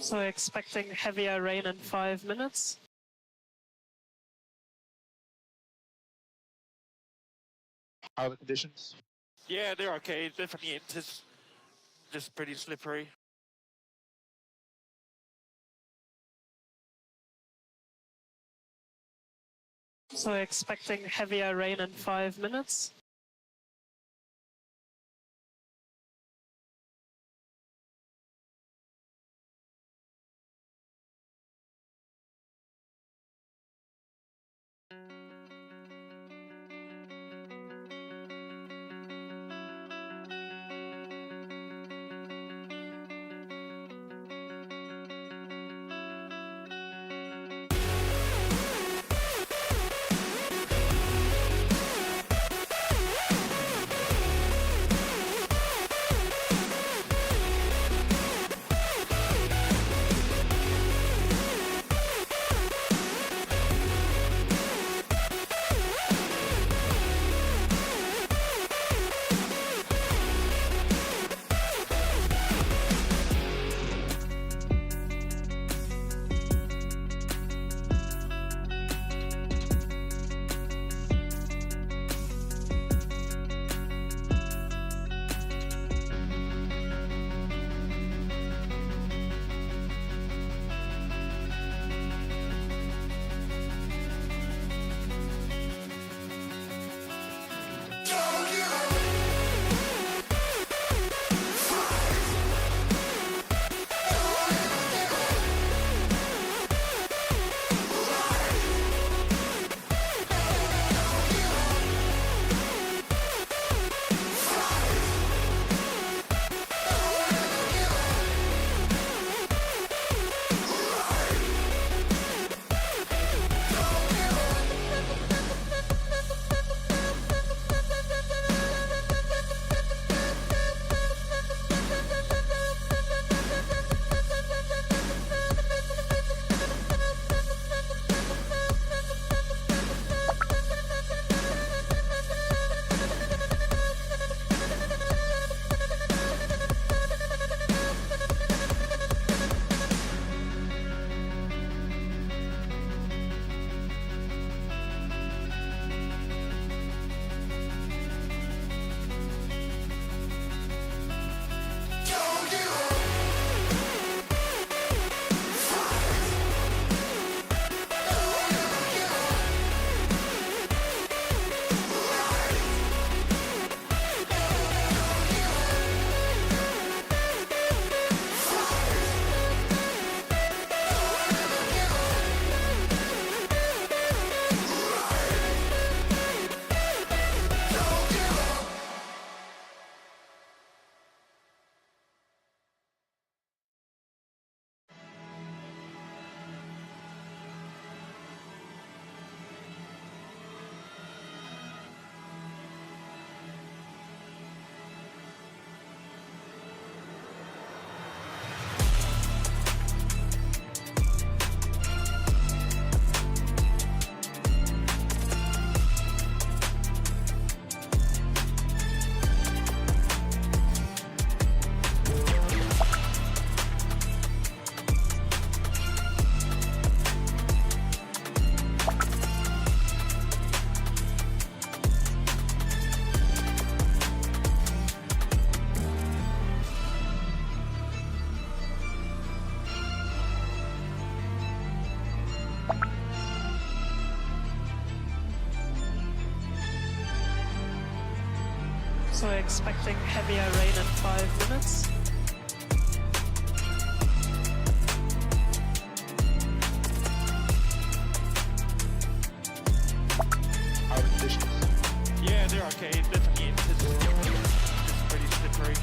So expecting heavier rain in 5 minutes. How are the conditions? Yeah, they're okay. Definitely it's just pretty slippery. So expecting heavier rain in 5 minutes. So expecting heavier rain in 5 minutes. How are the conditions? Yeah, they're okay. Definitely it's pretty slippery.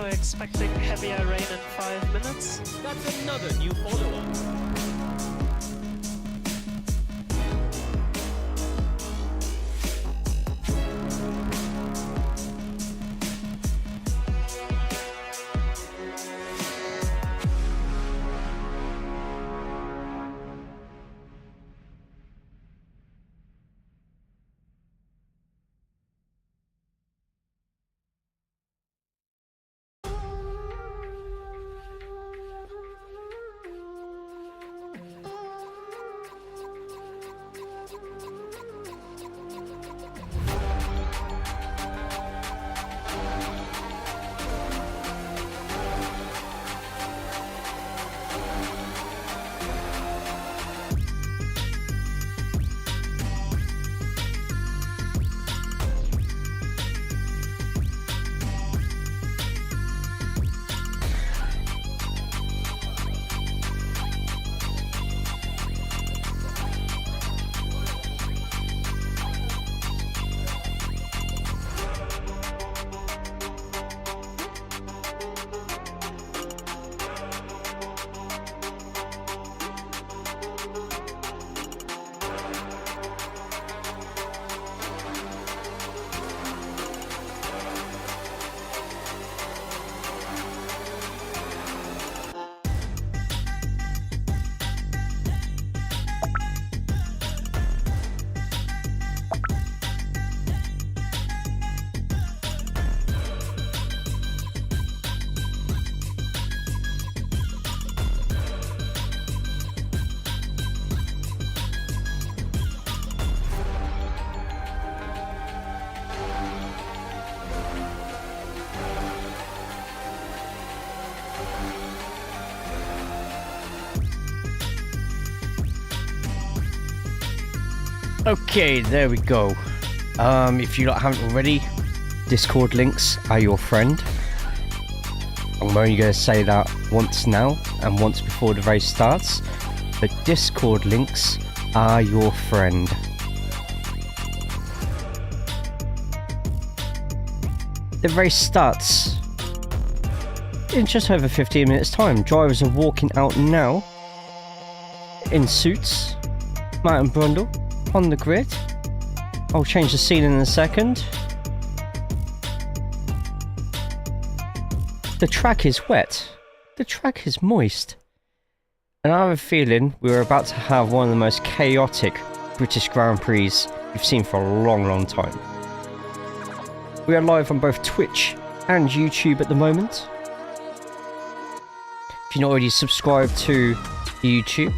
So expecting heavier rain in 5 minutes. That's another new follower. Okay, there we go. If you haven't already, Discord links are your friend. I'm only going to say that once now and once before the race starts, but Discord links are your friend. The race starts in just over 15 minutes time. Drivers are walking out now in suits. Matt and Brundle on the grid. I'll change the scene in a second. The track is wet. The track is moist. And I have a feeling we're about to have one of the most chaotic British Grand Prix we've seen for a long, long time. We are live on both Twitch and YouTube at the moment. If you're not already subscribed to YouTube,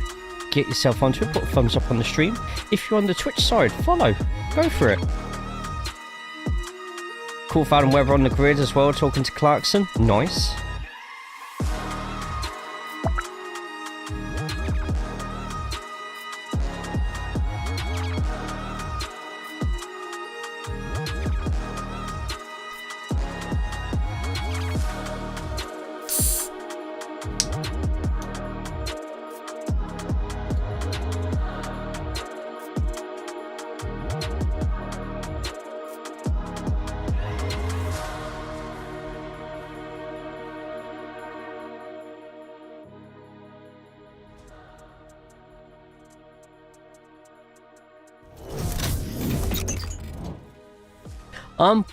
get yourself onto it, put a thumbs up on the stream. If you're on the Twitch side, follow, go for it. Cool fan and Weather on the grid as well, talking to Clarkson, nice.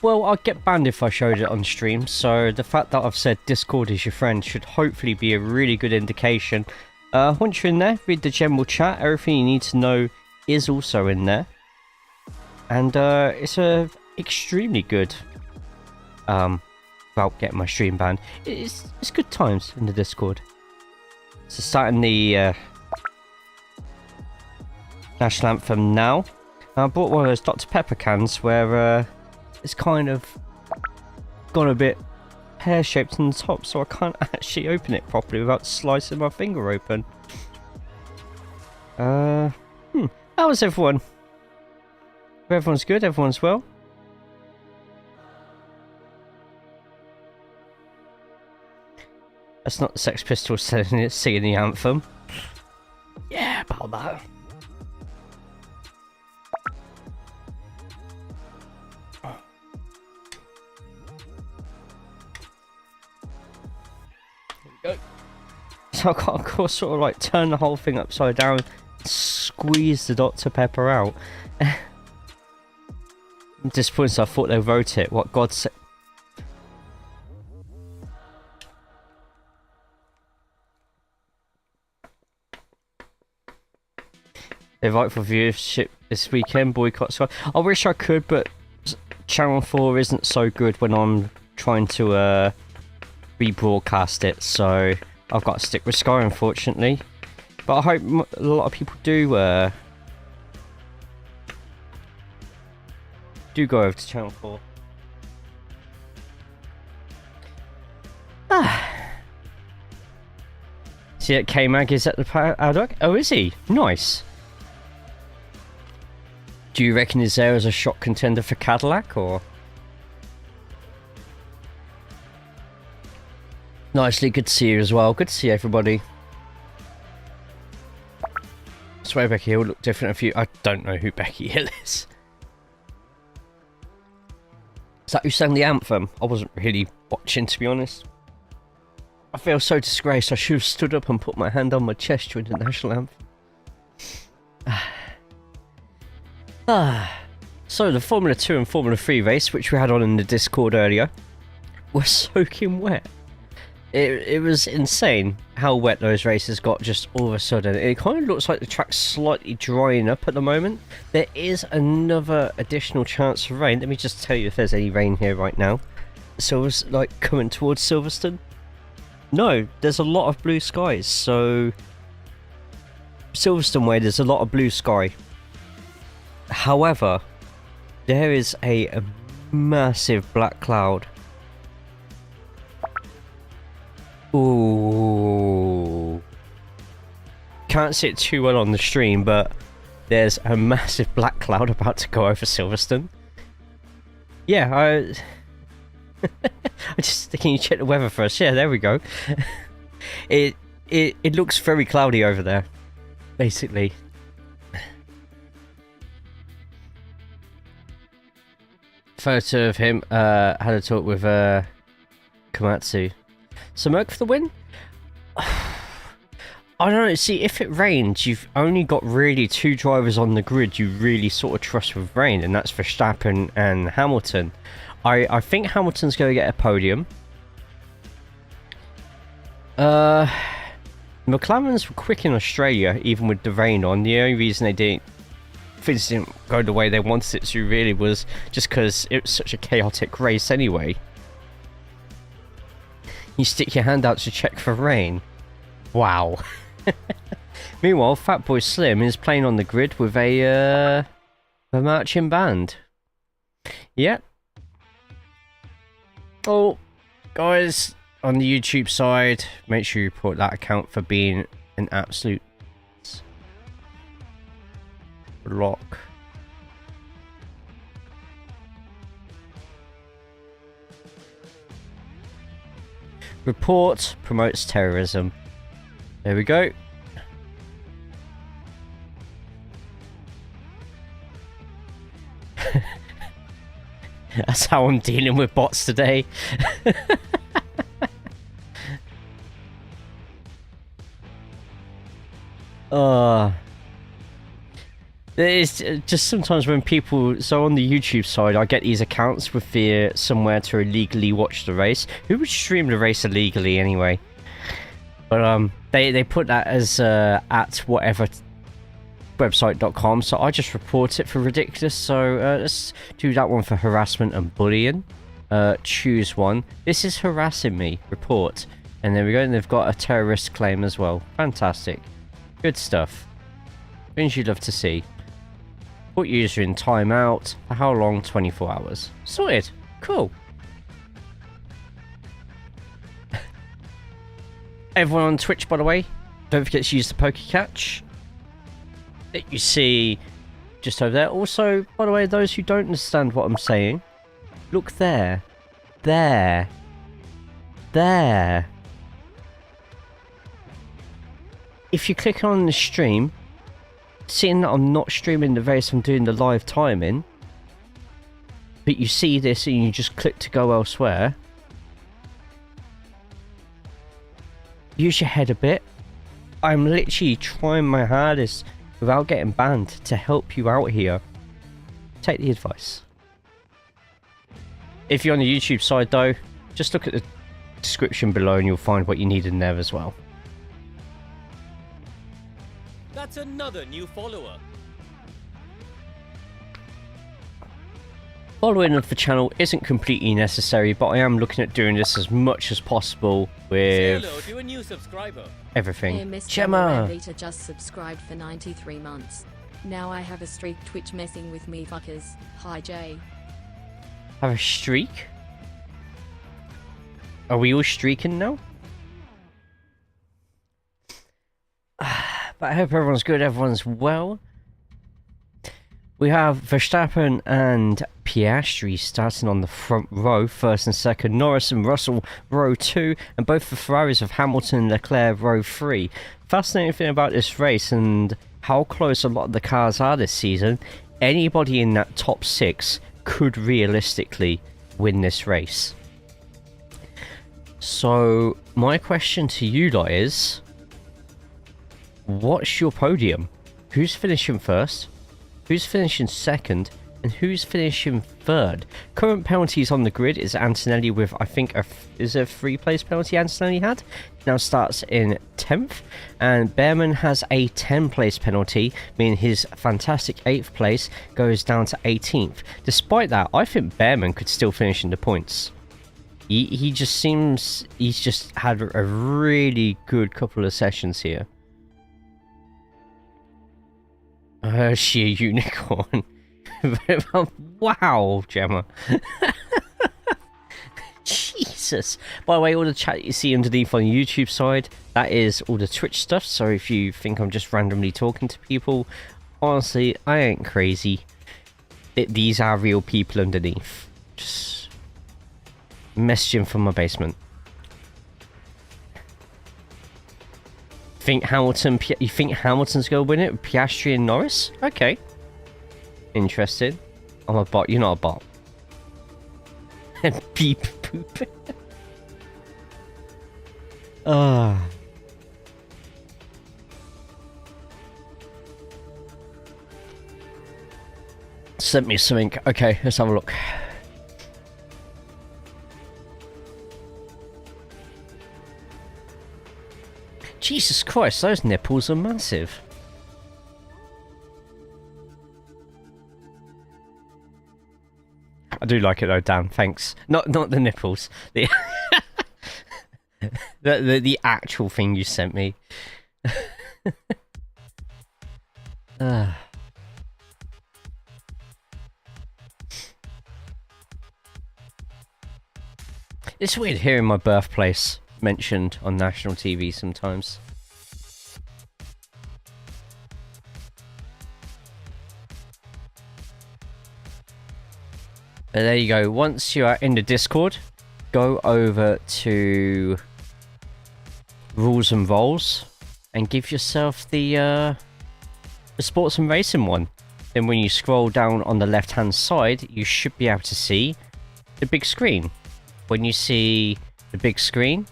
Well, I'd get banned if I showed it on stream, so the fact that I've said Discord is your friend should hopefully be a really good indication. Once you're in there, read the general chat, everything you need to know is also in there. And it's a extremely good, without getting my stream banned, it's good times in the Discord. So starting the National Anthem now. I bought one of those Dr. Pepper cans where it's kind of gone a bit pear-shaped on the top, so I can't actually open it properly without slicing my finger open. How is everyone? Everyone's good? Everyone's well? That's not the Sex Pistols singing the anthem. Yeah, about that. So I got, of course, sort of like turn the whole thing upside down, squeeze the Dr. Pepper out. At this point, I thought they'd vote it. What God said. They vote for viewership this weekend, boycott Sky. I wish I could, but Channel 4 isn't so good when I'm trying to rebroadcast it, so I've got to stick with Sky, unfortunately. But I hope a lot of people do go over to Channel 4. See that K-Mag is at the paddock? Oh, is he? Nice. Do you reckon he's there as a shot contender for Cadillac, or? Nicely, good to see you as well. Good to see everybody. I swear Becky Hill looked different a few. I don't know who Becky Hill is. Is that who sang the anthem? I wasn't really watching, to be honest. I feel so disgraced. I should have stood up and put my hand on my chest during the national anthem. So the Formula 2 and Formula 3 race, which we had on in the Discord earlier, was soaking wet. It was insane how wet those races got just all of a sudden. It kind of looks like the track's slightly drying up at the moment. There is another additional chance of rain. Let me just tell you if there's any rain here right now. So it's like coming towards Silverstone. No, there's a lot of blue skies. So Silverstone way, there's a lot of blue sky. However, there is a massive black cloud. Ooh. Can't see it too well on the stream, but there's a massive black cloud about to go over Silverstone. Yeah, I just thinking you check the weather first. Yeah, there we go. It looks very cloudy over there, basically. Photo of him had a talk with Komatsu. So Merc for the win? I don't know, see, if it rains, you've only got really two drivers on the grid you really sort of trust with rain, and that's Verstappen and Hamilton. I think Hamilton's going to get a podium. McLaren's were quick in Australia, even with the rain on. The only reason things didn't go the way they wanted it to really was just because it was such a chaotic race anyway. You stick your hand out to check for rain. Wow. Meanwhile, Fatboy Slim is playing on the grid with a marching band. Yep. Oh, guys, on the YouTube side, make sure you report that account for being an absolute block. Report promotes terrorism. There we go. That's how I'm dealing with bots today. It's just sometimes when people, so on the YouTube side, I get these accounts with the somewhere to illegally watch the race. Who would stream the race illegally anyway? But they put that as at whatever website.com, so I just report it for ridiculous. So let's do that one for harassment and bullying. Choose one. This is harassing me. Report. And there we go. And they've got a terrorist claim as well. Fantastic. Good stuff. Things you'd love to see. Put user in timeout. For how long? 24 hours. Sorted. Cool. Everyone on Twitch, by the way, don't forget to use the Pokecatch that you see just over there. Also, by the way, those who don't understand what I'm saying, look there. There. There. If you click on the stream, seeing that I'm not streaming the race, I'm doing the live timing, but you see this and you just click to go elsewhere, use your head a bit. I'm literally trying my hardest without getting banned to help you out here. Take the advice. If you're on the YouTube side though, just look at the description below and you'll find what you need in there as well. That's another new follower. Following of the channel isn't completely necessary, but I am looking at doing this as much as possible with Say hello to a new subscriber. everything. Hey, Mr. Gemma! Vita just subscribed for 93 months. Now I have a streak. Twitch messing with me fuckers. Hi Jay. Have a streak? Are we all streaking now? But I hope everyone's good, everyone's well. We have Verstappen and Piastri starting on the front row, first and second. Norris and Russell, row 2. And both the Ferraris of Hamilton and Leclerc, row 3. Fascinating thing about this race and how close a lot of the cars are this season, anybody in that top 6 could realistically win this race. So, my question to you lot is, what's your podium? Who's finishing first? Who's finishing second? And who's finishing third? Current penalties on the grid is Antonelli with, I think, is a 3-place penalty Antonelli had? Now starts in 10th. And Behrman has a 10-place penalty, meaning his fantastic 8th place goes down to 18th. Despite that, I think Behrman could still finish in the points. He just seems... He's just had a really good couple of sessions here. She a unicorn. Wow, Gemma. Jesus. By the way, all the chat you see underneath on the YouTube side, that is all the Twitch stuff. So if you think I'm just randomly talking to people, honestly, I ain't crazy. These are real people underneath. Just messaging from my basement. You think Hamilton's gonna win it with Piastri and Norris? Okay. Interesting. I'm a bot, you're not a bot. Beep poop. Ah. Sent me something. Okay, let's have a look. Jesus Christ, those nipples are massive. I do like it though, Dan. Thanks. Not the nipples. The the actual thing you sent me. It's weird hearing my birthplace mentioned on national TV sometimes. But there you go. Once you are in the Discord, go over to Rules and Roles and give yourself the sports and racing one. Then when you scroll down on the left hand side, you should be able to see the big screen. When you see the big screen,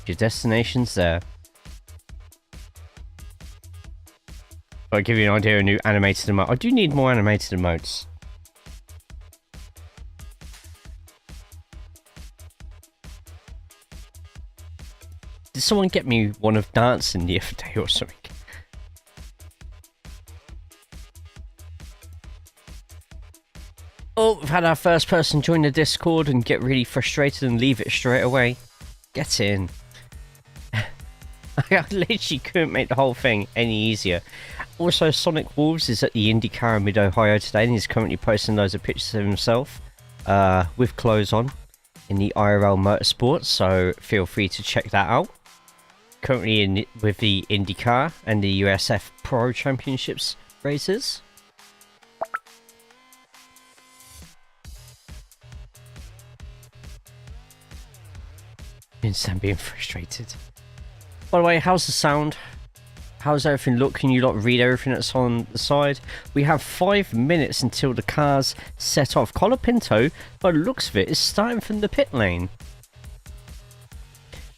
your destination's there. I'll give you an idea of a new animated emote. I do need more animated emotes. Did someone get me one of dancing the other day or something? Oh, we've had our first person join the Discord and get really frustrated and leave it straight away. Get in. I literally couldn't make the whole thing any easier. Also, Sonic Wolves is at the IndyCar in mid-Ohio today and he's currently posting loads of pictures of himself with clothes on in the IRL Motorsport, so feel free to check that out. Currently with the IndyCar and the USF Pro Championships races. Sam being frustrated. By the way, how's the sound? How's everything look? Can you not read everything that's on the side? We have 5 minutes until the cars set off. Colapinto, by the looks of it, is starting from the pit lane.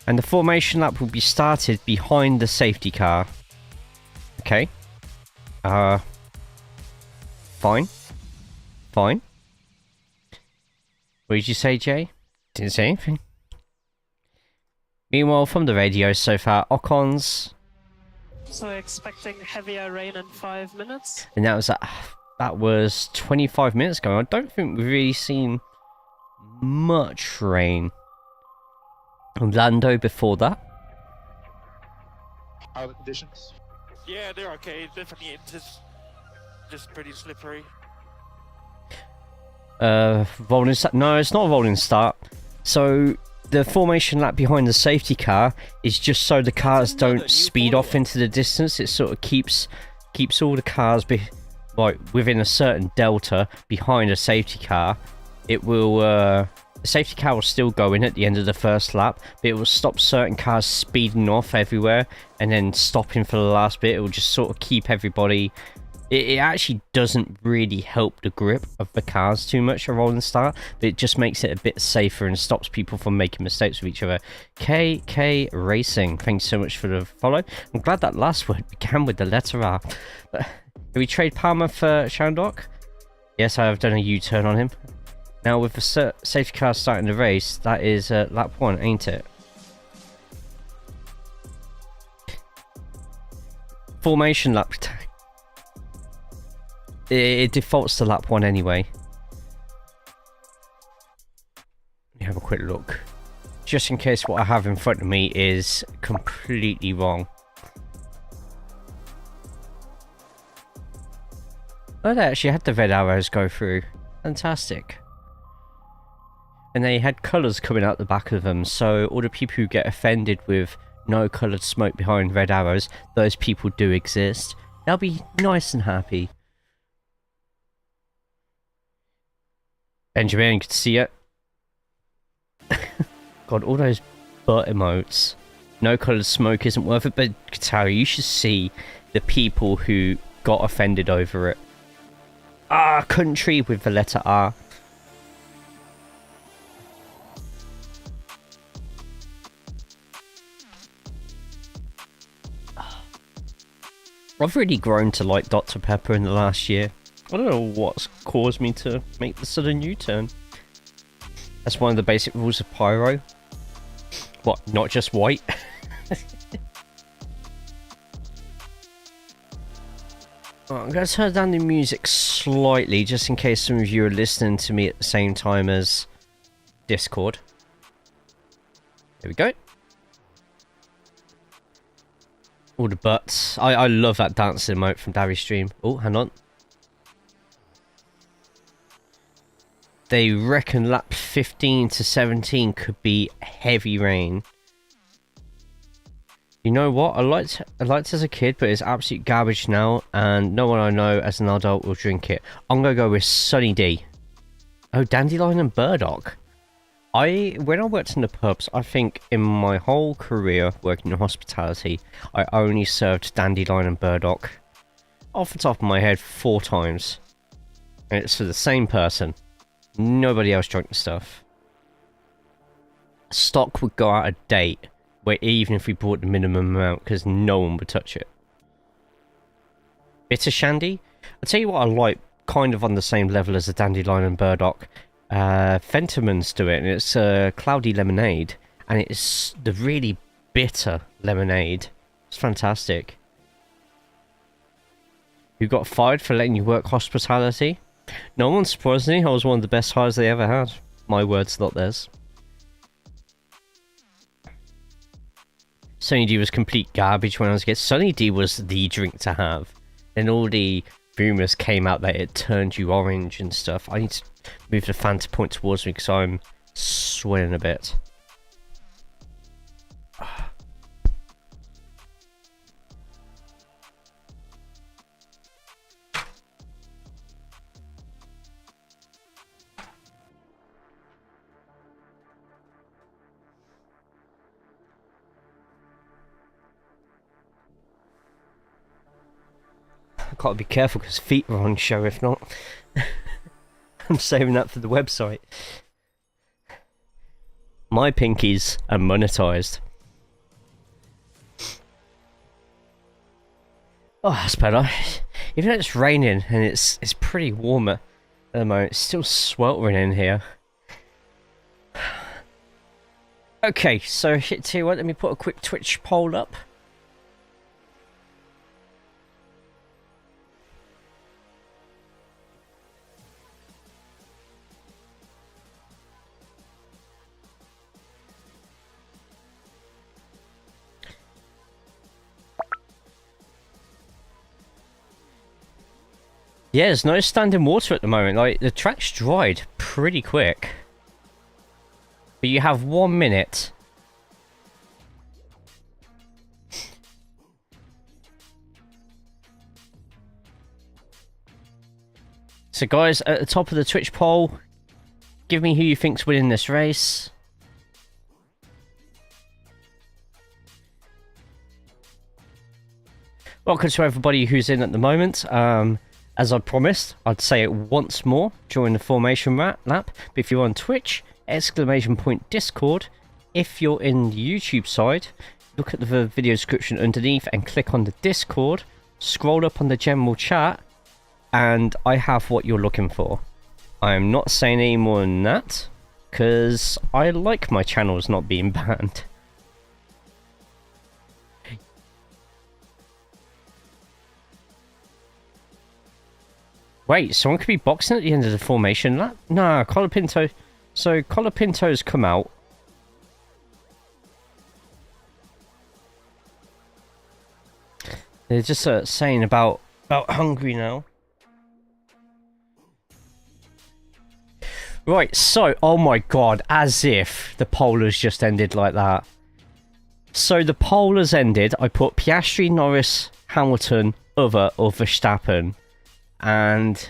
And the formation lap will be started behind the safety car. Okay. Fine. Fine. What did you say, Jay? Didn't say anything. Meanwhile, from the radio so far, Ocon's. So expecting heavier rain in 5 minutes. And that was 25 minutes ago. I don't think we've really seen much rain. Orlando before that. How are the conditions? Yeah, they're okay. Definitely just pretty slippery. Rolling start. No, it's not a rolling start. So the formation lap behind the safety car is just so the cars don't speed off into the distance. It sort of keeps all the cars like within a certain delta behind a safety car. It will the safety car will still go in at the end of the first lap, but it will stop certain cars speeding off everywhere and then stopping for the last bit. It will just sort of keep everybody. It actually doesn't really help the grip of the cars too much, a rolling start, but it just makes it a bit safer and stops people from making mistakes with each other. KK Racing, thanks so much for the follow. I'm glad that last word began with the letter R. But, do we trade Palmer for Shandok? Yes, I have done a U-turn on him. Now with the safety car starting the race, that is lap 1, ain't it? Formation lap. It defaults to lap 1 anyway. Let me have a quick look. Just in case what I have in front of me is completely wrong. Oh, they actually had the red arrows go through. Fantastic. And they had colours coming out the back of them, so all the people who get offended with no coloured smoke behind red arrows, those people do exist. They'll be nice and happy. Benjamin, you can see it. God, all those butt emotes. No coloured smoke isn't worth it, but Katara, you should see the people who got offended over it. Ah, country with the letter R. I've really grown to like Dr. Pepper in the last year. I don't know what's caused me to make the sudden U-turn. That's one of the basic rules of Pyro. What, not just white? Oh, I'm going to turn down the music slightly, just in case some of you are listening to me at the same time as Discord. There we go. All the butts. I love that dancing emote from Darry's stream. Oh, hang on. They reckon lap 15 to 17 could be heavy rain. You know what? I liked it as a kid, but it's absolute garbage now, and no one I know as an adult will drink it. I'm gonna go with Sunny D. Oh, Dandelion and Burdock. When I worked in the pubs, I think in my whole career working in hospitality, I only served Dandelion and Burdock off the top of my head 4 times. And it's for the same person. Nobody else drank the stuff. Stock would go out of date, where even if we bought the minimum amount, because no one would touch it. Bitter Shandy? I'll tell you what I like, kind of on the same level as the Dandelion and Burdock. Fentimans do it, and it's cloudy lemonade, and it's the really bitter lemonade. It's fantastic. You got fired for letting you work hospitality? No one, surprisingly. I was one of the best hires they ever had. My words, not theirs. Sunny D was complete garbage when I was a kid. Sunny D was the drink to have. Then all the rumours came out that it turned you orange and stuff. I need to move the Fanta point towards me because I'm sweating a bit. I've got to be careful because feet are on show if not. I'm saving that for the website. My pinkies are monetized. Oh, that's better. Even though it's raining and it's pretty warm at the moment, it's still sweltering in here. Okay, so tell you what, let me put a quick Twitch poll up. Yeah, there's no standing water at the moment. Like, the track's dried pretty quick. But you have 1 minute. So guys, at the top of the Twitch poll, give me who you think's winning this race. Welcome to everybody who's in at the moment. As I promised, I'd say it once more during the formation lap. But if you're on Twitch, !Discord. If you're in the YouTube side, look at the video description underneath and click on the Discord. Scroll up on the general chat, and I have what you're looking for. I am not saying any more than that, because I like my channels not being banned. Wait, someone could be boxing at the end of the formation lap? Nah, Colapinto. So, Colapinto's come out. They're just saying about Hungary now. Right, so, oh my god, as if the poll has just ended like that. So, the poll has ended. I put Piastri, Norris, Hamilton, other, or Verstappen. And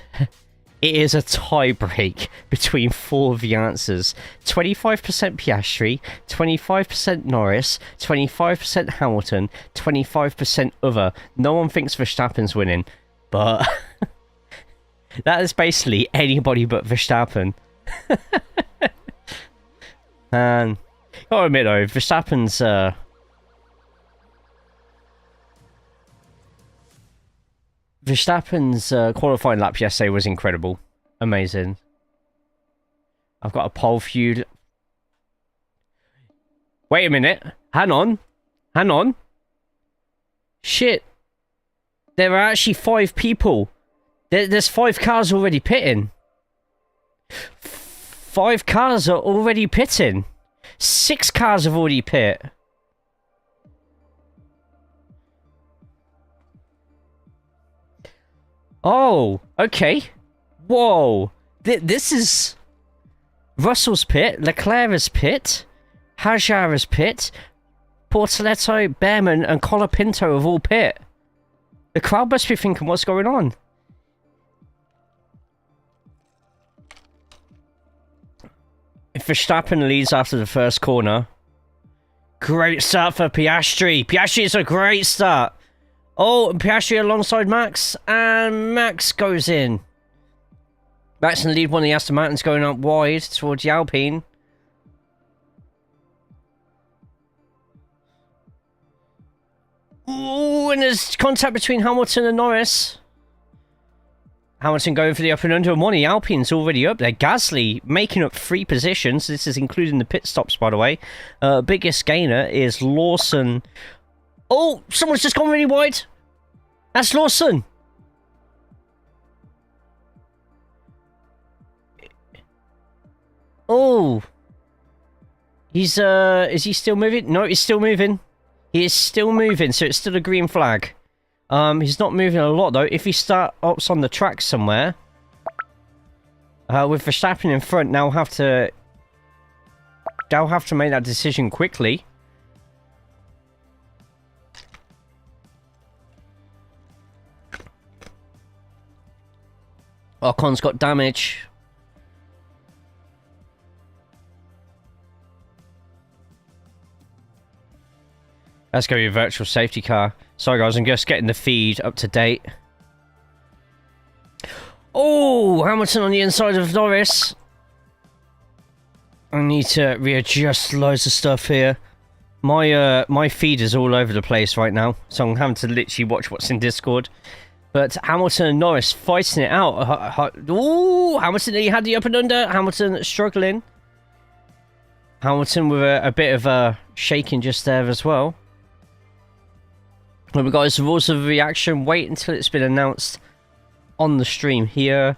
it is a tie break between 4 of the answers. 25% Piastri, 25% Norris, 25% Hamilton, 25% other. No one thinks Verstappen's winning, but that is basically anybody but Verstappen. And gotta admit though, Verstappen's qualifying lap yesterday was incredible. Amazing. I've got a poll for you. Wait a minute. Hang on. Hang on. Shit. There are actually 5 people. There's 5 cars already pitting. 5 cars are already pitting. 6 cars have already pit. Oh, okay. Whoa. This is... Russell's pit, Leclerc's pit, Hajar's pit, Portoletto, Behrman and Colapinto have all pit. The crowd must be thinking, what's going on? If Verstappen leads after the first corner... Great start for Piastri. Piastri is a great start. Oh, Piastri alongside Max, and Max goes in. Max in the lead, one of the Aston Martins going up wide towards the Alpine. Ooh, and there's contact between Hamilton and Norris. Hamilton going for the up and under, and one of the Alpines already up there. Gasly making up 3 positions. This is including the pit stops, by the way. Biggest gainer is Lawson. Oh, someone's just gone really wide. That's Lawson. Oh. He's, is he still moving? No, he's still moving. He is still moving, so it's still a green flag. He's not moving a lot, though. If he starts on the track somewhere, with Verstappen in front, they'll have to make that decision quickly. Ocon's got damage. That's going to be a virtual safety car. Sorry guys, I'm just getting the feed up to date. Oh, Hamilton on the inside of Norris. I need to readjust loads of stuff here. my feed is all over the place right now, so I'm having to literally watch what's in Discord. But Hamilton and Norris fighting it out. Ooh, Hamilton, he had the up and under. Hamilton struggling. Hamilton with a bit of a shaking just there as well. But guys, the rules of reaction, wait until it's been announced on the stream here.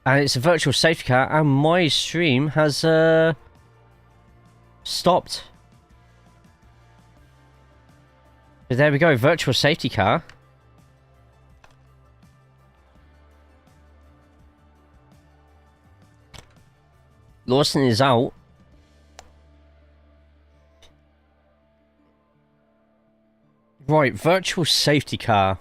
And it's a virtual safety car, and my stream has stopped. But there we go, virtual safety car. Lawson is out. Right, virtual safety car.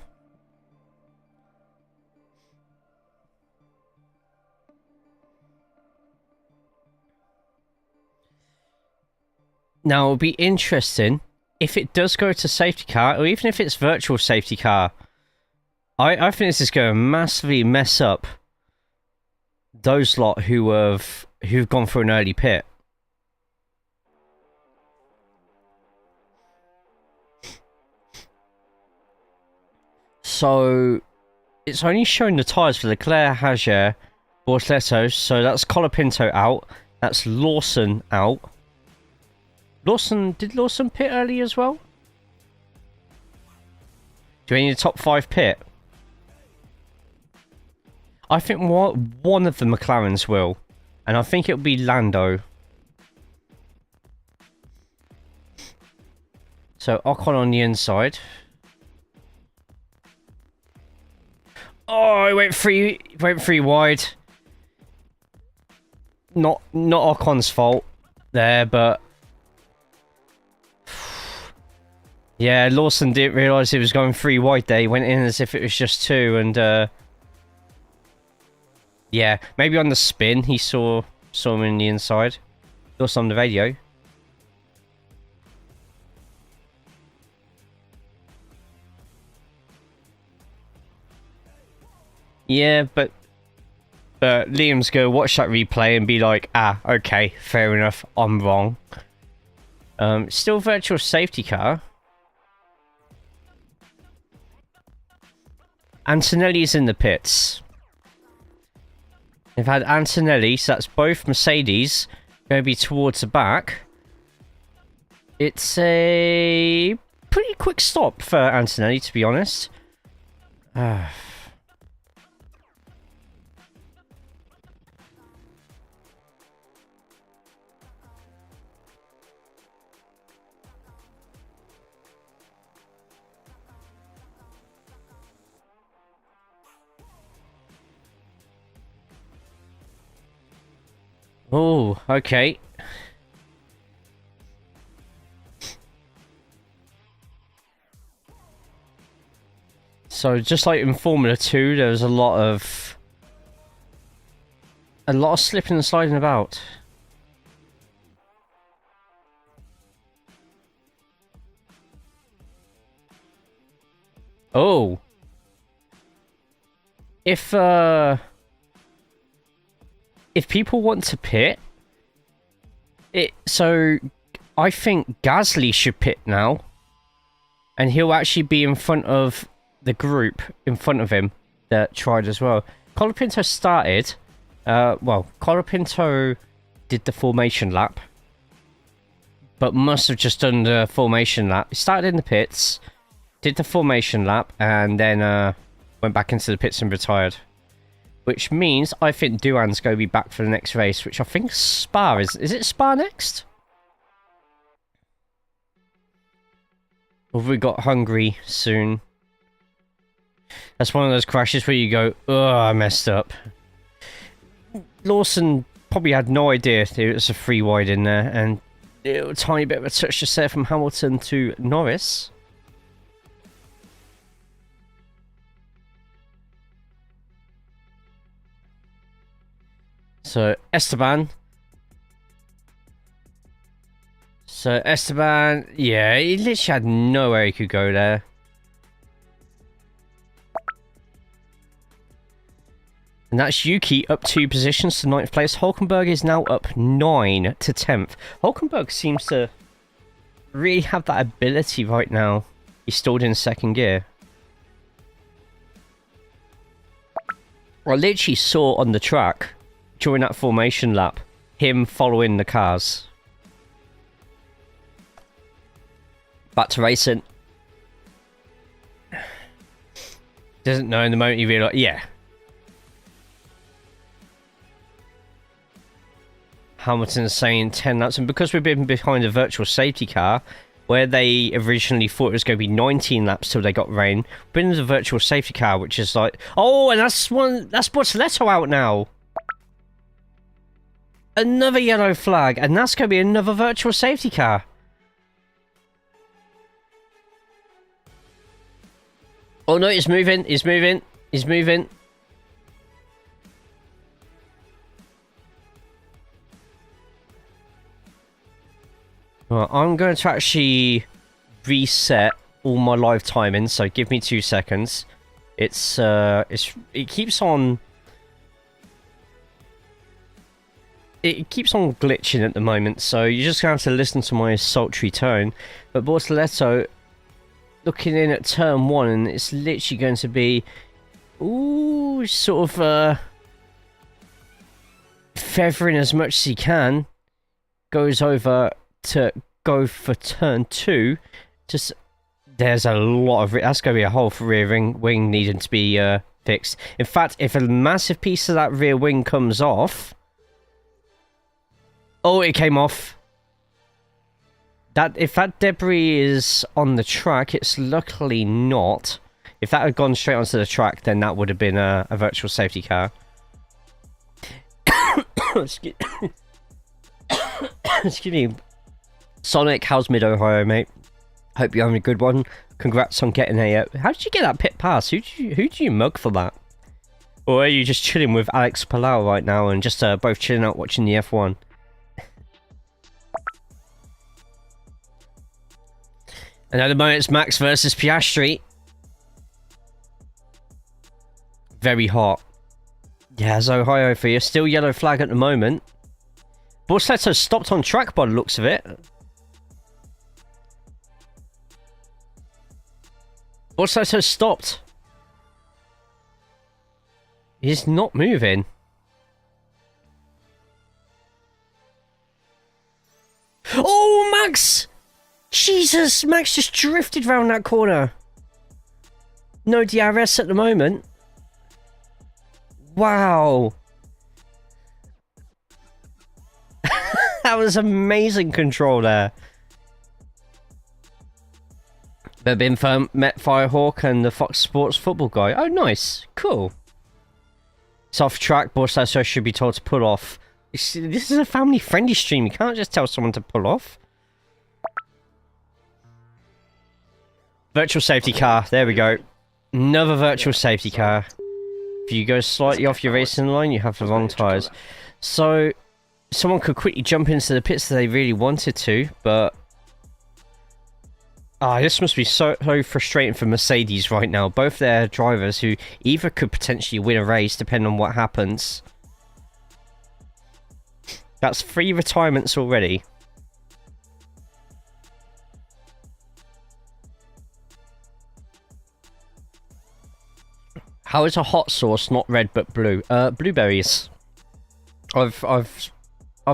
Now, it'll be interesting if it does go to safety car, or even if it's virtual safety car. I think this is going to massively mess up those lot who've gone for an early pit. So, it's only showing the tyres for Leclerc, Hager, Bortoleto, so that's Colapinto out, that's Lawson out. Did Lawson pit early as well? Do we need a top 5 pit? I think one of the McLarens will, and I think it'll be Lando. So Ocon on the inside. Oh, he went three wide. Not Ocon's fault there, but yeah, Lawson didn't realise he was going 3 wide there. He went in as if it was just 2, and yeah, maybe on the spin he saw him in the inside. Lawson on the radio. Yeah, but Liam's gonna watch that replay and be like, ah, okay, fair enough, I'm wrong. Still virtual safety car. Antonelli's in the pits. They've had Antonelli, so that's both Mercedes, going to be towards the back. It's a pretty quick stop for Antonelli, to be honest. Oh, okay. So just like in Formula 2, there was a lot of slipping and sliding about. Oh. If people want to pit, so I think Gasly should pit now, and he'll actually be in front of the group in front of him that tried as well. Colapinto started, well, Colapinto did the formation lap, but must have just done the formation lap. He started in the pits, did the formation lap, and then went back into the pits and retired. Which means I think Duan's going to be back for the next race, which I think Spa is. Is it Spa next? Or have we got Hungary soon? That's one of those crashes where you go, oh, I messed up. Lawson probably had no idea there was a 3 wide in there, and a tiny bit of a touch just there from Hamilton to Norris. So, Esteban. Yeah, he literally had nowhere he could go there. And that's Yuki up 2 positions to 9th place. Hulkenberg is now up 9 to 10th. Hulkenberg seems to really have that ability right now. He's stalled in second gear. I literally saw on the track during that formation lap him following the cars. Back to racing. Doesn't know in the moment you realise, yeah. Hamilton's saying 10 laps, and because we've been behind a virtual safety car, where they originally thought it was going to be 19 laps till they got rain, been in the virtual safety car, which is like, oh, and that's Bortoleto out now. Another yellow flag, and that's going to be another virtual safety car. Oh no, he's moving, he's moving, he's moving. Well, I'm going to actually reset all my live timing, so give me 2 seconds. It keeps on... It keeps on glitching at the moment, so you're just going to have to listen to my sultry tone. But Bortoleto, looking in at turn 1, and it's literally going to be... Ooh, sort of... feathering as much as he can. Goes over to go for turn 2. Just... There's a lot of... That's going to be a whole rear wing needing to be fixed. In fact, if a massive piece of that rear wing comes off... Oh, it came off. If that debris is on the track, it's luckily not. If that had gone straight onto the track, then that would have been a virtual safety car. Excuse me. Sonic, how's Mid-Ohio, mate? Hope you're having a good one. Congrats on getting a... how did you get that pit pass? Who did you mug for that? Or are you just chilling with Alex Palau right now and just both chilling out watching the F1? And at the moment, it's Max versus Piastri. Very hot. Yeah, it's Ohio for you. Still yellow flag at the moment. Bortoleto stopped on track by the looks of it. Bortoleto stopped. He's not moving. Oh, Max! Jesus, Max just drifted round that corner. No DRS at the moment. Wow. That was amazing control there. They've been met Firehawk and the Fox Sports football guy. Oh, nice. Cool. It's off track. Bortoleto should be told to pull off. This is a family-friendly stream. You can't just tell someone to pull off. Virtual safety car. There we go. Another virtual safety car. If you go slightly off your racing line, you have the wrong tyres. So, someone could quickly jump into the pits if they really wanted to, but... this must be so frustrating for Mercedes right now. Both their drivers who either could potentially win a race, depending on what happens. That's 3 retirements already. How is a hot sauce not red but blue? Blueberries. I've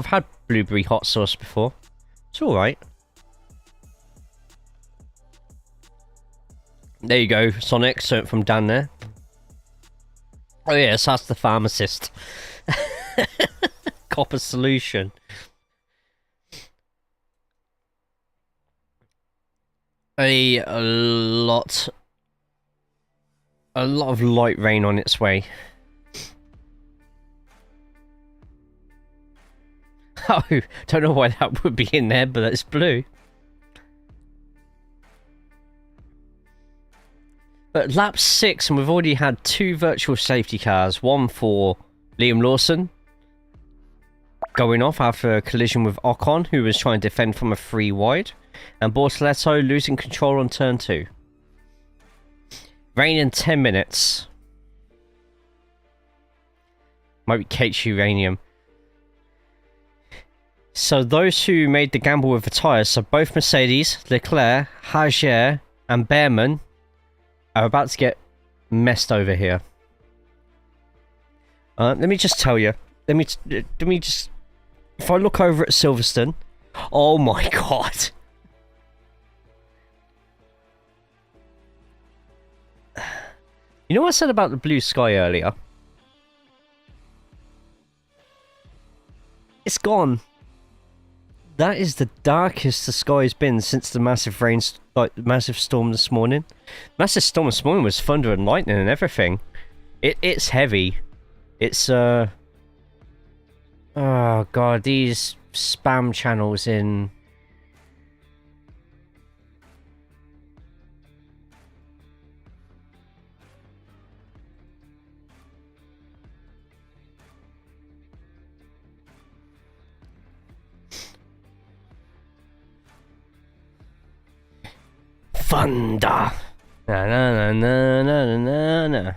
had blueberry hot sauce before. It's all right. There you go, Sonic. So from down there. Oh yes, that's the pharmacist. Copper solution. A lot of light rain on its way. Oh, don't know why that would be in there, but it's blue. But lap 6, and we've already had 2 virtual safety cars. One for Liam Lawson, going off after a collision with Ocon, who was trying to defend from a 3 wide. And Bortoleto losing control on turn 2. Rain in 10 minutes. Might be Kate Uranium. So those who made the gamble with the tyres, so both Mercedes, Leclerc, Hager, and Behrman are about to get messed over here. Let me just tell you. Let me just. If I look over at Silverstone, oh my god. You know what I said about the blue sky earlier? It's gone. That is the darkest the sky's been since the massive rain, like massive storm this morning. Massive storm this morning was thunder and lightning and everything. It's heavy. It's oh god, these spam channels in. Thunder. Na na na na na na na.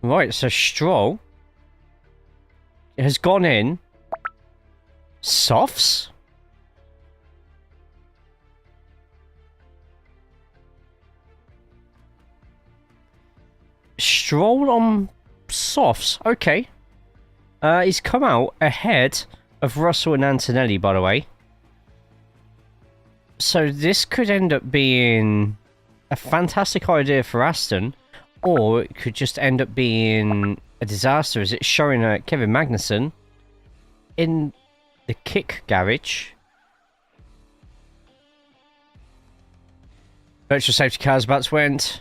Right, so Stroll has gone in. Softs? Stroll on softs. Okay. He's come out ahead of Russell and Antonelli, by the way. So this could end up being a fantastic idea for Aston, or it could just end up being a disaster, as it's showing Kevin Magnussen in the kick garage. Virtual safety car's about to end.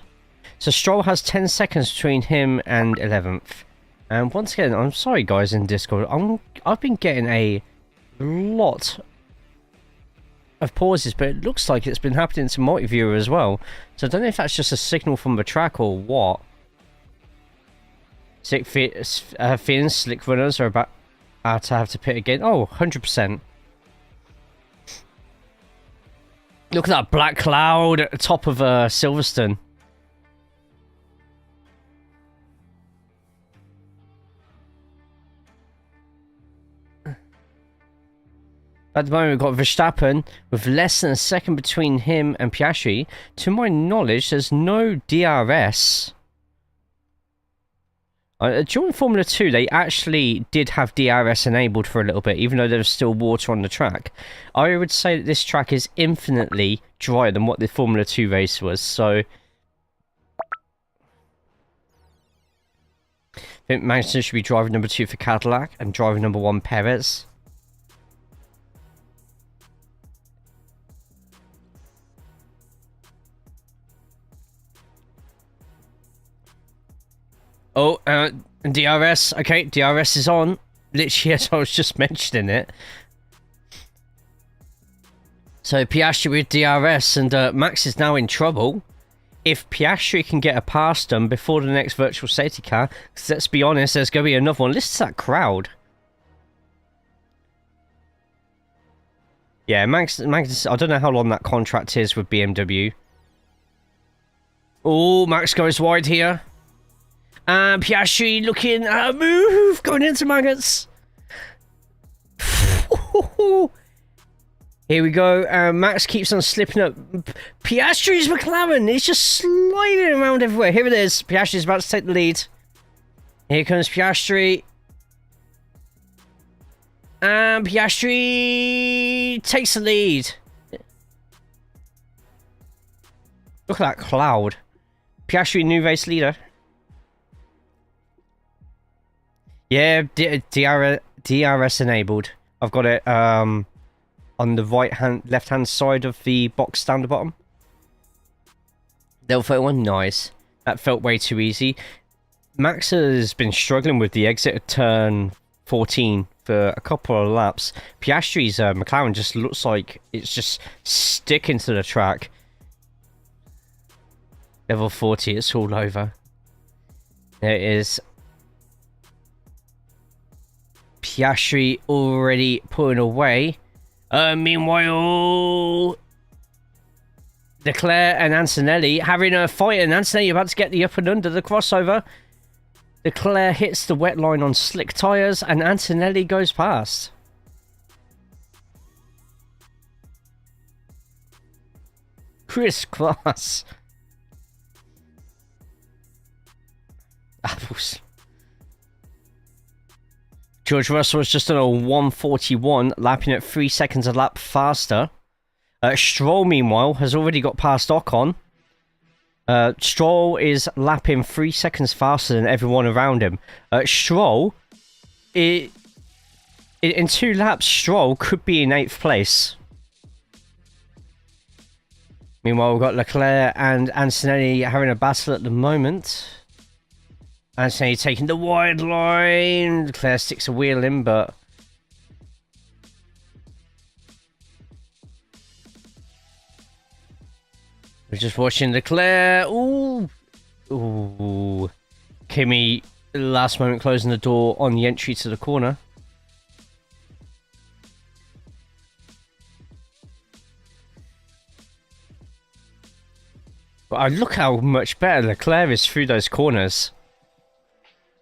So Stroll has 10 seconds between him and 11th. And once again, I'm sorry guys in Discord, I've been getting a lot of pauses, but it looks like it's been happening to multi-viewer as well. So I don't know if that's just a signal from the track or what. Slick slick runners are about to have to pit again. Oh, 100%. Look at that black cloud at the top of Silverstone. At the moment, we've got Verstappen with less than a second between him and Piastri. To my knowledge, there's no DRS. During Formula 2, they actually did have DRS enabled for a little bit, even though there was still water on the track. I would say that this track is infinitely drier than what the Formula 2 race was, so I think Magnussen should be driver number 2 for Cadillac and driver number 1 Perez. Oh, DRS. Okay, DRS is on. Literally, as I was just mentioning it. So, Piastri with DRS, and Max is now in trouble. If Piastri can get a pass done before the next virtual safety car, because let's be honest, there's going to be another one. Listen to that crowd. Yeah, Max, I don't know how long that contract is with BMW. Oh, Max goes wide here. And Piastri looking at a move, going into Magnets. Here we go. Max keeps on slipping up. Piastri's McLaren. He's just sliding around everywhere. Here it is. Piastri's about to take the lead. Here comes Piastri. And Piastri takes the lead. Look at that cloud. Piastri, new race leader. Yeah, DRS enabled. I've got it on the left-hand side of the box down the bottom. Level 31, nice. That felt way too easy. Max has been struggling with the exit at turn 14 for a couple of laps. Piastri's McLaren just looks like it's just sticking to the track. Level 40, it's all over. There it is. Piastri already pulling away. Meanwhile, Leclerc and Antonelli having a fight, and Antonelli about to get the up and under the crossover. Leclerc hits the wet line on slick tyres and Antonelli goes past. Crisscross. Apples. George Russell has just done a 141, lapping at 3 seconds a lap faster. Stroll, meanwhile, has already got past Ocon. Stroll is lapping 3 seconds faster than everyone around him. Stroll, in 2 laps, Stroll could be in 8th place. Meanwhile, we've got Leclerc and Antonelli having a battle at the moment. Antonelli taking the wide line. Leclerc sticks a wheel in, but... we're just watching Leclerc. Ooh. Ooh. Kimi, last moment, closing the door on the entry to the corner. But look how much better Leclerc is through those corners.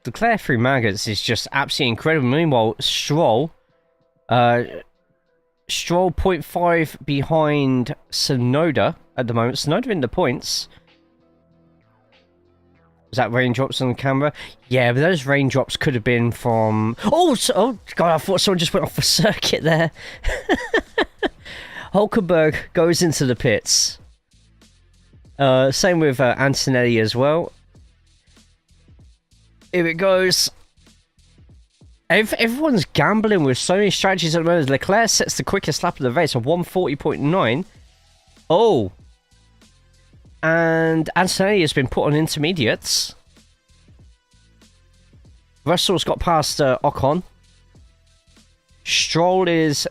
Leclerc through maggots is just absolutely incredible. Meanwhile, Stroll 0.5 behind Tsunoda at the moment. Tsunoda in the points. Was that raindrops on the camera? Yeah, but those raindrops could have been from... oh God, I thought someone just went off the circuit there. Hulkenberg goes into the pits. Same with Antonelli as well. Here it goes. Everyone's gambling with so many strategies at the moment. Leclerc sets the quickest lap of the race of 140.9. Oh. And Antonelli has been put on intermediates. Russell's got past Ocon. Stroll is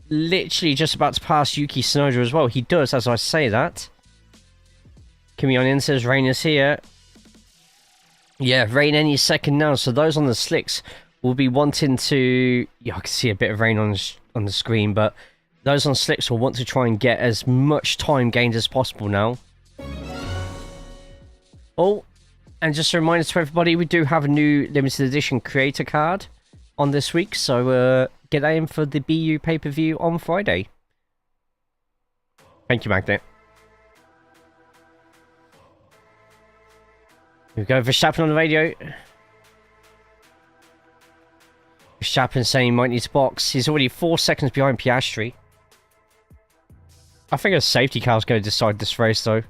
literally just about to pass Yuki Tsunoda as well. He does, as I say that. Kimi on in says rain is here. Yeah, rain any second now. So those on the slicks will be wanting to... yeah, I can see a bit of rain on the screen, but those on slicks will want to try and get as much time gained as possible now. Oh, and just a reminder to everybody, we do have a new limited edition creator card on this week, so get that in for the BU pay-per-view on Friday. Thank you, Magnet. Here we go, Verstappen on the radio. Verstappen saying he might need to box. He's already 4 seconds behind Piastri. I think a safety car is going to decide this race, though.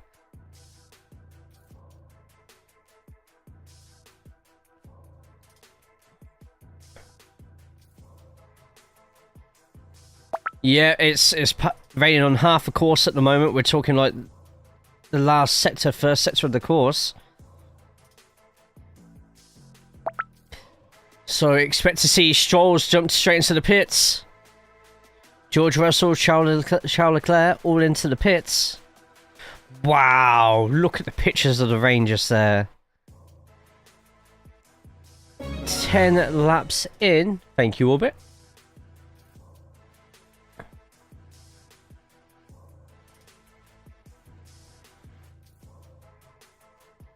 Yeah, it's raining on half the course at the moment. We're talking like the last sector, first sector of the course. So expect to see Stroll's jumped straight into the pits. George Russell, Charles Leclerc, all into the pits. Wow, look at the pictures of the rain just there. 10 laps in. Thank you, Orbit.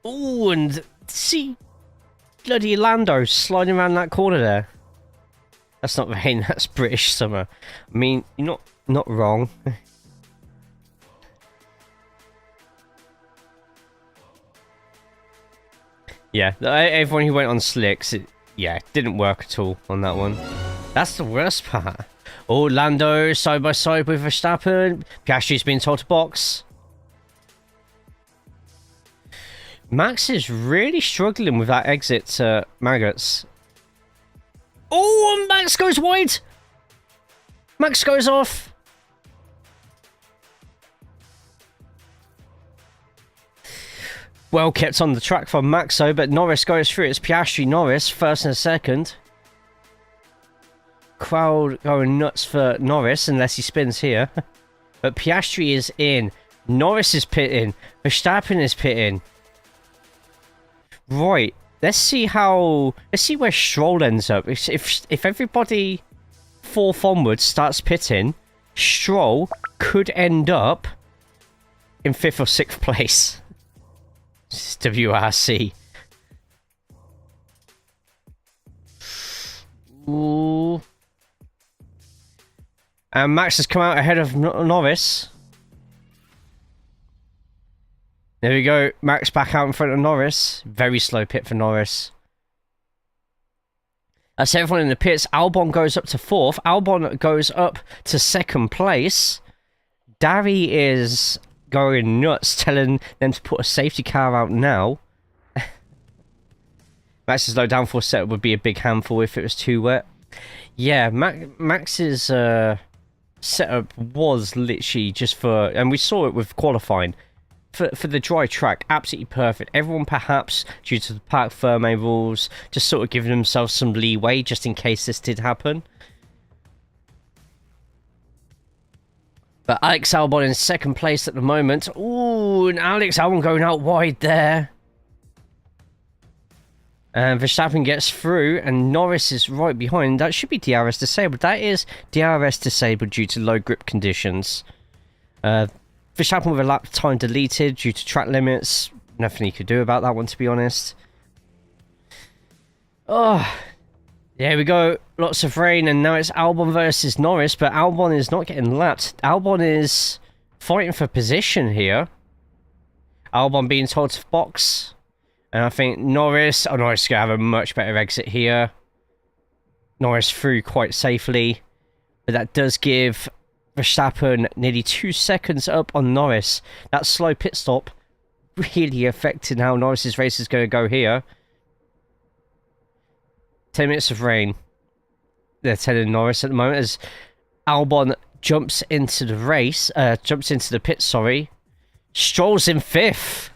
Ooh, and see bloody Lando sliding around that corner there. That's not rain, that's British summer. I mean, you're not wrong. Yeah, everyone who went on slicks, it didn't work at all on that one. That's the worst part. Oh, Lando side by side with Verstappen. Piastri's been told to box. Max is really struggling with that exit, Maggots. Oh, and Max goes wide! Max goes off! Well kept on the track from Maxo, but Norris goes through. It's Piastri, Norris, first and second. Crowd going nuts for Norris, unless he spins here. But Piastri is in. Norris is pitting. Verstappen is pitting. Right, let's see where Stroll ends up. If everybody fourth onwards starts pitting, Stroll could end up in 5th or 6th place. This is WRC. Ooh. And Max has come out ahead of Norris. There we go. Max back out in front of Norris. Very slow pit for Norris. That's everyone in the pits. Albon goes up to 4th. Albon goes up to 2nd place. Darry is going nuts, telling them to put a safety car out now. Max's low downforce setup would be a big handful if it was too wet. Yeah, Max's setup was literally just for... And we saw it with qualifying. For the dry track, absolutely perfect. Everyone perhaps, due to the parc fermé rules, just sort of giving themselves some leeway just in case this did happen. But Alex Albon in 2nd place at the moment. Ooh, and Alex Albon going out wide there. And Verstappen gets through, and Norris is right behind. That should be DRS disabled. That is DRS disabled due to low grip conditions. Verstappen with a lap time deleted due to track limits. Nothing he could do about that one, to be honest. Oh, there we go. Lots of rain, and now it's Albon versus Norris, but Albon is not getting lapped. Albon is fighting for position here. Albon being told to box. And I think Norris... Oh, Norris is going to have a much better exit here. Norris through quite safely. But that does give Verstappen nearly 2 seconds up on Norris. That slow pit stop really affected how Norris's race is going to go here. 10 minutes of rain. They're telling Norris at the moment as Albon jumps into the race. Jumps into the pit, sorry. Stroll's in 5th.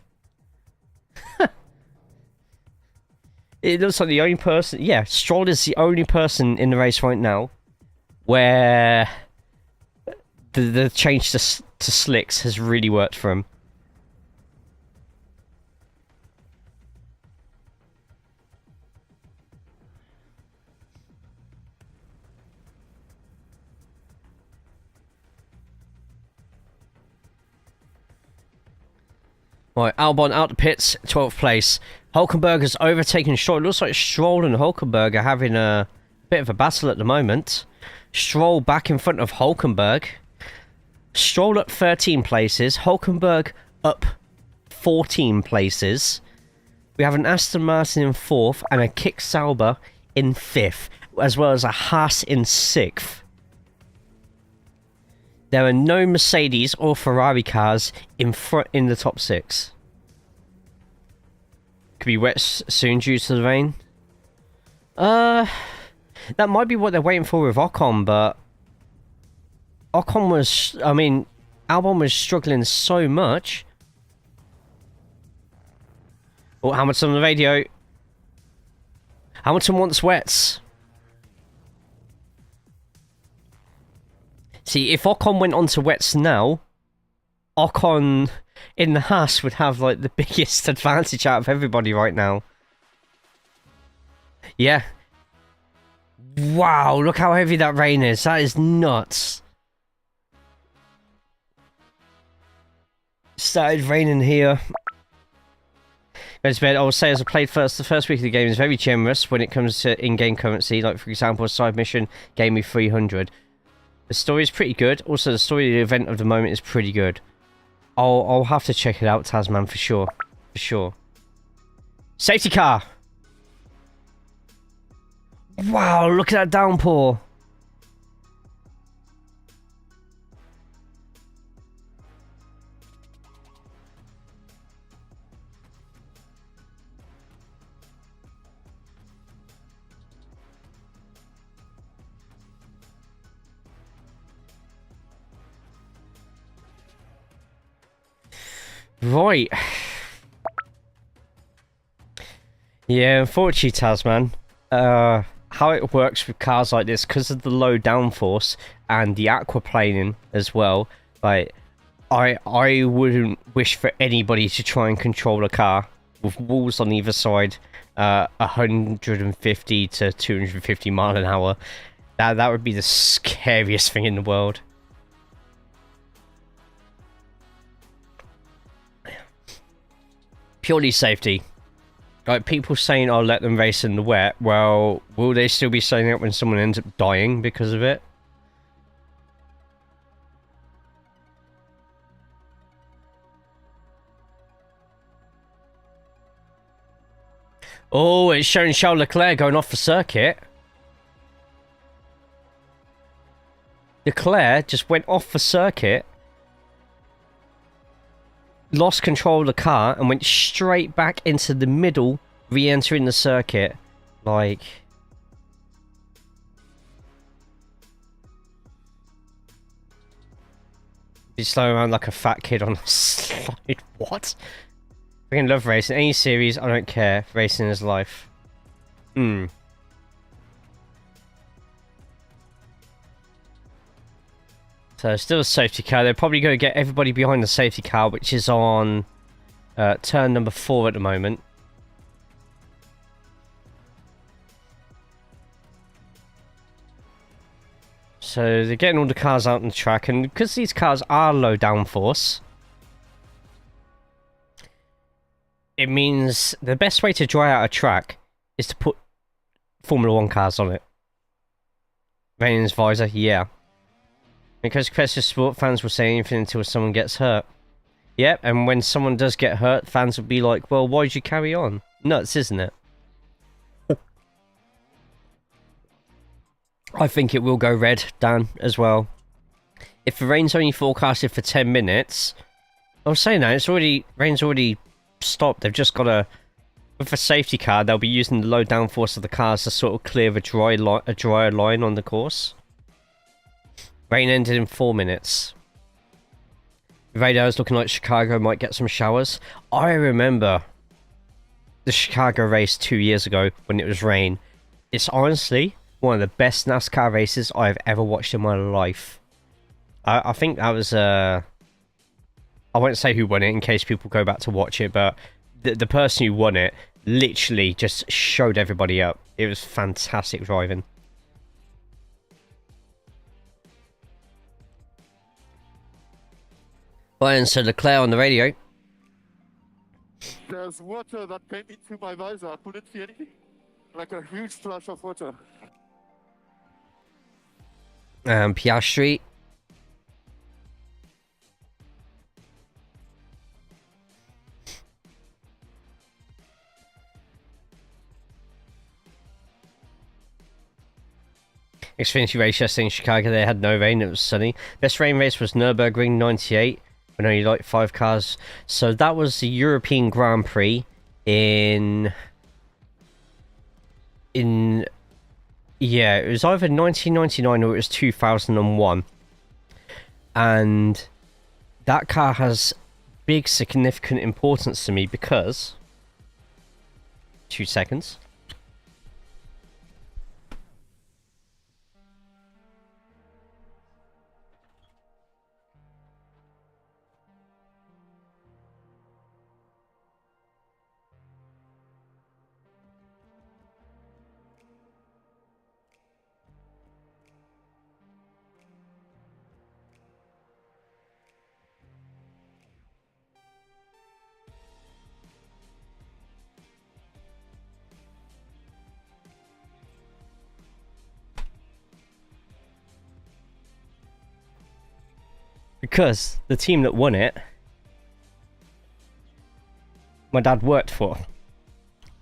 It looks like the only person... Yeah, Stroll is the only person in the race right now where the change to slicks has really worked for him. Right, Albon out the pits, 12th place. Hulkenberg's overtaken Stroll. It looks like Stroll and Hulkenberg are having a bit of a battle at the moment. Stroll back in front of Hulkenberg. Stroll up 13 places. Hulkenberg up 14 places. We have an Aston Martin in 4th and a Kick Sauber in 5th, as well as a Haas in 6th. There are no Mercedes or Ferrari cars in the top 6. Could be wet soon due to the rain. That might be what they're waiting for with Ocon, but Ocon was... I mean, Albon was struggling so much. Oh, Hamilton on the radio. Hamilton wants wets. See, if Ocon went on to wets now, Ocon in the Haas would have, like, the biggest advantage out of everybody right now. Yeah. Wow, look how heavy that rain is. That is nuts. Started raining here. I will say, as I played first, the first week of the game is very generous when it comes to in-game currency. Like, for example, a side mission gave me 300. The story is pretty good. Also, the story of the event of the moment is pretty good. I'll have to check it out, Tasman, for sure. For sure. Safety car! Wow, look at that downpour. Right. Yeah, unfortunately, Tasman. How it works with cars like this, because of the low downforce and the aquaplaning as well, like, I wouldn't wish for anybody to try and control a car with walls on either side, 150 to 250 mile an hour. That would be the scariest thing in the world. Purely safety. Like, people saying, "I'll let them race in the wet." Well, will they still be saying it when someone ends up dying because of it? Oh, it's showing Charles Leclerc going off the circuit. Leclerc just went off the circuit, lost control of the car, and went straight back into the middle, re-entering the circuit. Like... he's slowing around like a fat kid on a slide. What? I freaking love racing. Any series, I don't care. Racing is life. So still a safety car. They're probably going to get everybody behind the safety car, which is on turn number 4 at the moment. So they're getting all the cars out on the track, and because these cars are low downforce, it means the best way to dry out a track is to put Formula 1 cars on it. Rain's visor, yeah. Because competitive sport, fans will say anything until someone gets hurt. Yep, and when someone does get hurt, fans will be like, well, why'd you carry on? Nuts, isn't it? I think it will go red, Dan, as well. If the rain's only forecasted for 10 minutes... I was saying that, rain's already stopped. They've just got to... with a safety car, they'll be using the low downforce of the cars to sort of clear a drier line on the course. Rain ended in 4 minutes. The radar is looking like Chicago might get some showers. I remember the Chicago race 2 years ago when it was rain. It's honestly one of the best NASCAR races I've ever watched in my life. I think that was... I won't say who won it in case people go back to watch it, but the person who won it literally just showed everybody up. It was fantastic driving. Well, and so Leclerc on the radio. There's water that came into my visor. I couldn't see anything. Like a huge splash of water. Piastri. Xfinity race yesterday in Chicago, they had no rain, it was sunny. Best rain race was Nürburgring 98, when only like 5 cars. So that was the European Grand Prix in... yeah, it was either 1999 or it was 2001. And that car has big significant importance to me because... 2 seconds. Because the team that won it, my dad worked for.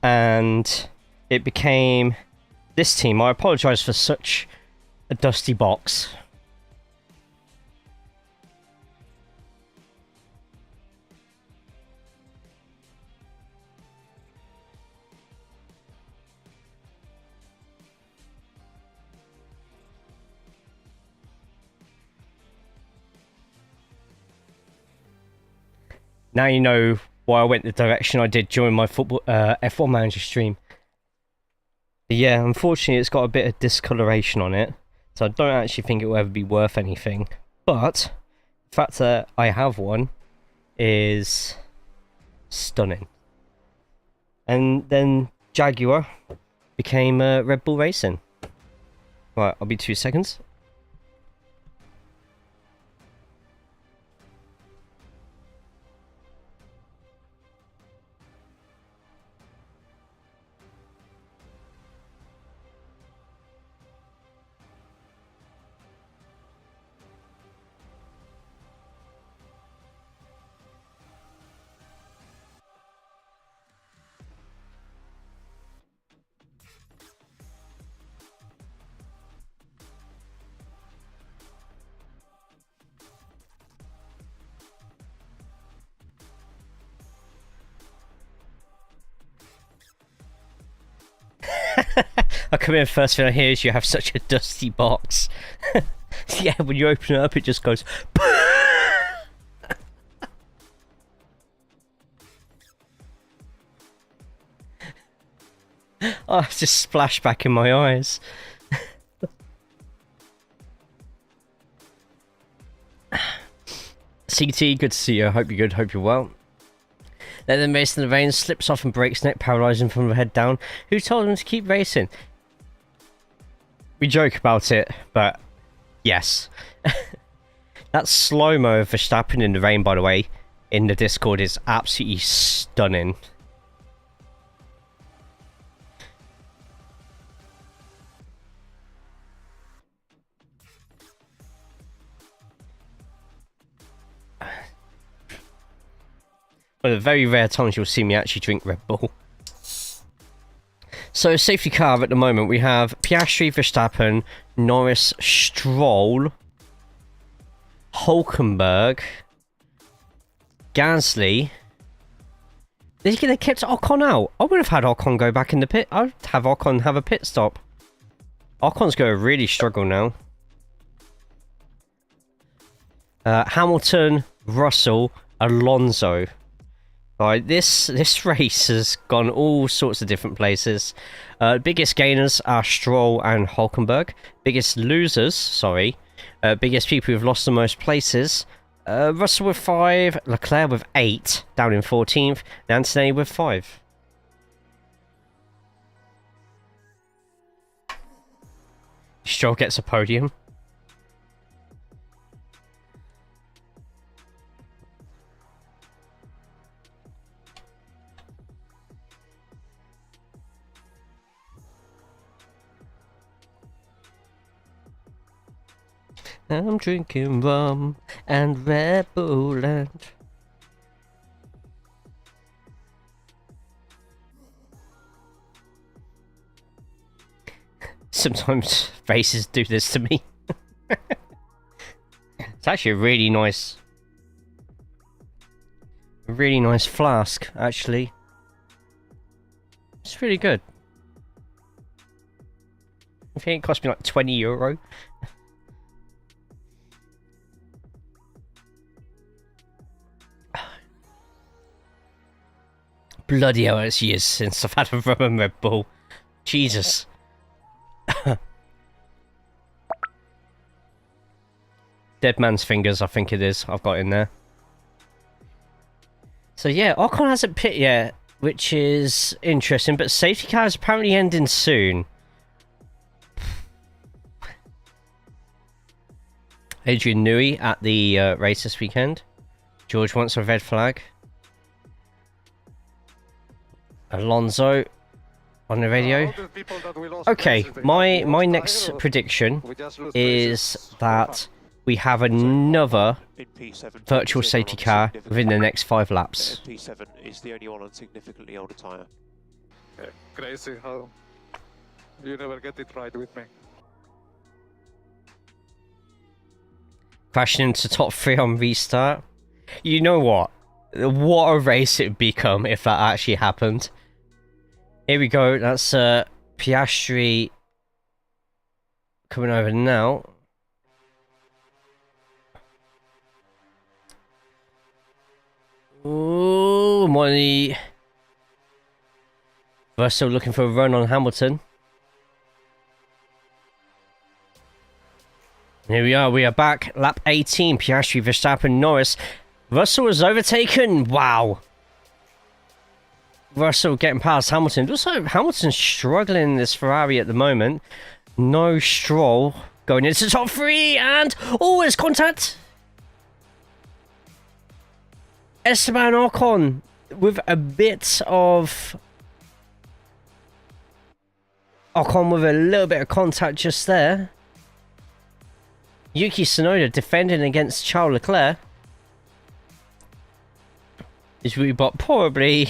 And it became this team. I apologise for such a dusty box. Now you know why I went the direction I did during my football F1 Manager stream. But yeah, unfortunately it's got a bit of discoloration on it, so I don't actually think it will ever be worth anything. But the fact that I have one is stunning. And then Jaguar became Red Bull Racing. Right, I'll be 2 seconds. I come in, first thing I hear is you have such a dusty box. Yeah, when you open it up, it just goes. Oh, it's just splashback in my eyes. CT, good to see you. Hope you're good. Hope you're well. Then racing in the rain, slips off and breaks neck, paralysing from the head down. Who told him to keep racing? We joke about it, but yes. That slow-mo of Verstappen in the rain, by the way, in the Discord is absolutely stunning. One of the very rare times you'll see me actually drink Red Bull. So, safety car at the moment, we have Piastri, Verstappen, Norris, Stroll, Hulkenberg, Gasly. They could have kept Ocon out. I would have had Ocon go back in the pit. I'd have Ocon have a pit stop. Ocon's going to really struggle now. Hamilton, Russell, Alonso. Right, this race has gone all sorts of different places. Biggest gainers are Stroll and Hulkenberg. Biggest losers, sorry. Biggest people who've lost the most places. Russell with 5, Leclerc with 8, down in 14th, and Antonelli with 5. Stroll gets a podium. I'm drinking rum and Red Bull and... Sometimes races do this to me. It's actually a really nice flask, actually. It's really good. I think it cost me like €20. Bloody hell, it's years since I've had a rum and Red Bull. Jesus. Dead man's fingers, I think it is. I've got in there. So yeah, Ocon hasn't pit yet, which is interesting, but safety car is apparently ending soon. Adrian Newey at the race this weekend. George wants a red flag. Alonso on the radio. Okay, my next prediction is that we have another virtual safety car within the next 5 laps. P7 is the only one on significantly older tyre. Yeah, crazy how you never get it right with me. Crashing into top 3 on restart. You know what? What a race it would become if that actually happened. Here we go. That's Piastri coming over now. Ooh, money. Russell looking for a run on Hamilton. Here we are back. Lap 18, Piastri, Verstappen, Norris. Russell is overtaken. Wow. Russell getting past Hamilton. Also, Hamilton's struggling in this Ferrari at the moment. No Stroll going into top 3 and... Oh, it's contact. Esteban Ocon with a bit of... Ocon with a little bit of contact just there. Yuki Tsunoda defending against Charles Leclerc. His rebot probably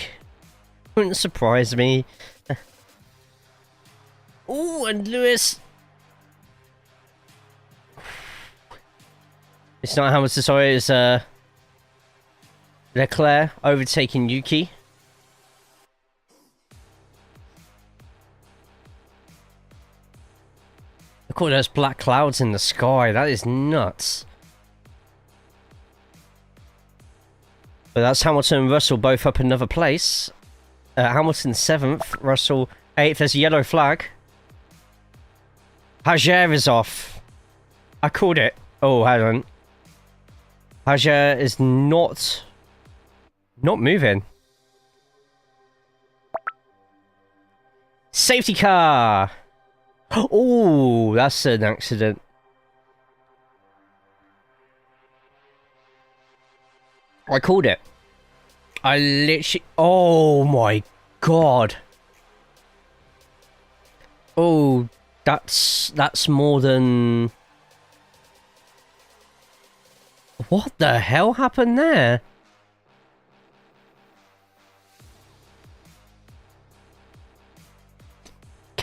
wouldn't surprise me. Oh, and Lewis. It's not Hamilton, sorry, it's Leclerc overtaking Yuki. Look at all those black clouds in the sky. That is nuts. But that's Hamilton and Russell both up another place. Hamilton 7th, Russell 8th. There's a yellow flag. Hajar is off. I called it. Oh, hang on. Hajar is not moving. Safety car. Oh, that's an accident. I called it. I literally... Oh my god. Oh, that's more than... What the hell happened there?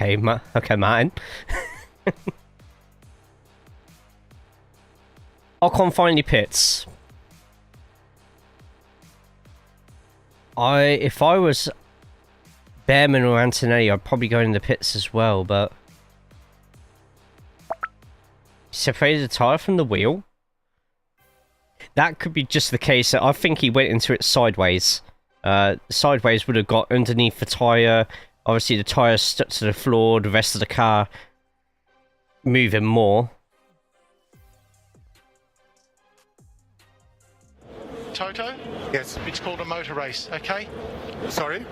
Okay, Martin. Ocon finally pits. If I was Behrman or Antonelli, I'd probably go in the pits as well, but... Separated the tyre from the wheel? That could be just the case. I think he went into it sideways. Sideways would have got underneath the tyre. Obviously the tyre stuck to the floor, the rest of the car moving more. Toto? Yes. It's called a motor race, okay? Sorry?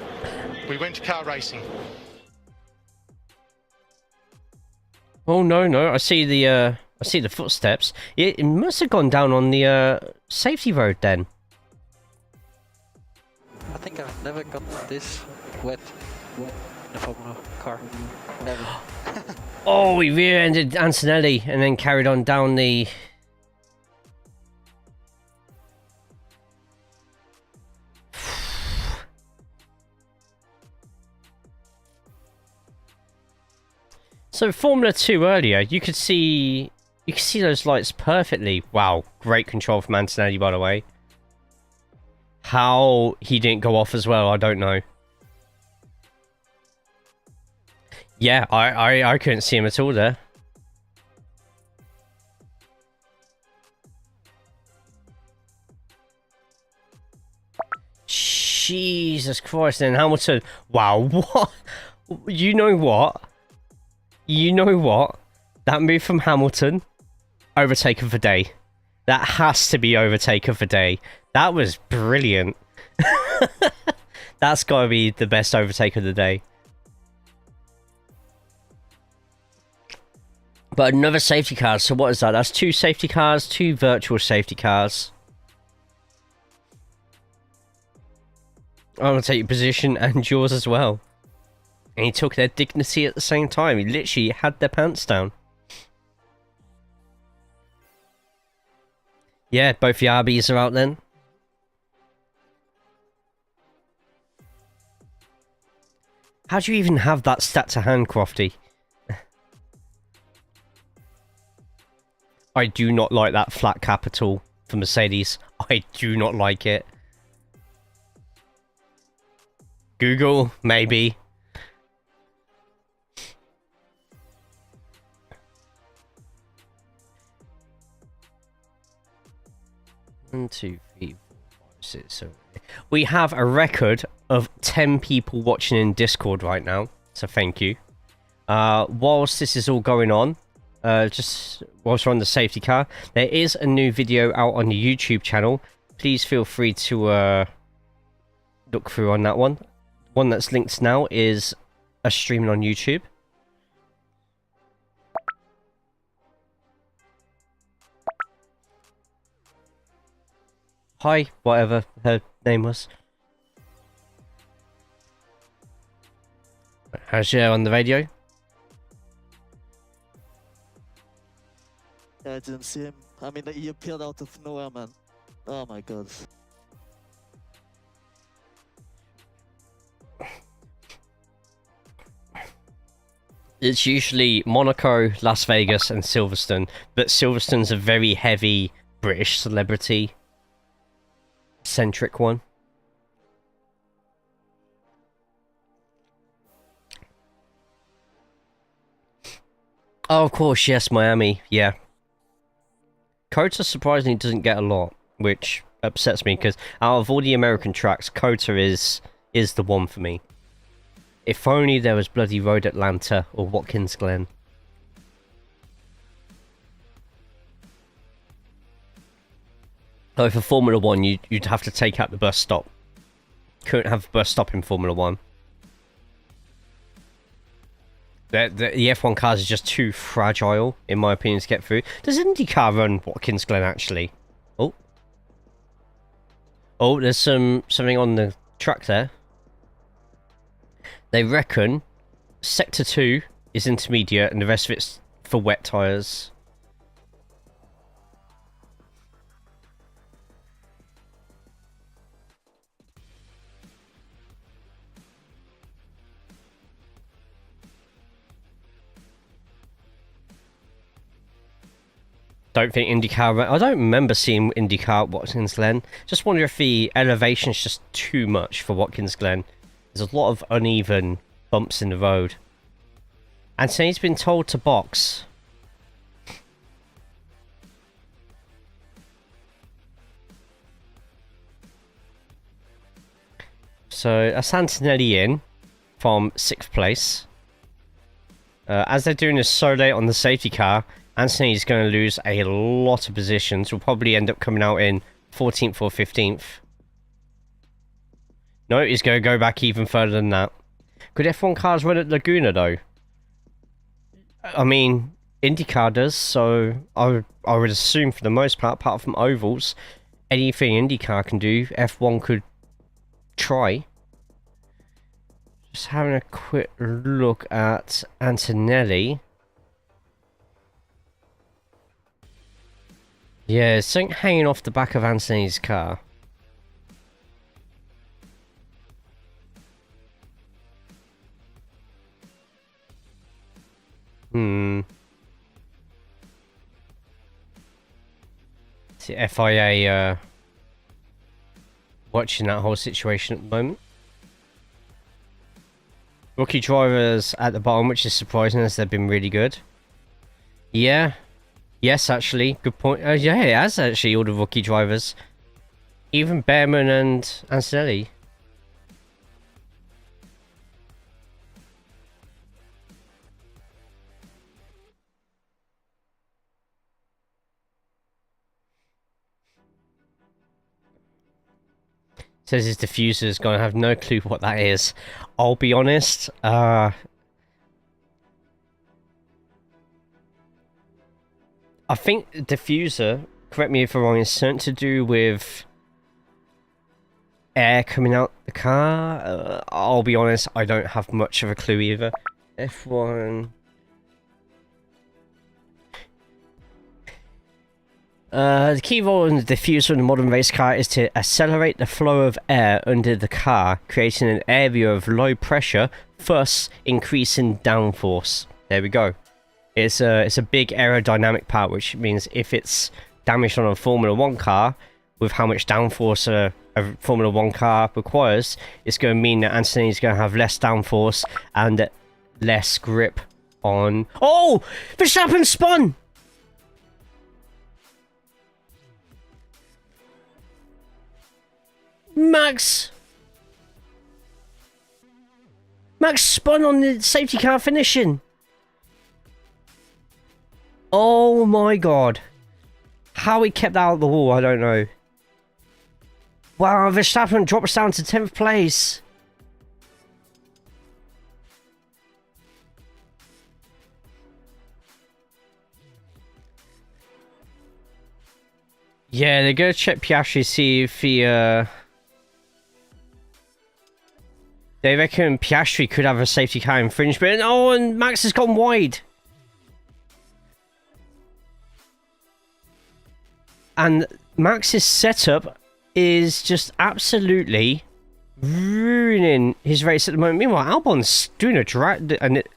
We went to car racing. Oh no, I see the footsteps. It must have gone down on the safety road then. I think I've never got this wet in a Formula car. Never. Oh, he rear-ended Antonelli and then carried on down the... So Formula 2 earlier, you could see those lights perfectly. Wow, great control from Antonelli, by the way. How he didn't go off as well, I don't know. Yeah, I couldn't see him at all there. Jesus Christ, and Hamilton. Wow, what? You know what? You know what? That move from Hamilton, overtaken for day. That has to be overtaken for day. That was brilliant. That's got to be the best overtake of the day. But another safety car, so what is that? That's 2 safety cars, 2 virtual safety cars. I'm going to take your position and yours as well. And he took their dignity at the same time. He literally had their pants down. Yeah, both the RBs are out then. How do you even have that stat to hand, Crofty? I do not like that flat cap at all for Mercedes. I do not like it. Google, maybe. One, 2, 3, 4, 5, 6, 7, 8. We have a record of 10 people watching in Discord right now, so thank you. Whilst this is all going on, just whilst we're on the safety car, there is a new video out on the YouTube channel. Please feel free to look through on that one. One that's linked now is a streaming on YouTube. Hi, whatever her name was. How's she on the radio? Yeah, I didn't see him. I mean, he appeared out of nowhere, man. Oh my god. It's usually Monaco, Las Vegas, and Silverstone, but Silverstone's a very heavy British celebrity centric one. Oh, of course, yes, Miami. Yeah. COTA surprisingly doesn't get a lot, which upsets me because out of all the American tracks, COTA is the one for me. If only there was bloody Road Atlanta or Watkins Glen. Like for Formula 1, you'd have to take out the bus stop. Couldn't have a bus stop in Formula 1. The F1 cars are just too fragile, in my opinion, to get through. Does IndyCar run Watkins Glen, actually? Oh. Oh, there's something on the track there. They reckon Sector 2 is intermediate and the rest of it's for wet tyres. Don't think IndyCar... I don't remember seeing IndyCar at Watkins Glen. Just wonder if the elevation's just too much for Watkins Glen. There's a lot of uneven bumps in the road. And so he's been told to box. So, that's Antonelli in from 6th place. As they're doing this so late on the safety car, Anthony's going to lose a lot of positions. Will probably end up coming out in 14th or 15th. No, he's going to go back even further than that. Could F1 cars run at Laguna, though? I mean, IndyCar does, so I would assume for the most part, apart from ovals, anything IndyCar can do, F1 could try. Just having a quick look at Antonelli. Yeah, there's something hanging off the back of Anthony's car. It's the FIA watching that whole situation at the moment. Rookie drivers at the bottom, which is surprising as they've been really good. Yeah. Yes, actually. Good point. Yeah, it has actually, all the rookie drivers. Even Behrman and Antonelli. Says his diffuser's gonna have no clue what that is. I'll be honest, I think diffuser, correct me if I'm wrong, is something to do with air coming out the car. I'll be honest, I don't have much of a clue either. F1... the key role in the diffuser in a modern race car is to accelerate the flow of air under the car, creating an area of low pressure, thus increasing downforce. There we go. It's a big aerodynamic part, which means if it's damaged on a Formula 1 car, with how much downforce a Formula 1 car requires, it's going to mean that Anthony's going to have less downforce and less grip on... Oh! Verstappen spun! Max spun on the safety car finishing. Oh my god. How he kept that out of the wall, I don't know. Wow, Verstappen drops down to 10th place. Yeah, they're going to check Piastri, see if he... They reckon Piastri could have a safety car infringement. Oh, and Max has gone wide. And Max's setup is just absolutely ruining his race at the moment. Meanwhile, Albon's doing a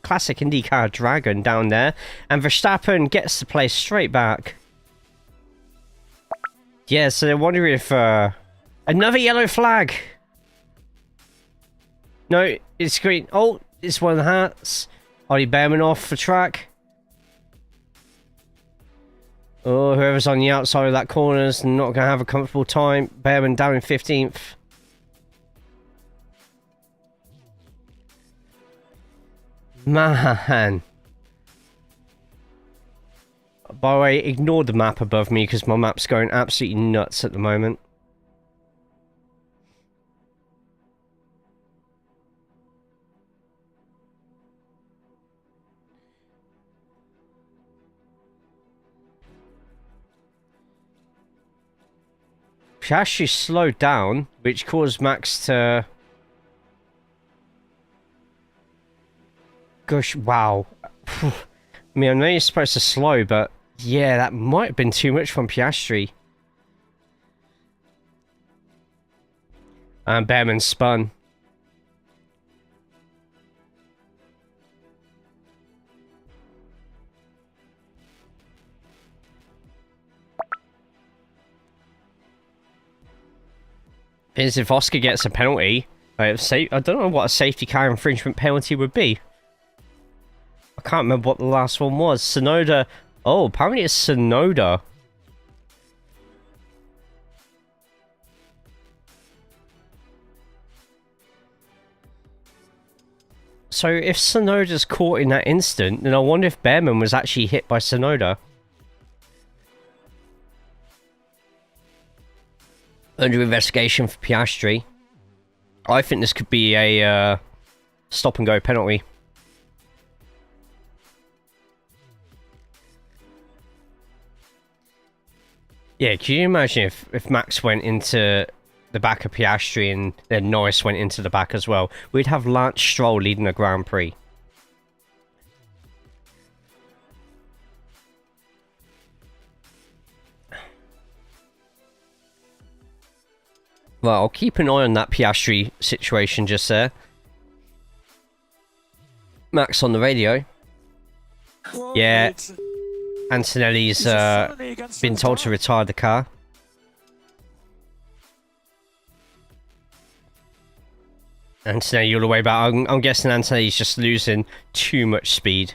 classic IndyCar dragon down there. And Verstappen gets the place straight back. Yeah, so they're wondering if... another yellow flag! No, it's green. Oh, it's one of the hats. Ollie Behrman off the track. Oh, whoever's on the outside of that corner is not going to have a comfortable time. Behrman down in 15th. Man. By the way, ignore the map above me because my map's going absolutely nuts at the moment. Piastri slowed down, which caused Max to... Gosh, wow. I mean, I know you're supposed to slow, but yeah, that might have been too much from Piastri. And Behrman spun. Is if Oscar gets a penalty, I don't know what a safety car infringement penalty would be. I can't remember what the last one was. Sonoda. Oh, apparently it's Sonoda. So if Sonoda's caught in that instant, then I wonder if Behrman was actually hit by Sonoda. Under investigation for Piastri. I think this could be a stop and go penalty. Yeah, can you imagine if Max went into the back of Piastri and then Norris went into the back as well? We'd have Lance Stroll leading the Grand Prix. Well, I'll keep an eye on that Piastri situation just there. Max on the radio. Well, Yeah, it's Antonelli's a felony against been the told to car. retire the car. Antonelli all the way back. I'm guessing Antonelli's just losing too much speed.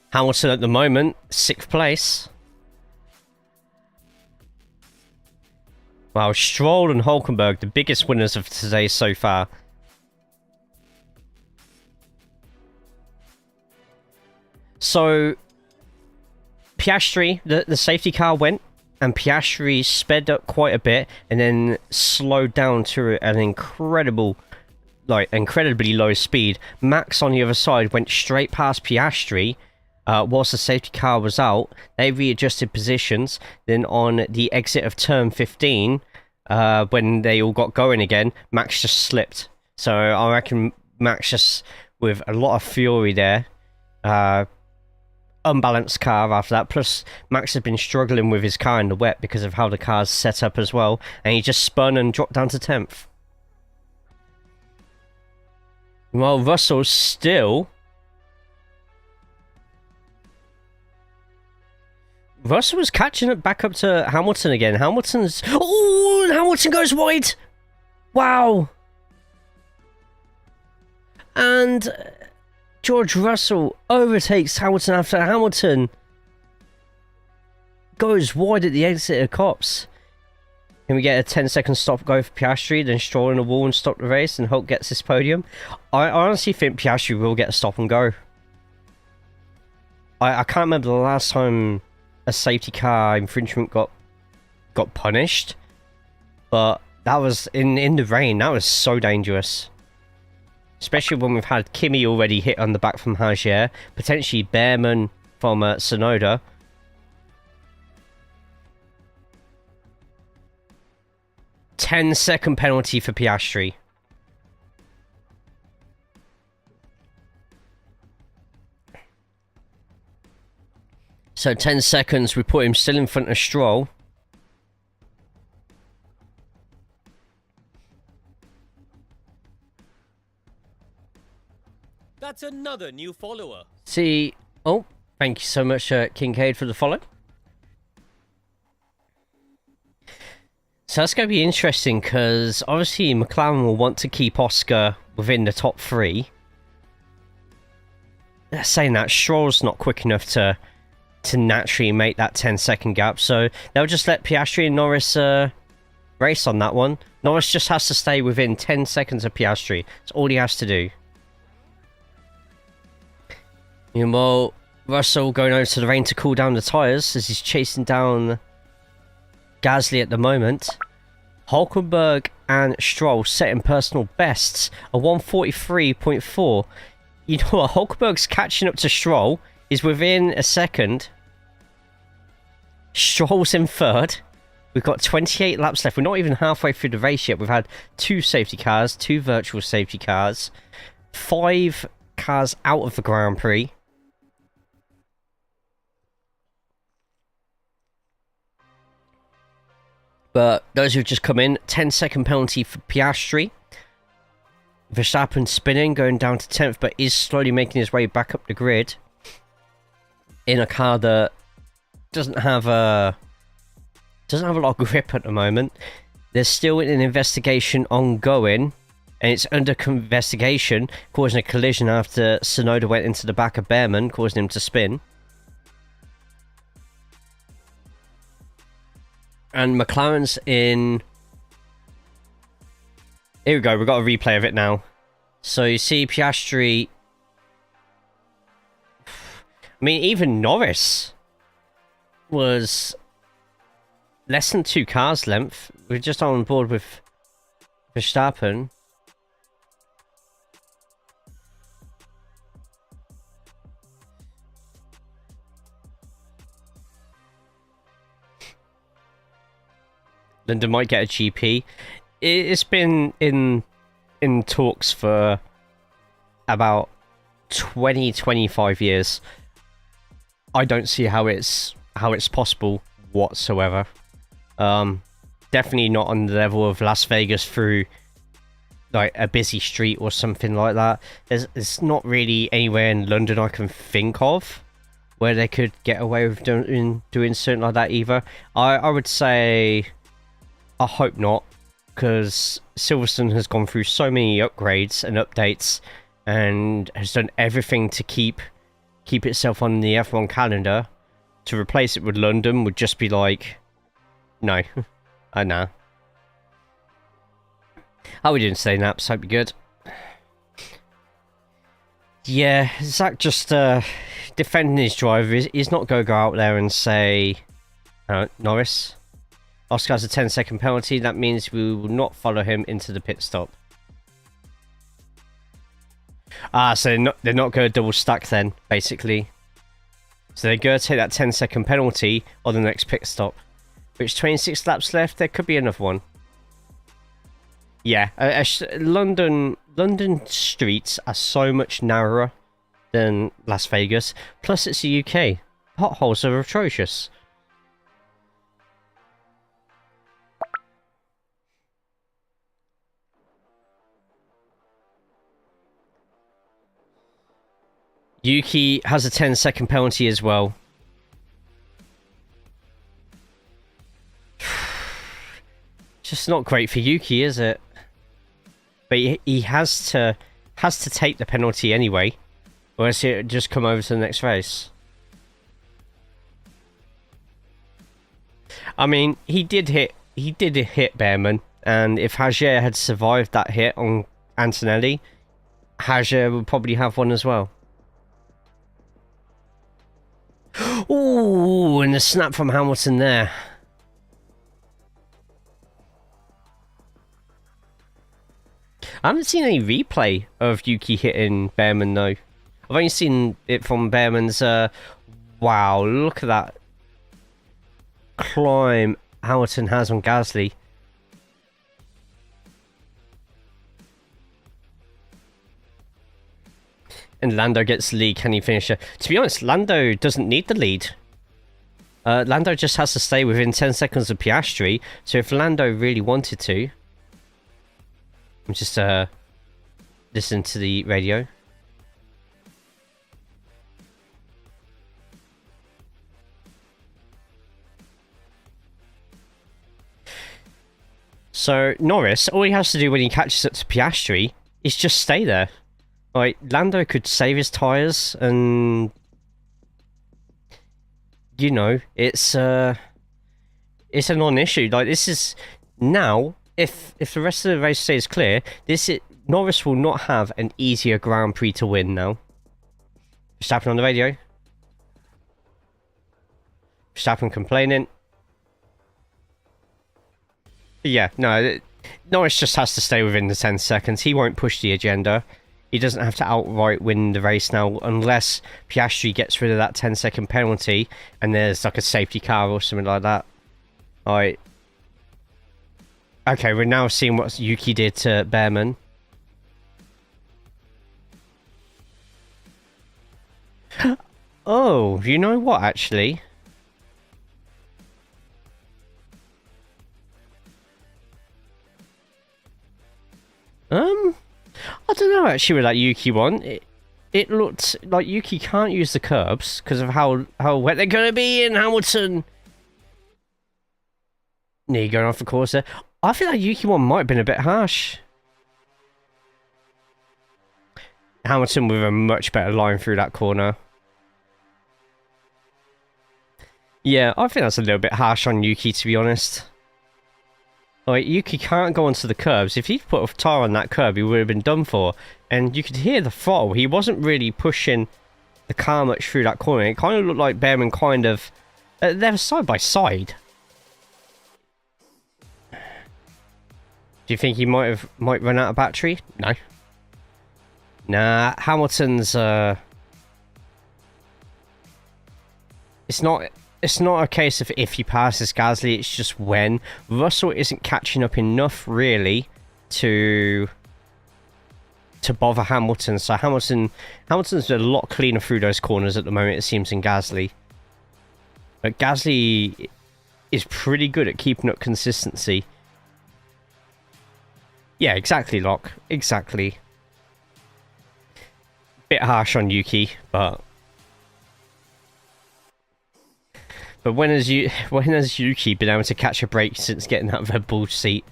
Hamilton at the moment, 6th place. Wow, Stroll and Hulkenberg, the biggest winners of today so far. So, Piastri, the safety car went, and Piastri sped up quite a bit, and then slowed down to an incredibly low speed. Max on the other side went straight past Piastri, whilst the safety car was out. They readjusted positions. Then on the exit of turn 15, when they all got going again, Max just slipped. So I reckon Max just, with a lot of fury there, unbalanced car after that. Plus, Max has been struggling with his car in the wet because of how the car's set up as well. And he just spun and dropped down to 10th. While Russell's still... Russell was catching it back up to Hamilton again. Hamilton's... Oh, and Hamilton goes wide! Wow! And George Russell overtakes Hamilton after Hamilton goes wide at the exit of Copse. Can we get a 10-second stop go for Piastri, then Stroll in the wall and stop the race, and Hulk gets his podium? I honestly think Piastri will get a stop and go. I can't remember the last time a safety car infringement got punished, but that was in the rain. That was so dangerous, especially when we've had Kimi already hit on the back from Hagier, potentially Behrman from Sonoda. "10-second penalty for Piastri." So 10 seconds, we put him still in front of Stroll. That's another new follower. See, oh, thank you so much, Kincaid, for the follow. So that's going to be interesting, because obviously McLaren will want to keep Oscar within the top 3. Saying that, Stroll's not quick enough to to naturally make that 10-second gap. So they'll just let Piastri and Norris race on that one. Norris just has to stay within 10 seconds of Piastri. That's all he has to do. Meanwhile, Russell going over to the rain to cool down the tyres as he's chasing down Gasly at the moment. Hulkenberg and Stroll setting personal bests, a 1:43.4. You know what? Hulkenberg's catching up to Stroll. He's within a second. Stroll's in third. We've got 28 laps left. We're not even halfway through the race yet. We've had 2 safety cars, 2 virtual safety cars, 5 cars out of the Grand Prix. But those who've just come in, 10-second penalty for Piastri. Verstappen spinning, going down to 10th, but is slowly making his way back up the grid in a car that doesn't have a lot of grip at the moment. There's still an investigation ongoing, and it's under investigation, causing a collision after Tsunoda went into the back of Behrman, causing him to spin. And McLaren's in... Here we go, we've got a replay of it now. So you see Piastri... I mean, even Norris was less than 2 cars length. We're just on board with Verstappen. London might get a GP. It's been in talks for about 20-25 years. I don't see how it's possible whatsoever. Definitely not on the level of Las Vegas through like a busy street or something like that. There's not really anywhere in London I can think of where they could get away with doing something like that either. I would say I hope not, because Silverstone has gone through so many upgrades and updates and has done everything to keep itself on the F1 calendar. To replace it with London would just be like, no. Nah. How are we doing today, Naps? Hope you're good. Yeah, Zach just defending his driver. He's not going to go out there and say, Norris, Oscar has a 10-second penalty. That means we will not follow him into the pit stop. So they're not going to double stack then, basically. So they're going to take that 10-second penalty on the next pit stop. Which 26 laps left, there could be another one. Yeah, London streets are so much narrower than Las Vegas. Plus it's the UK. Potholes are atrocious. Yuki has a 10-second penalty as well. Just not great for Yuki, is it? But he has to take the penalty anyway, or else he'll just come over to the next race. I mean, he did hit Behrman, and if Hajer had survived that hit on Antonelli, Hajer would probably have one as well. Ooh, and the snap from Hamilton there. I haven't seen any replay of Yuki hitting Behrman though. I've only seen it from Behrman's. Wow, look at that climb Hamilton has on Gasly. And Lando gets the lead. Can he finish it? To be honest, Lando doesn't need the lead. Lando just has to stay within 10 seconds of Piastri. So if Lando really wanted to... I'm just listening to the radio. So Norris, all he has to do when he catches up to Piastri is just stay there. Like, Lando could save his tyres and you know, it's a non-issue. Like, this is now, if the rest of the race stays clear, Norris will not have an easier Grand Prix to win now. Verstappen on the radio. Verstappen complaining. Yeah, no, Norris just has to stay within the 10 seconds. He won't push the agenda. He doesn't have to outright win the race now, unless Piastri gets rid of that 10-second penalty and there's like a safety car or something like that. Alright. Okay, we're now seeing what Yuki did to Behrman. Oh, you know what, actually? I don't know actually with that Yuki one. It looked like Yuki can't use the curbs because of how wet they're gonna be in Hamilton. Nearly going off the course there. I feel like Yuki one might have been a bit harsh. Hamilton with a much better line through that corner. Yeah, I think that's a little bit harsh on Yuki, to be honest. Like, Yuki can't go onto the curbs. If he'd put a tire on that curb, he would have been done for. And you could hear the throttle. He wasn't really pushing the car much through that corner. It kind of looked like Behrman kind of... they were side by side. Do you think he might run out of battery? No. Nah, Hamilton's... It's not a case of if he passes Gasly, it's just when. Russell isn't catching up enough, really, to bother Hamilton. So Hamilton's a lot cleaner through those corners at the moment, it seems, in Gasly. But Gasly is pretty good at keeping up consistency. Yeah, exactly, Locke. Exactly. Bit harsh on Yuki, but... But when has Yuki been able to catch a break since getting that Red Bull seat?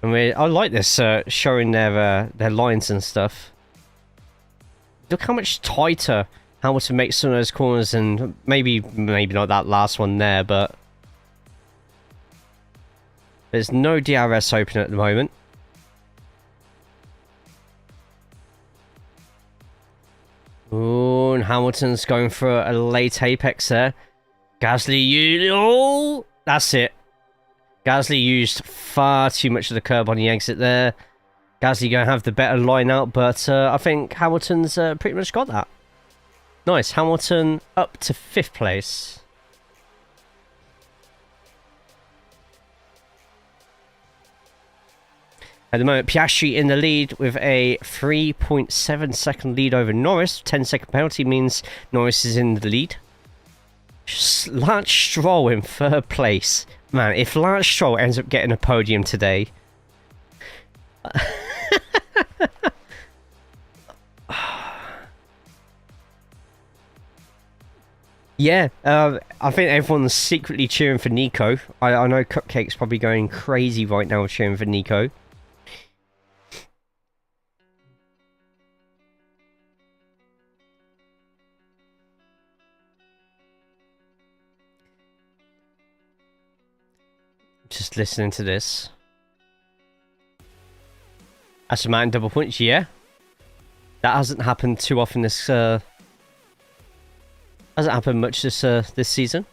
I mean, I like this showing their lines and stuff. Look how much tighter Hamilton makes some of those corners, and maybe not that last one there, but there's no DRS open at the moment. Ooh, and Hamilton's going for a late apex there. Gasly, oh, that's it. Gasly used far too much of the curb on the exit there. Gasly going to have the better line out, but I think Hamilton's pretty much got that. Nice, Hamilton up to 5th place. At the moment, Piastri in the lead with a 3.7 second lead over Norris. 10-second penalty means Norris is in the lead. Lance Stroll in 3rd place. Man, if Lance Stroll ends up getting a podium today... yeah, I think everyone's secretly cheering for Nico. I know Cupcake's probably going crazy right now cheering for Nico. Just listening to this. That's a man double punch, yeah. That hasn't happened too often this hasn't happened much this season.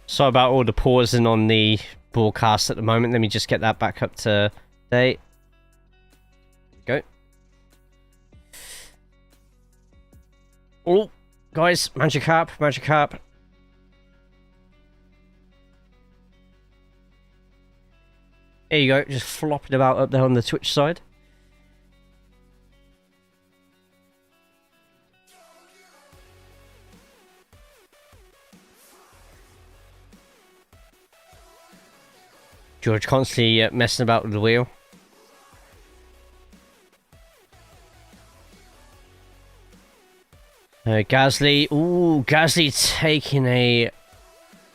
Sorry about all the pausing on the broadcast at the moment. Let me just get that back up to date. Go. Oh, guys, magic harp, magic harp. There you go, just flopping about up there on the Twitch side. George constantly messing about with the wheel. Gasly. Ooh, Gasly taking a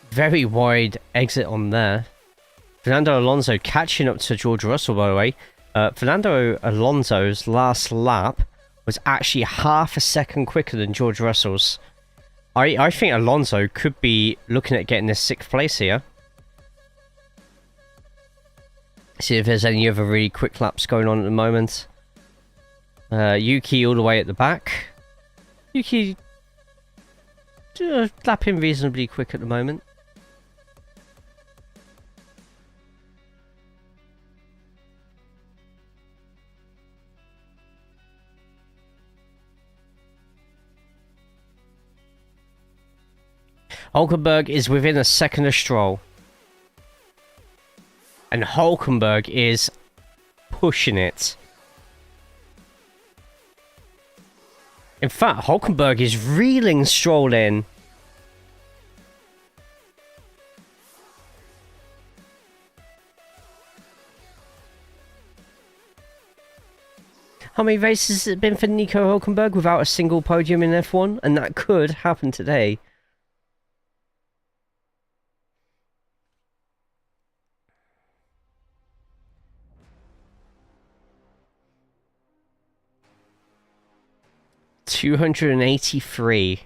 very wide exit on there. Fernando Alonso catching up to George Russell, by the way. Fernando Alonso's last lap was actually half a second quicker than George Russell's. I think Alonso could be looking at getting this 6th place here. See if there's any other really quick laps going on at the moment. Yuki all the way at the back. Yuki lapping reasonably quick at the moment. Hulkenberg is within a second of Stroll. And Hulkenberg is pushing it. In fact, Hulkenberg is reeling Stroll in. How many races has it been for Nico Hulkenberg without a single podium in F1? And that could happen today. $283.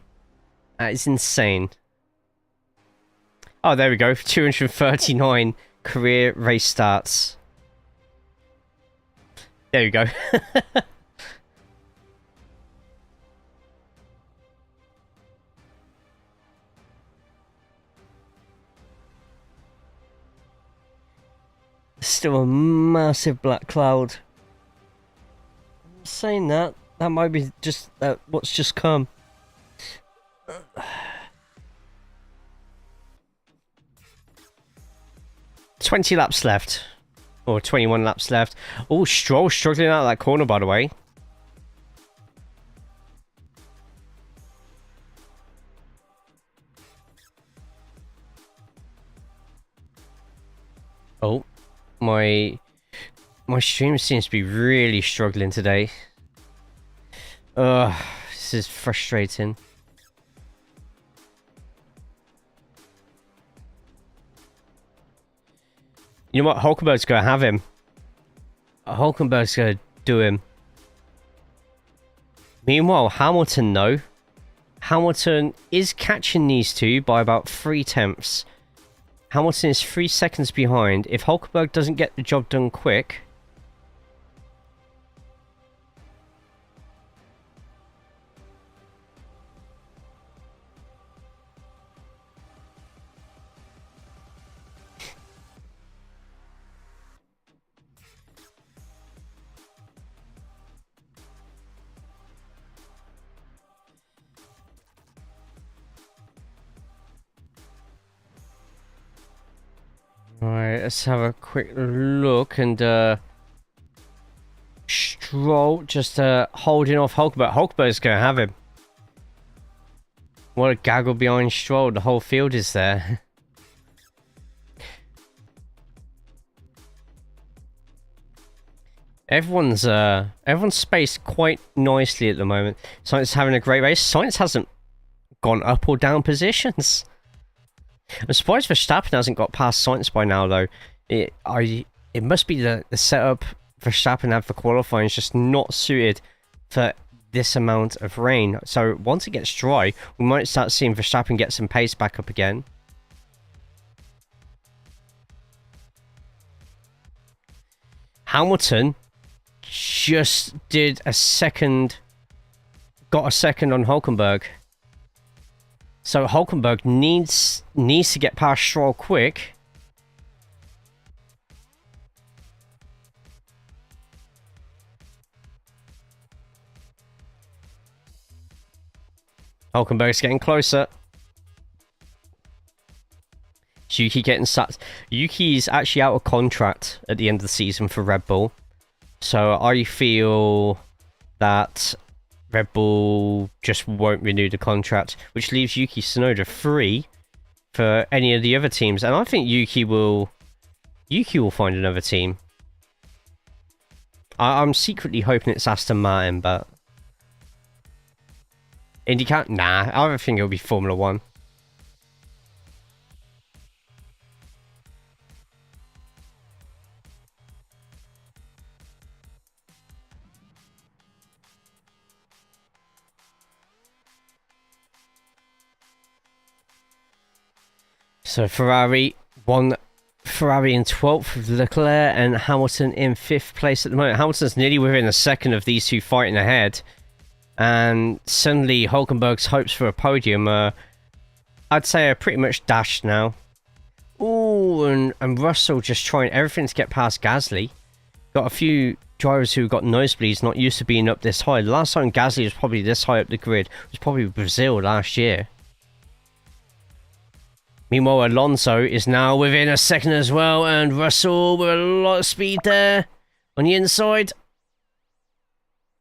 That is insane. Oh, there we go. 239 career race starts. There you go. Still a massive black cloud. Saying that might be just what's just come. 20 laps left. Or 21 laps left. Oh, Stroll struggling out of that corner, by the way. Oh, my stream seems to be really struggling today. Ugh, this is frustrating. You know what? Hulkenberg's gonna have him. Hulkenberg's gonna do him. Meanwhile, Hamilton, though. Hamilton is catching these two by about 3/10. Hamilton is 3 seconds behind. If Hulkenberg doesn't get the job done quick... Alright, let's have a quick look, and Stroll just holding off Hulkenberg. Hulkenberg's gonna have him. What a gaggle behind Stroll, the whole field is there. Everyone's spaced quite nicely at the moment. Sainz having a great race. Sainz hasn't gone up or down positions. I'm surprised Verstappen hasn't got past Sainz by now, though. It must be the setup Verstappen had for qualifying is just not suited for this amount of rain. So once it gets dry, we might start seeing Verstappen get some pace back up again. Hamilton just did a second, got a second on Hulkenberg. So Hulkenberg needs to get past Stroll quick. Hulkenberg's getting closer. Yuki getting sacked. Yuki's actually out of contract at the end of the season for Red Bull. So I feel that Red Bull just won't renew the contract, which leaves Yuki Tsunoda free for any of the other teams. And I think Yuki will find another team. I'm secretly hoping it's Aston Martin, but IndyCar? Nah, I don't think it'll be Formula 1. So Ferrari in 12th with Leclerc and Hamilton in 5th place at the moment. Hamilton's nearly within a second of these two fighting ahead. And suddenly Hulkenberg's hopes for a podium I'd say are pretty much dashed now. Ooh, and Russell just trying everything to get past Gasly. Got a few drivers who got nosebleeds, not used to being up this high. The last time Gasly was probably this high up the grid was probably Brazil last year. Meanwhile, Alonso is now within a second as well, and Russell with a lot of speed there on the inside.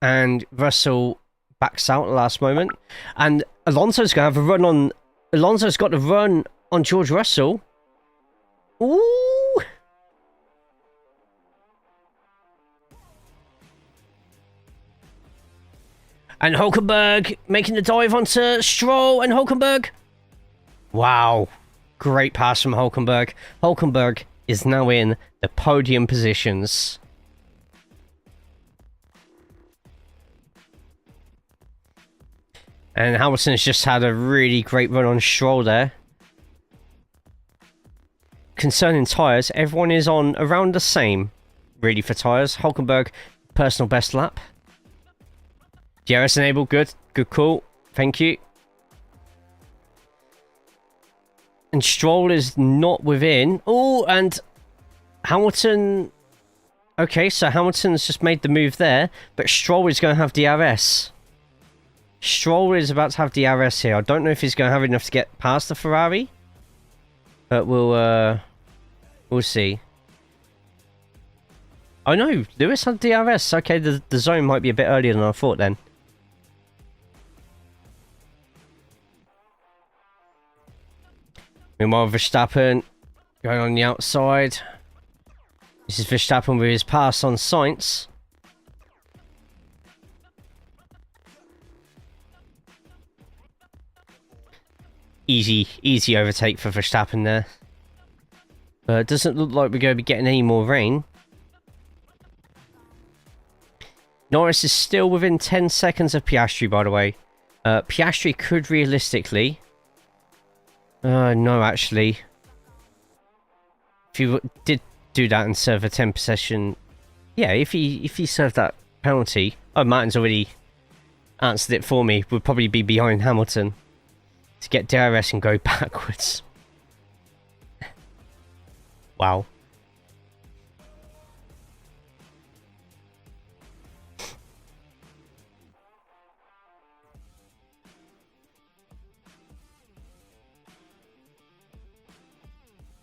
And Russell backs out at the last moment. And Alonso's going to have a run on... Alonso's got the run on George Russell. Ooh! And Hulkenberg making the dive onto Stroll, and Hulkenberg... Wow. Great pass from Hulkenberg. Hulkenberg is now in the podium positions. And Hamilton's just had a really great run on Stroll there. Concerning tyres, everyone is on around the same, really, for tyres. Hulkenberg, personal best lap. DRS enabled, good. Good call. Thank you. And Stroll is not within. Oh, and Hamilton... Okay, so Hamilton's just made the move there, but Stroll is going to have DRS. Stroll is about to have DRS here. I don't know if he's going to have enough to get past the Ferrari, but we'll see. Oh no, Lewis had DRS. Okay, the zone might be a bit earlier than I thought then. Meanwhile, Verstappen going on the outside. This is Verstappen with his pass on Sainz. Easy overtake for Verstappen there. But it doesn't look like we're going to be getting any more rain. Norris is still within 10 seconds of Piastri, by the way. Piastri could realistically... no, actually. If you did do that and serve a 10 possession... Yeah, if he served that penalty... Oh, Martin's already answered it for me. Would probably be behind Hamilton. To get DRS and go backwards. Wow.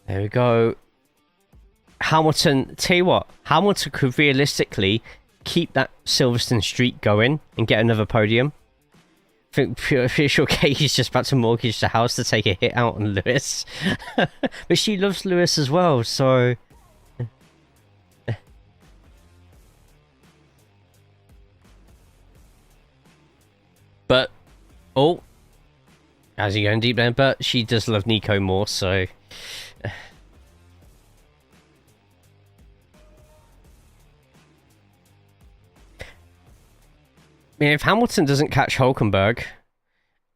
There we go. Hamilton, tell you what, Hamilton could realistically keep that Silverstone streak going and get another podium. I think pretty sure Katie's just about to mortgage the house to take a hit out on Lewis. But she loves Lewis as well, so... But... Oh! How's he going deep there? But she does love Nico more, so... I mean, if Hamilton doesn't catch Hulkenberg,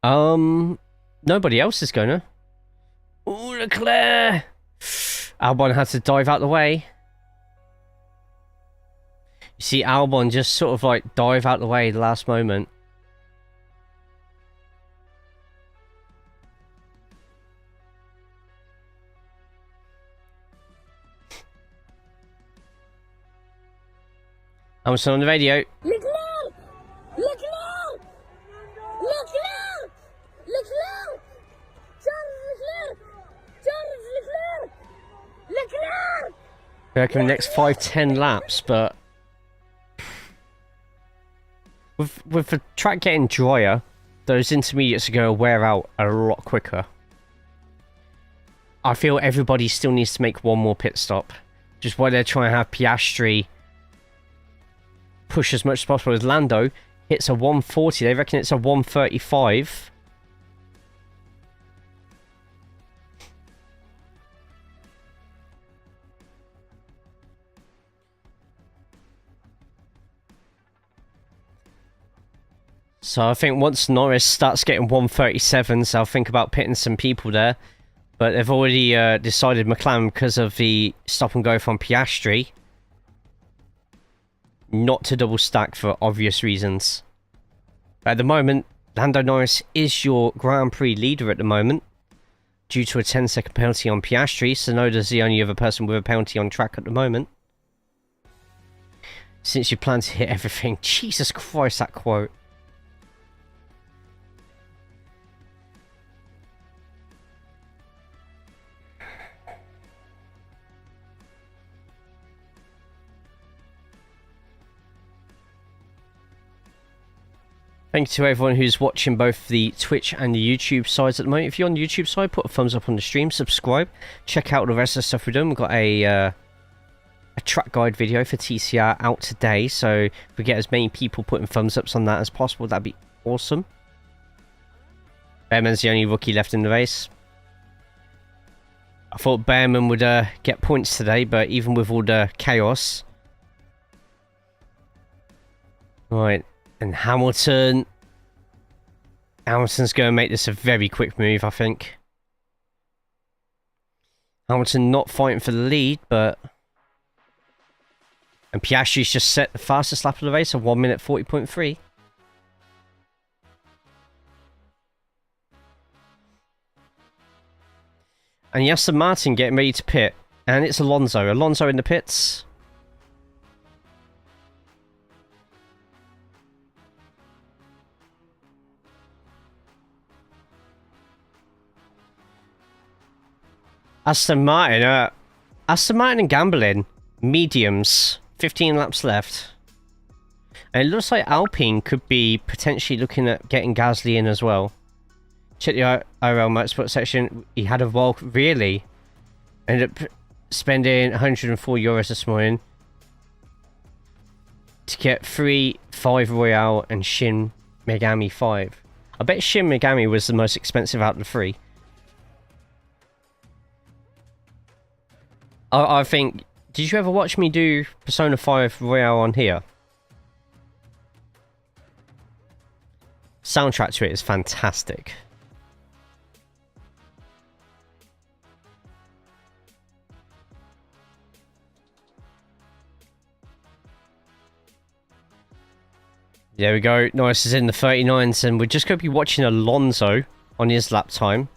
nobody else is gonna. Ooh, Leclerc! Albon had to dive out the way. You see Albon just sort of like dive out the way the last moment. Hamilton on the radio. Leclerc! Leclerc! Leclerc! Leclerc! Charles Leclerc! Charles Leclerc! Leclerc! I reckon the next 5-10 laps, but with the track getting drier, those intermediates are going to wear out a lot quicker. I feel everybody still needs to make one more pit stop, just while they're trying to have Piastri push as much as possible. As Lando, hits a 140. They reckon it's a 135. So I think once Norris starts getting 137s, I'll think about pitting some people there. But they've already decided McLaren, because of the stop and go from Piastri, not to double stack for obvious reasons. But at the moment, Lando Norris is your Grand Prix leader at the moment, due to a 10-second penalty on Piastri. Tsunoda's the only other person with a penalty on track at the moment. Since you plan to hit everything. Jesus Christ, that quote. Thank you to everyone who's watching both the Twitch and the YouTube sides at the moment. If you're on the YouTube side, put a thumbs up on the stream, subscribe, check out the rest of the stuff we're doing. We've got a track guide video for TCR out today, so if we get as many people putting thumbs ups on that as possible, that'd be awesome. Behrman's the only rookie left in the race. I thought Behrman would get points today, but even with all the chaos. Right. And Hamilton's going to make this a very quick move, I think. Hamilton not fighting for the lead, but... And Piastri's just set the fastest lap of the race of 1 minute 40.3. And Aston Martin getting ready to pit. And it's Alonso. Alonso in the pits. Aston Martin and Gambling, mediums, 15 laps left. And it looks like Alpine could be potentially looking at getting Gasly in as well. Check the IRL Motorsport section. He had a walk, really. Ended up spending €104 this morning to get 3, 5 Royale and Shin Megami 5. I bet Shin Megami was the most expensive out of the 3. I think... Did you ever watch me do Persona 5 Royale on here? Soundtrack to it is fantastic. There we go. Norris is in the 39s, and we're just going to be watching Alonso on his lap time.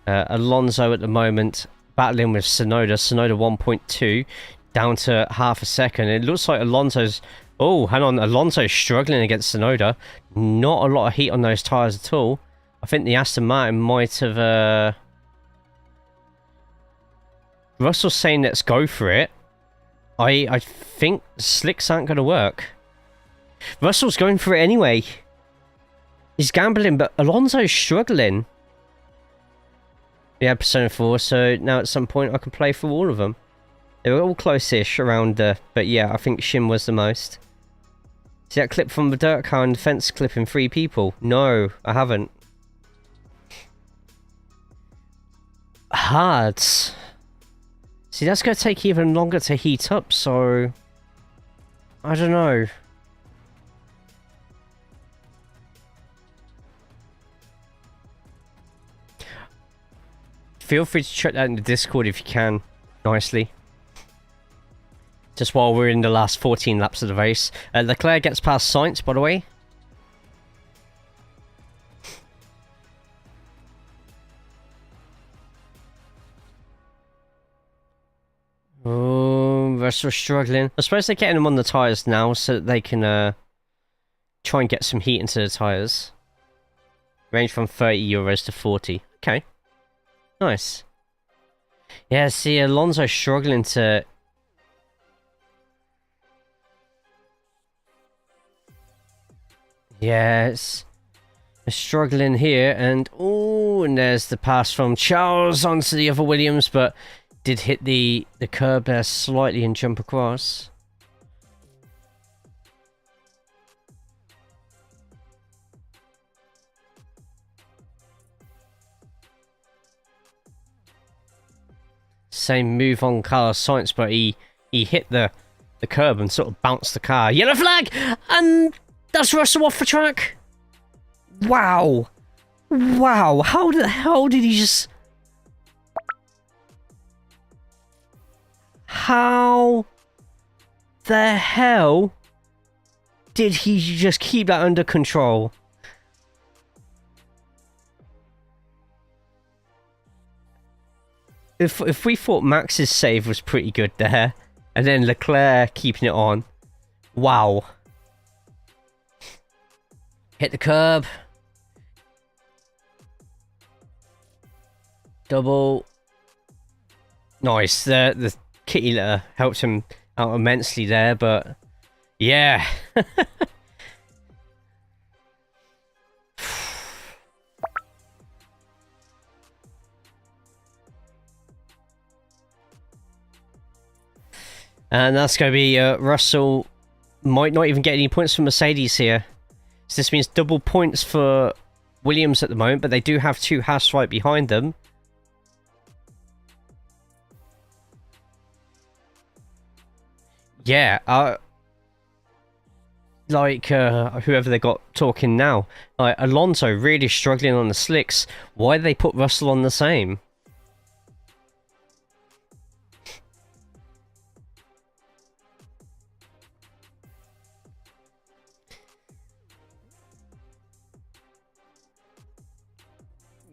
Alonso at the moment battling with Tsunoda. Tsunoda 1.2 down to half a second. It looks like Alonso's... Oh, hang on. Alonso's struggling against Tsunoda. Not a lot of heat on those tyres at all. I think the Aston Martin might have... Russell's saying let's go for it. I think slicks aren't going to work. Russell's going for it anyway. He's gambling, but Alonso's struggling. Yeah, Persona 4, so now at some point I can play through all of them. They were all close-ish around but yeah, I think Shin was the most. See that clip from the dirt car and the fence clipping 3 people? No, I haven't. Hard. See, that's going to take even longer to heat up, so... I don't know. Feel free to check that in the Discord if you can, nicely. Just while we're in the last 14 laps of the race. Leclerc gets past Sainz, by the way. Oh, Russell's struggling. I suppose they're getting them on the tyres now so that they can try and get some heat into the tyres. Range from €30 to 40. Okay. Nice. Yeah, see, Alonso's struggling to... Yes. They're struggling here, and... Oh, and there's the pass from Charles onto the other Williams, but did hit the curb there slightly and jump across. Same move on Carlos Sainz, but he hit the curb and sort of bounced the car. Yellow flag! And that's Russell off the track. Wow. Wow. How the hell did he just... How the hell did he just keep that under control? If we thought Max's save was pretty good there, and then Leclerc keeping it on, wow. Hit the curb. Double. Nice. The kitty litter helped him out immensely there, but yeah. And that's going to be Russell might not even get any points from Mercedes here. So this means double points for Williams at the moment, but they do have 2 Haas right behind them. Yeah, whoever they got talking now, like Alonso really struggling on the slicks. Why did they put Russell on the same?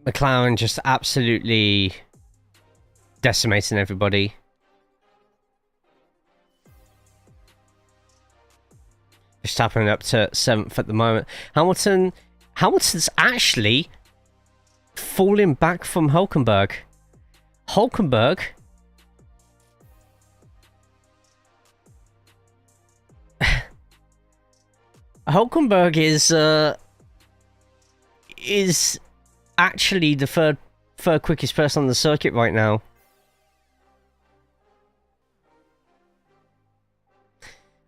McLaren just absolutely decimating everybody. Verstappen up to 7th at the moment. Hamilton's actually falling back from Hulkenberg. Hulkenberg is actually the third quickest person on the circuit right now.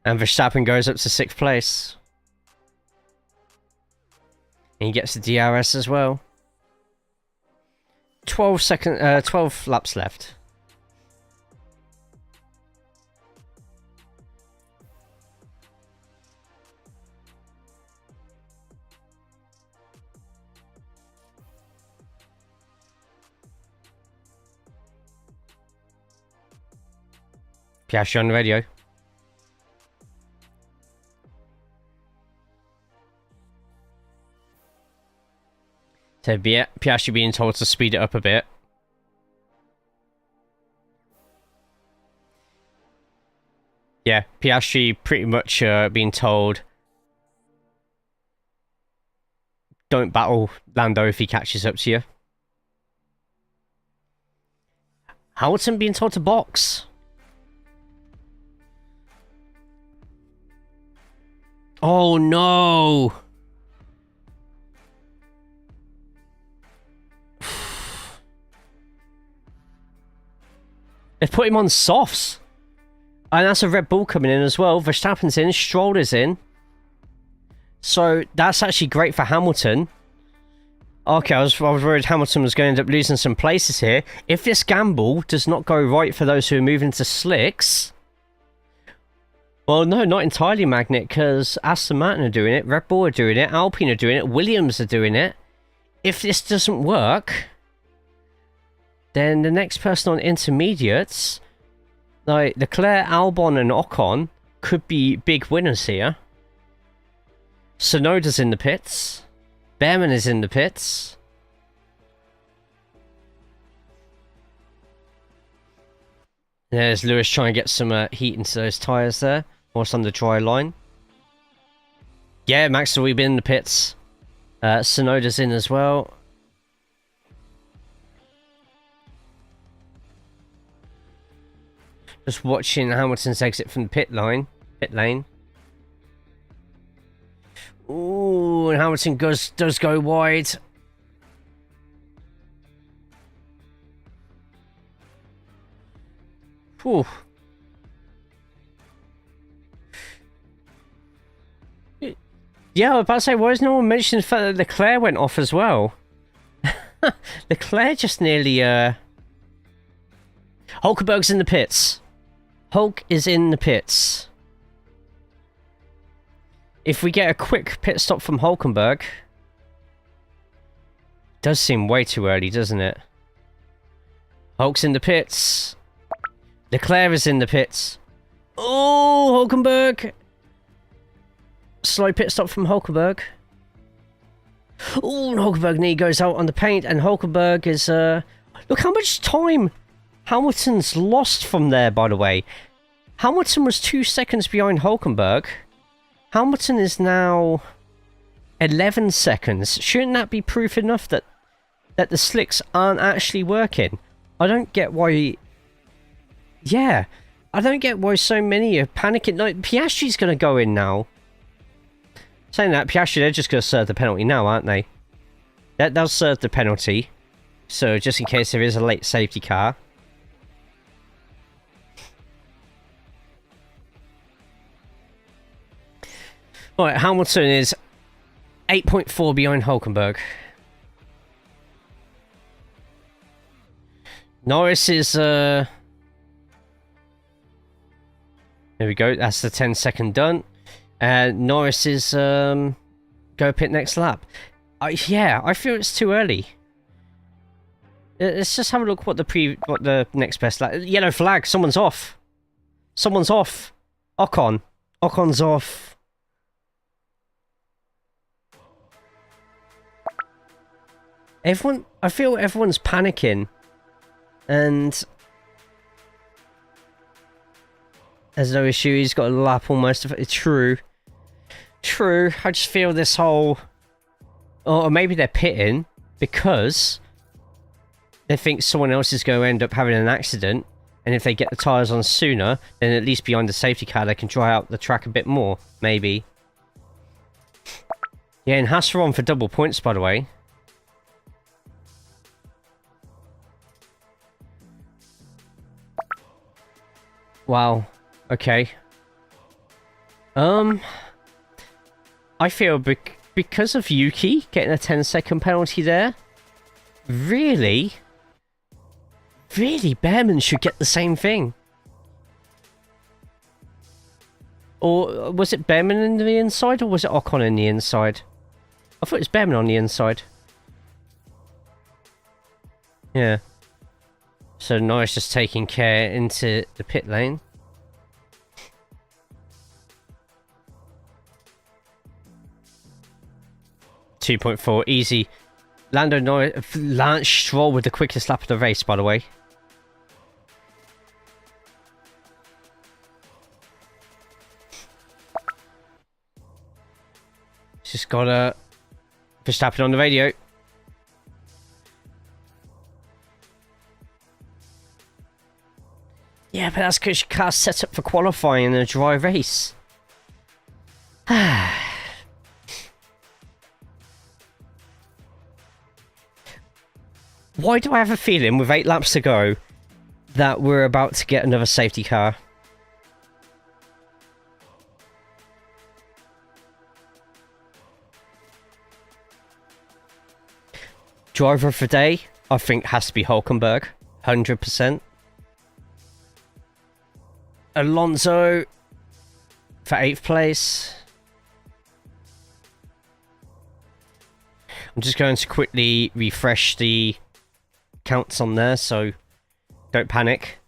And Verstappen goes up to 6th place. And he gets the DRS as well. 12 laps left. Piastri on the radio. So Piastri being told to speed it up a bit. Yeah, Piastri pretty much being told don't battle Lando if he catches up to you. Hamilton being told to box. Oh no! They've put him on softs. And that's a Red Bull coming in as well. Verstappen's in, Stroll is in. So that's actually great for Hamilton. Okay, I was worried Hamilton was going to end up losing some places here. If this gamble does not go right for those who are moving to slicks... Well, no, not entirely, Magnet, because Aston Martin are doing it, Red Bull are doing it, Alpine are doing it, Williams are doing it. If this doesn't work, then the next person on intermediates, like Leclerc, Albon and Ocon, could be big winners here. Tsunoda's in the pits. Behrman is in the pits. There's Lewis trying to get some heat into those tyres there. Whilst on the dry line. Yeah, Max will be in the pits. Tsunoda's in as well. Just watching Hamilton's exit from the pit lane. Ooh, and Hamilton does go wide. Whew. Yeah, I was about to say, why is no one mentioning the fact that Leclerc went off as well? Leclerc just nearly Hulkenberg's in the pits. Hulk is in the pits. If we get a quick pit stop from Hulkenberg... Does seem way too early, doesn't it? Hulk's in the pits. Leclerc is in the pits. Oh, Hulkenberg! Slow pit stop from Hulkenberg. Oh, Hulkenberg knee goes out on the paint, and Hulkenberg is... Look how much time Hamilton's lost from there, by the way. Hamilton was 2 seconds behind Hulkenberg. Hamilton is now 11 seconds. Shouldn't that be proof enough that the slicks aren't actually working? I don't get why... Yeah, I don't get why so many are panicking. No, Piastri's going to go in now. Saying that, Piastri, they're just going to serve the penalty now, aren't they? They'll serve the penalty. So, just in case there is a late safety car. Right, Hamilton is 8.4 behind Hulkenberg. Norris is, there we go, that's the 10-second done. Norris is, go pit next lap. Yeah, I feel it's too early. Let's just have a look what the next best lap... Yellow flag, someone's off. Someone's off. Ocon. Ocon's off. I feel everyone's panicking. And there's no issue, he's got a lap almost. True. True, I just feel this whole... Or maybe they're pitting because they think someone else is going to end up having an accident. And if they get the tyres on sooner, then at least behind the safety car they can dry out the track a bit more. Maybe. Yeah, and Haas are on for double points, by the way. Wow. Okay. I feel because of Yuki getting a 10-second penalty there, really, Behrman should get the same thing. Or was it Behrman in the inside, or was it Ocon in the inside? I thought it was Behrman on the inside. Yeah. So Norris just taking care into the pit lane. .4, easy. Lance Stroll with the quickest lap of the race, by the way. Just got a Verstappen on the radio. Yeah, but that's because your car's set up for qualifying in a dry race. Why do I have a feeling with 8 laps to go that we're about to get another safety car? Driver of the day, I think, has to be Hulkenberg. 100%. Alonso for 8th place. I'm just going to quickly refresh the counts on there, so don't panic.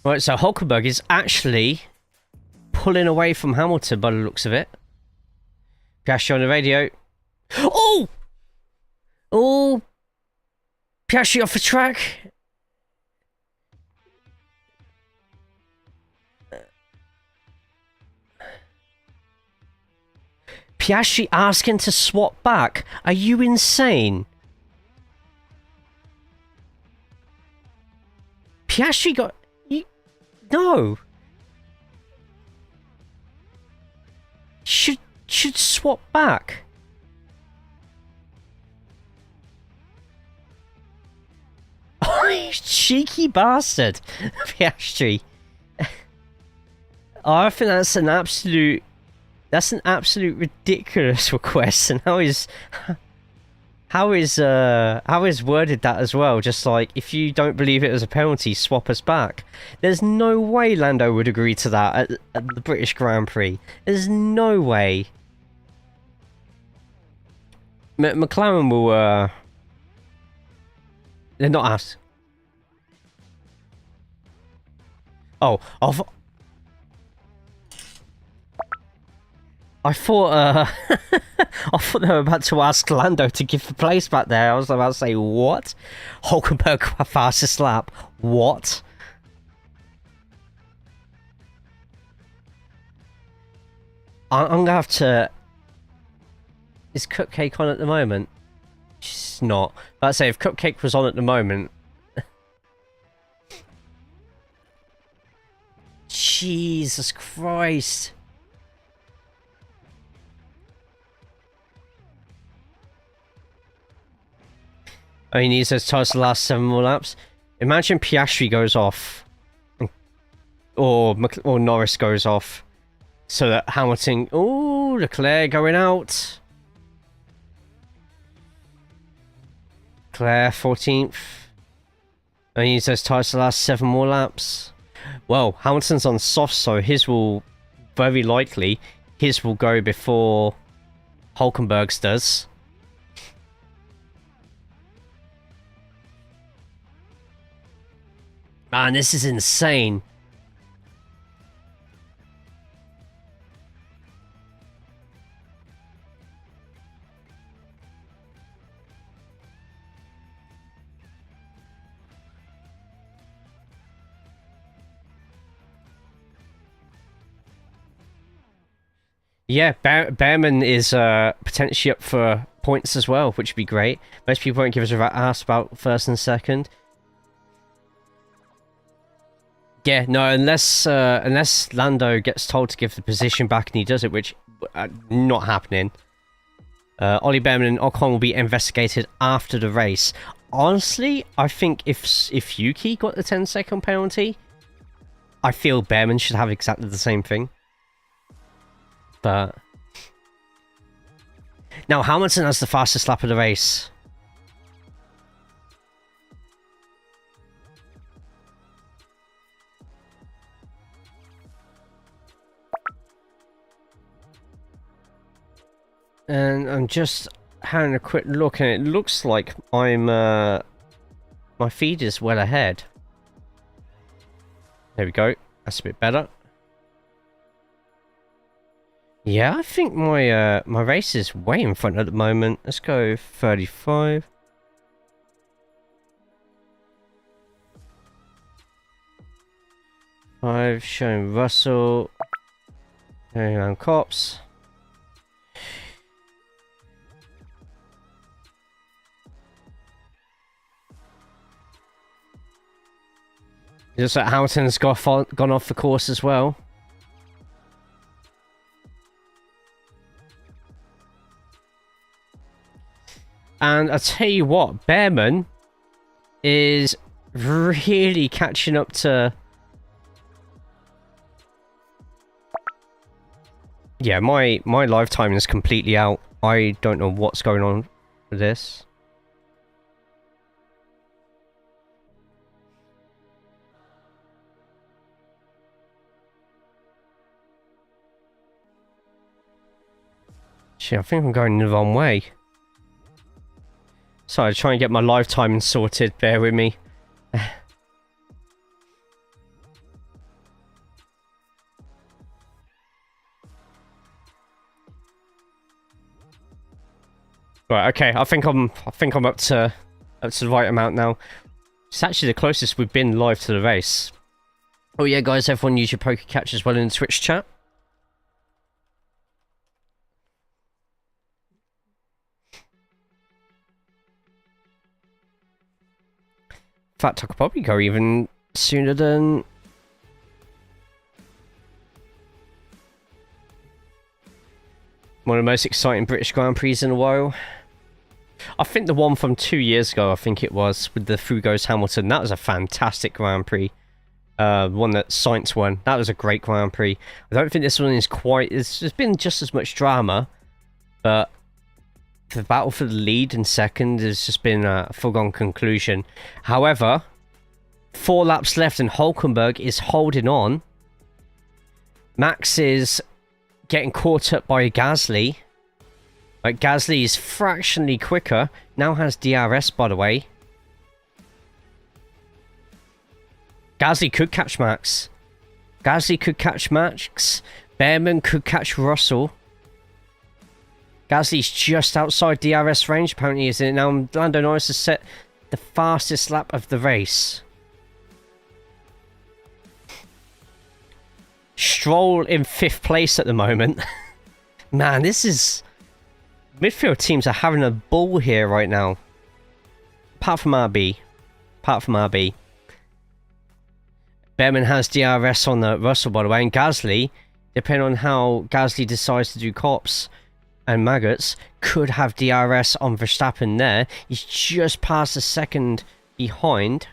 Right, so Hulkenberg is actually pulling away from Hamilton by the looks of it. Piastri on the radio. Oh! Oh! Piastri off the track. Piastri asking to swap back. Are you insane? Piastri got... No. Should swap back. Oh, cheeky bastard. Piastri. I think that's an absolute... That's an absolute ridiculous request, and now he's... how is worded that as well? Just like, if you don't believe it was a penalty, swap us back. There's no way Lando would agree to that at the British Grand Prix. There's no way. McLaren will, they're not asked. Oh, I thought, I thought they were about to ask Lando to give the place back there. I was about to say, what? Hulkenberg fastest lap. What? I'm gonna have to... Is Cupcake on at the moment? She's not. But I'd say if Cupcake was on at the moment... Jesus Christ. Oh, he needs those tires to last 7 more laps. Imagine Piastri goes off. Or Norris goes off. So that Hamilton... Oh, Leclerc going out. Leclerc, 14th. And he needs those tires to last 7 more laps. Well, Hamilton's on soft, so his will... Very likely, his will go before Hulkenberg's does. Man, this is insane. Yeah, Behrman is potentially up for points as well, which would be great. Most people won't give us a ass about first and second. Yeah, no, unless Lando gets told to give the position back and he does it, which not happening. Ollie Behrman and Ocon will be investigated after the race. Honestly, I think if Yuki got the 10-second penalty, I feel Behrman should have exactly the same thing. But now Hamilton has the fastest lap of the race. And I'm just having a quick look, and it looks like my feed is well ahead. There we go. That's a bit better. Yeah, I think my my race is way in front at the moment. Let's go 35. Showing Russell. Going around cops. Just like Hamilton's gone off the course as well. And I'll tell you what, Behrman is really catching up to... Yeah, my lifetime is completely out. I don't know what's going on with this. Shit, I think I'm going the wrong way. Sorry, try and get my lifetime sorted. Bear with me. Right, okay. I think I'm up to the right amount now. It's actually the closest we've been live to the race. Oh yeah, guys, everyone use your Poker Catch as well in the Twitch chat. In fact, I could probably go even sooner than... one of the most exciting British Grand Prix in a while. I think the one from 2 years ago, I think it was, with the Fugos Hamilton, that was a fantastic Grand Prix. One that Sainz won. That was a great Grand Prix. I don't think this one is quite... There's been just as much drama, but the battle for the lead in second has just been a foregone conclusion. However, 4 laps left and Hulkenberg is holding on. Max is getting caught up by Gasly. Like, Gasly is fractionally quicker. Now has DRS, by the way. Gasly could catch Max. Gasly could catch Max. Behrman could catch Russell. Gasly's just outside DRS range, apparently, isn't it? Now Lando Norris has set the fastest lap of the race. Stroll in 5th place at the moment. Man, this is... midfield teams are having a ball here right now. Apart from RB. Behrman has DRS on the Russell, by the way, and Gasly, depending on how Gasly decides to do cops and maggots, could have DRS on Verstappen there. He's just past a second behind.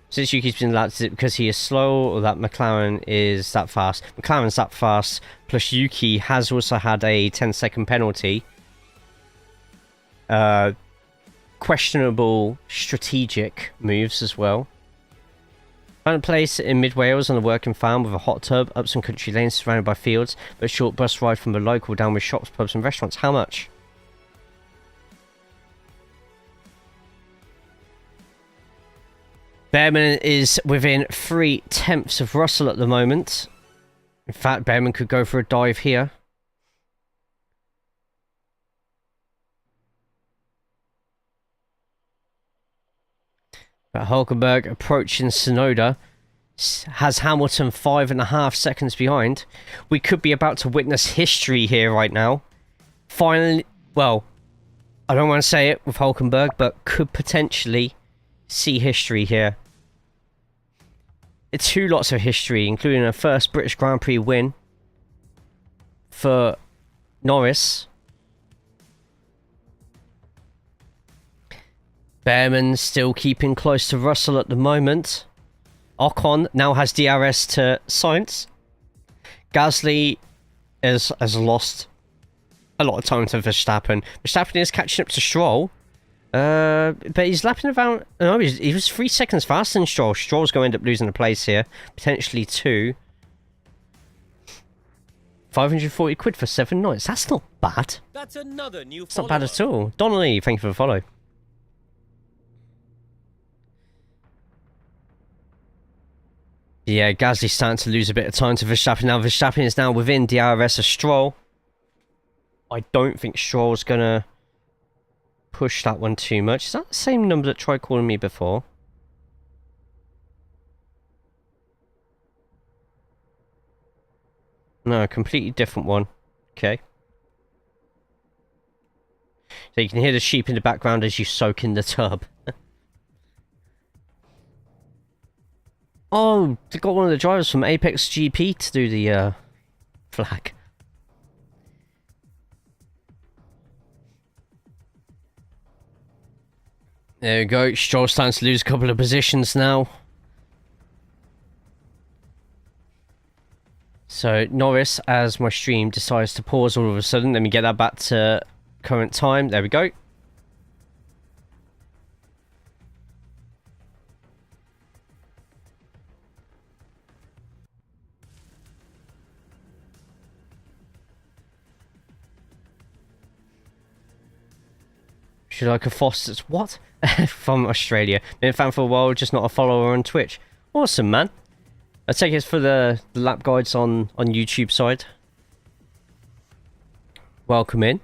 Since Yuki's been that, is it because he is slow or that McLaren is that fast? McLaren's that fast, plus Yuki has also had a 10-second penalty. Questionable strategic moves as well. Found a place in mid-Wales on a working farm with a hot tub, up some country lanes surrounded by fields, but a short bus ride from the local down with shops, pubs and restaurants. How much? Behrman is within 3/10 of Russell at the moment. In fact, Behrman could go for a dive here. But Hulkenberg approaching Tsunoda has Hamilton 5.5 seconds behind. We could be about to witness history here right now. Finally, well, I don't want to say it with Hulkenberg, but could potentially see history here. It's 2 lots of history, including a first British Grand Prix win for Norris. Behrman still keeping close to Russell at the moment. Ocon now has DRS to Sainz. Gasly has lost a lot of time to Verstappen. Verstappen is catching up to Stroll. But he's lapping around... No, he was 3 seconds faster than Stroll. Stroll's going to end up losing a place here. Potentially 2. 540 quid for 7 nights. That's not bad. That's another new It's not bad at all. Donnelly, thank you for the follow. Yeah, Gasly's starting to lose a bit of time to Verstappen. Now Verstappen is now within DRS of Stroll. I don't think Stroll's going to push that one too much. Is that the same number that tried calling me before? No, a completely different one. Okay. So you can hear the sheep in the background as you soak in the tub. Oh, they got one of the drivers from Apex GP to do the flag. There we go. Stroll's starting to lose a couple of positions now. So Norris, as my stream decides to pause all of a sudden, let me get that back to current time. There we go. Should I like a Foster's? What? From Australia. Been a fan for a while, just not a follower on Twitch. Awesome, man. I take it for the lap guides on YouTube side. Welcome in.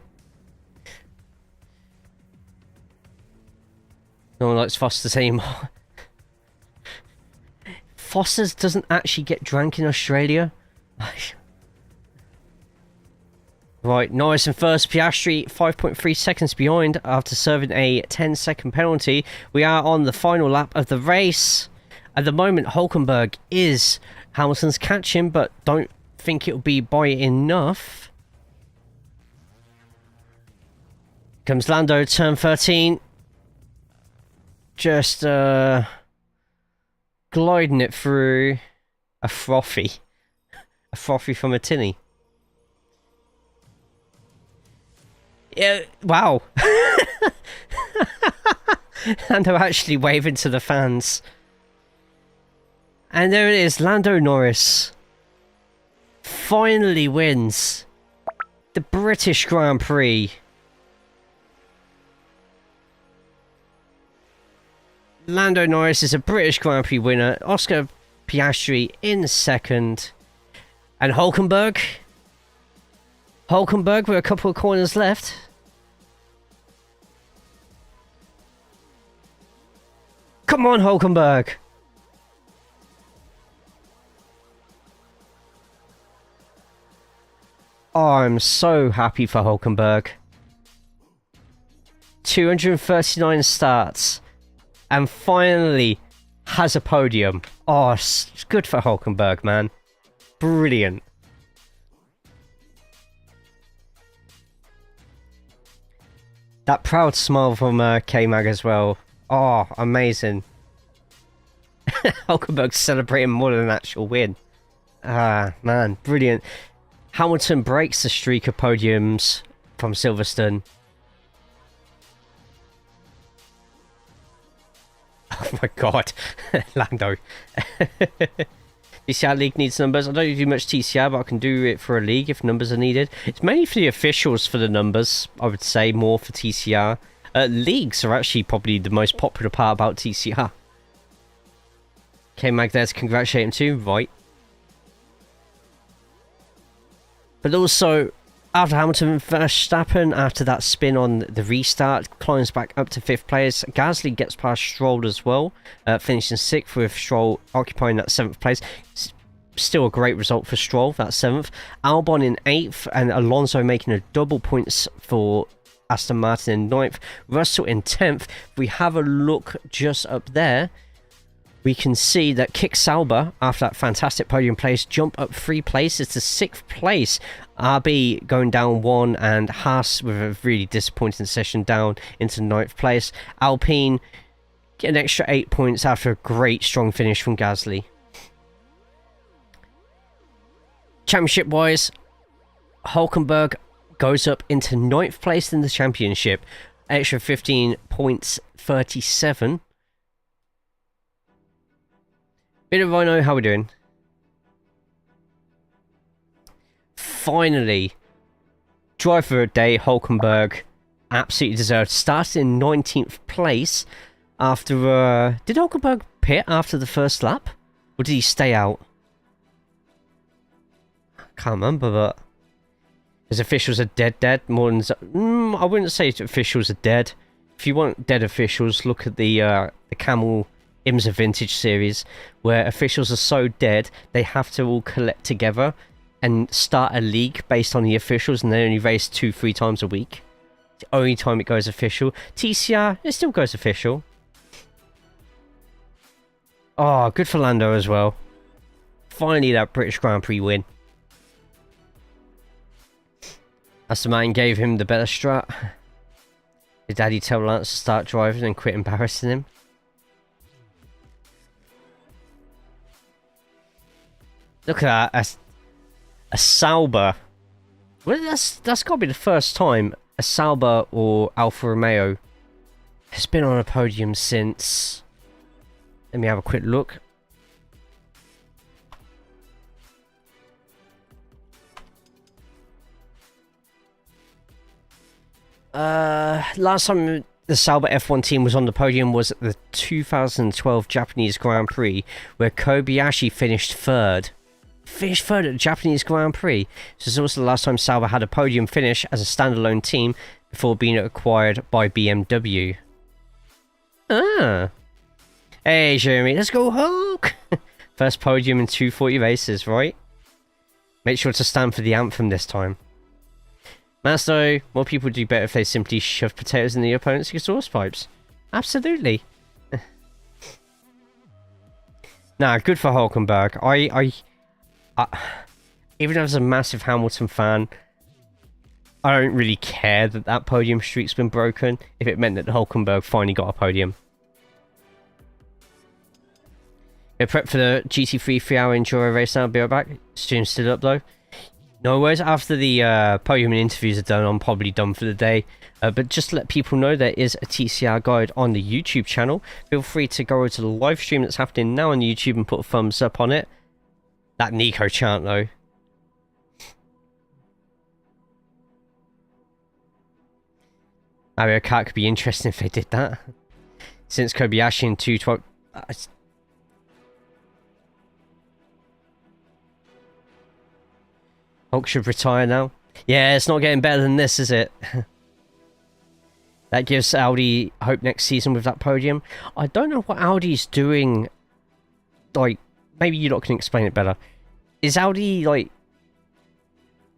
No one likes Foster's anymore. Foster's doesn't actually get drank in Australia. Right, Norris in first, Piastri 5.3 seconds behind after serving a 10-second penalty. We are on the final lap of the race. At the moment, Hulkenberg is Hamilton's catching, but don't think it'll be by enough. Comes Lando, turn 13. Just gliding it through a frothy. A frothy from a tinny. Yeah, wow. And they're actually waving to the fans. And there it is, Lando Norris finally wins the British Grand Prix. Lando Norris is a British Grand Prix winner. Oscar Piastri in second. And Hulkenberg with a couple of corners left. Come on, Hulkenberg. Oh, I'm so happy for Hulkenberg. 239 starts. And finally has a podium. Oh, it's good for Hulkenberg, man. Brilliant. That proud smile from K-Mag as well. Oh, amazing. Hulkenberg's celebrating more than an actual win. Ah, man, brilliant. Hamilton breaks the streak of podiums from Silverstone. Oh my god, Lando. TCR League needs numbers. I don't do much TCR, but I can do it for a league if numbers are needed. It's mainly for the officials for the numbers, I would say, more for TCR. Leagues are actually probably the most popular part about TCR. K-Mag there to congratulate him too, right? But also, after Hamilton, Verstappen, after that spin on the restart, climbs back up to 5th place. Gasly gets past Stroll as well, finishing 6th with Stroll occupying that 7th place. Still a great result for Stroll, that 7th. Albon in 8th, and Alonso making a double points for Aston Martin in 9th. Russell in 10th. If we have a look just up there, we can see that Kick Sauber, after that fantastic podium place, jump up 3 places to 6th place. RB going down 1, and Haas with a really disappointing session down into 9th place. Alpine get an extra 8 points after a great strong finish from Gasly. Championship wise, Hulkenberg goes up into 9th place in the championship. Extra 15 points, 37. Bit of Rhino, how we doing? Finally, driver of the day, Hulkenberg, absolutely deserved. Started in 19th place after... did Hulkenberg pit after the first lap? Or did he stay out? Can't remember, but... His officials are dead. More than... I wouldn't say officials are dead. If you want dead officials, look at the Camel... IMSA Vintage series, where officials are so dead they have to all collect together and start a league based on the officials, and they only race 2-3 times a week. The only time it goes official. TCR, it still goes official. Oh, good for Lando as well. Finally that British Grand Prix win. Aston Martin gave him the better strat. Did Daddy tell Lance to start driving and quit embarrassing him? Look at that, a Sauber. Well, that's got to be the first time a Sauber or Alfa Romeo has been on a podium since... Let me have a quick look. Last time the Sauber F1 team was on the podium was at the 2012 Japanese Grand Prix, where Kobayashi finished 3rd. Finished 3rd at the Japanese Grand Prix. This is also the last time Sauber had a podium finish as a standalone team before being acquired by BMW. Ah. Hey, Jeremy, let's go Hulk! First podium in 240 races, right? Make sure to stand for the anthem this time. Masto, more people do better if they simply shove potatoes in the opponent's exhaust pipes. Absolutely. Nah, good for Hulkenberg. Even as a massive Hamilton fan, I don't really care that that podium streak's been broken if it meant that Hulkenberg finally got a podium. Go prep for the GT3 3-hour Enduro race now. I'll be right back. Stream's still up though. No worries, after the podium and interviews are done, I'm probably done for the day. But just to let people know, there is a TCR guide on the YouTube channel. Feel free to go over to the live stream that's happening now on YouTube and put a thumbs up on it. That Nico chant, though. Mario Kart could be interesting if they did that. Since Kobayashi in 212... Hulk should retire now. Yeah, it's not getting better than this, is it? That gives Audi hope next season with that podium. I don't know what Audi's doing. Like, maybe you lot can explain it better. Is Audi, like...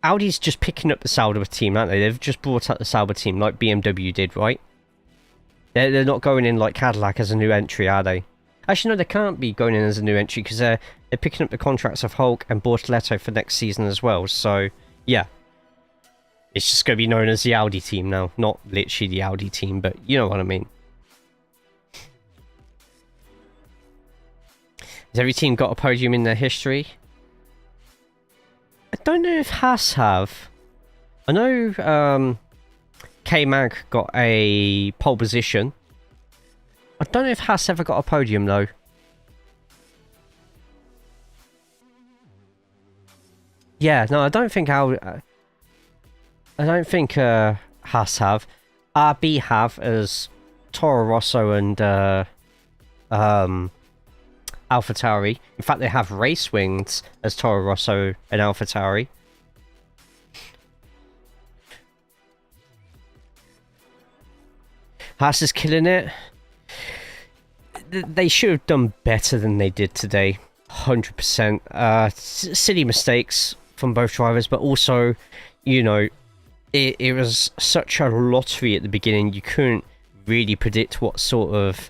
Audi's just picking up the Sauber team, aren't they? They've just brought up the Sauber team like BMW did, right? They're not going in like Cadillac as a new entry, are they? Actually, no, they can't be going in as a new entry because they're picking up the contracts of Hulk and Bortoletto for next season as well. So, yeah. It's just going to be known as the Audi team now. Not literally the Audi team, but you know what I mean. Has every team got a podium in their history? I don't know if Haas have. I know K-Mag got a pole position. I don't know if Haas ever got a podium though. Yeah, no, I don't think Haas have. RB have as Toro Rosso and AlphaTauri. In fact, they have race wings as Toro Rosso and AlphaTauri. Haas is killing it. They should have done better than they did today. 100%. Silly mistakes from both drivers, but also, you know, it was such a lottery at the beginning. You couldn't really predict what sort of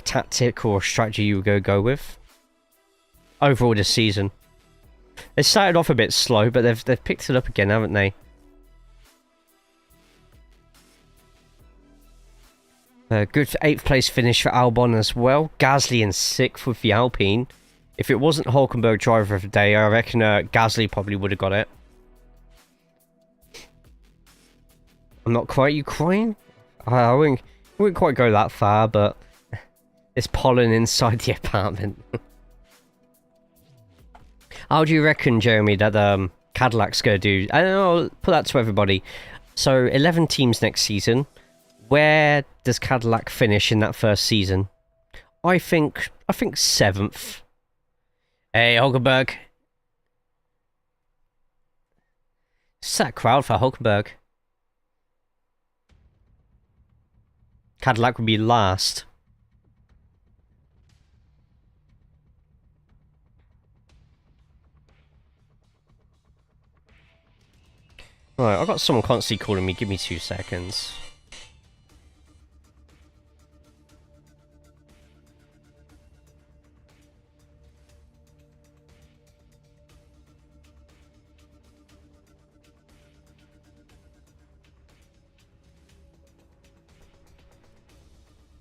tactic or strategy you were going to go with overall this season. They started off a bit slow, but they've picked it up again, haven't they? Good 8th place finish for Albon as well. Gasly in 6th with the Alpine. If it wasn't Hulkenberg driver of the day, I reckon Gasly probably would have got it. I'm not quite. You crying? I wouldn't quite go that far, but there's pollen inside the apartment. How do you reckon, Jeremy, that Cadillac's going to do? I don't know, I'll put that to everybody. So, 11 teams next season. Where does Cadillac finish in that first season? I think 7th. Hey, Hulkenberg. It's that crowd for Hulkenberg. Cadillac would be last. Right, I've got someone constantly calling me. Give me 2 seconds.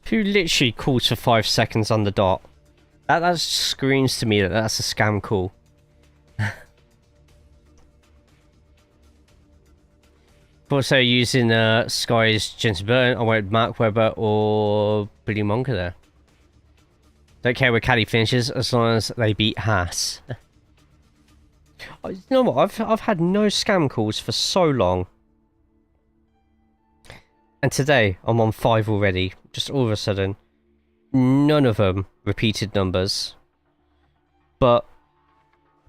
Who literally calls for 5 seconds on the dot? That screams to me that that's a scam call. Also using Sky's Jensen Burton, I went Mark Webber or Billy Monka there. Don't care where Caddy finishes as long as they beat Haas. You know what? I've had no scam calls for so long. And today, I'm on 5 already. Just all of a sudden. None of them repeated numbers. But,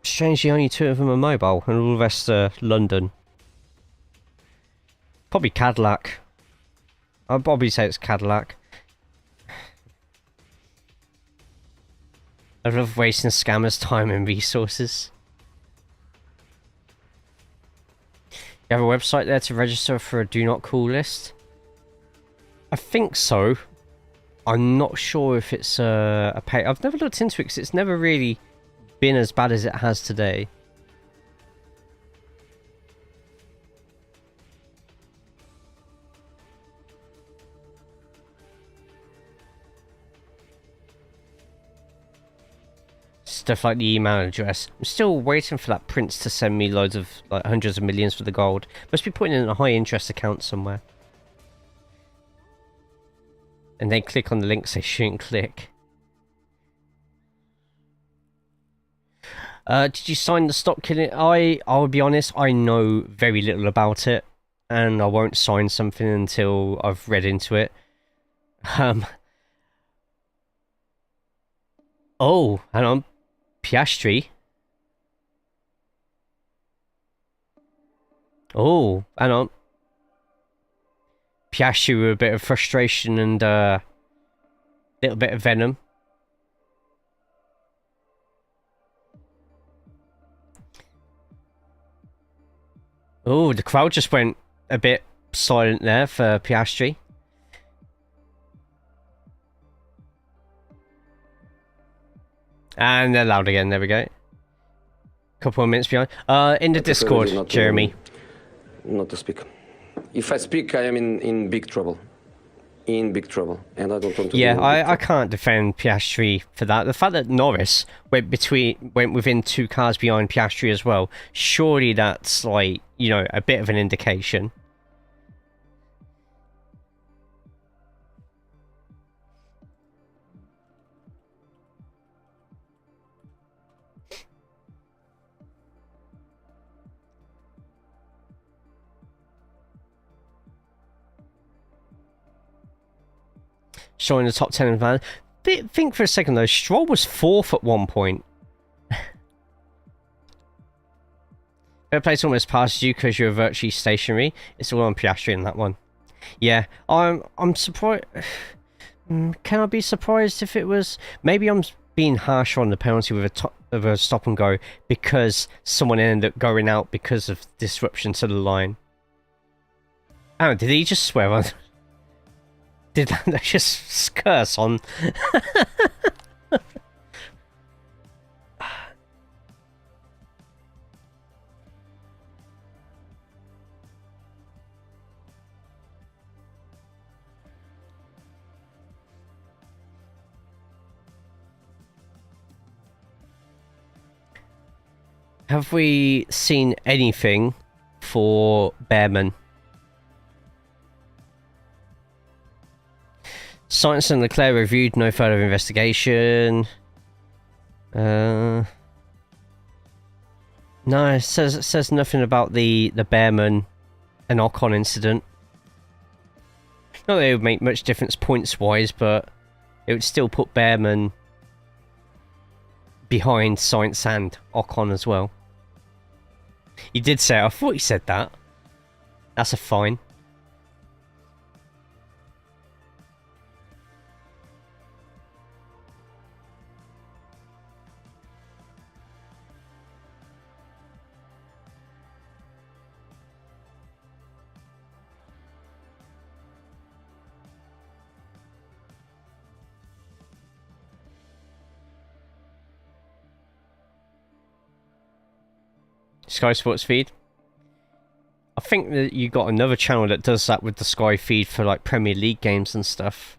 strangely, only 2 of them are mobile. And all the rest are London. Probably Cadillac. I'd probably say it's Cadillac. I love wasting scammers' time and resources. You have a website there to register for a do not call list? I think so. I'm not sure if it's a pay. I've never looked into it because it's never really been as bad as it has today. stuff like the email address. I'm still waiting for that prince to send me loads of, like, hundreds of millions for the gold. Must be putting in a high interest account somewhere. And then click on the links they shouldn't click. Did you sign the stock killing? I'll be honest, I know very little about it. And I won't sign something until I've read into it. Oh, hang on. Piastri. Oh, hang on. Piastri with a bit of frustration and a little bit of venom. Oh, the crowd just went a bit silent there for Piastri. And they're loud again, there we go. Couple of minutes behind. In the Discord, Jeremy. Not to speak. If I speak, I am in big trouble. In big trouble. And I don't want to. Yeah, I can't defend Piastri for that. The fact that Norris went within 2 cars behind Piastri as well, surely that's, like, you know, a bit of an indication. Showing the top 10 in van. Think for a second though, Stroll was 4th at one point. Third place almost passed you because you're virtually stationary. It's all on Piastri in that one. Yeah, I'm surprised. Can I be surprised if it was? Maybe I'm being harsher on the penalty with a stop and go because someone ended up going out because of disruption to the line. Oh, did he just swear on? Did that just curse on? Have we seen anything for Behrman? Sainz and Leclerc reviewed, no further investigation. No, it says nothing about the Behrman and Ocon incident. Not that it would make much difference points wise, but it would still put Behrman behind Sainz and Ocon as well. He did say it. I thought he said that. That's a fine. Sky Sports feed. I think that you got another channel that does that with the Sky feed for like Premier League games and stuff.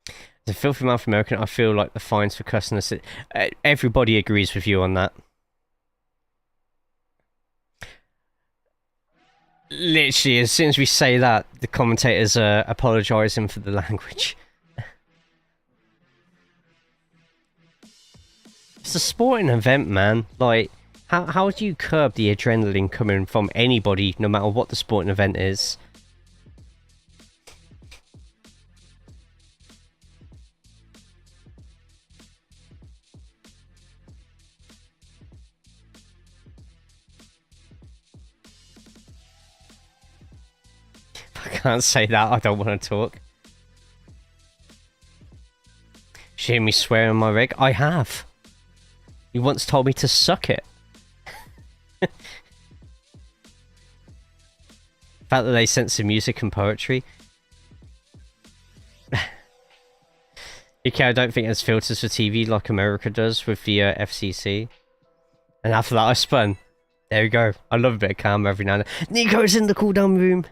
As a filthy mouth American, I feel like the fines for cussing us. Everybody agrees with you on that. Literally, as soon as we say that, the commentators are apologising for the language. It's a sporting event, man. Like, how do you curb the adrenaline coming from anybody, no matter what the sporting event is? I can't say that, I don't want to talk. You hear me swear on my rig? I have. You once told me to suck it. The fact that they censor music and poetry. Okay, I don't think there's filters for TV like America does with the FCC. And after that I spun. There we go. I love a bit of calm every now and then. Nico's in the cooldown room.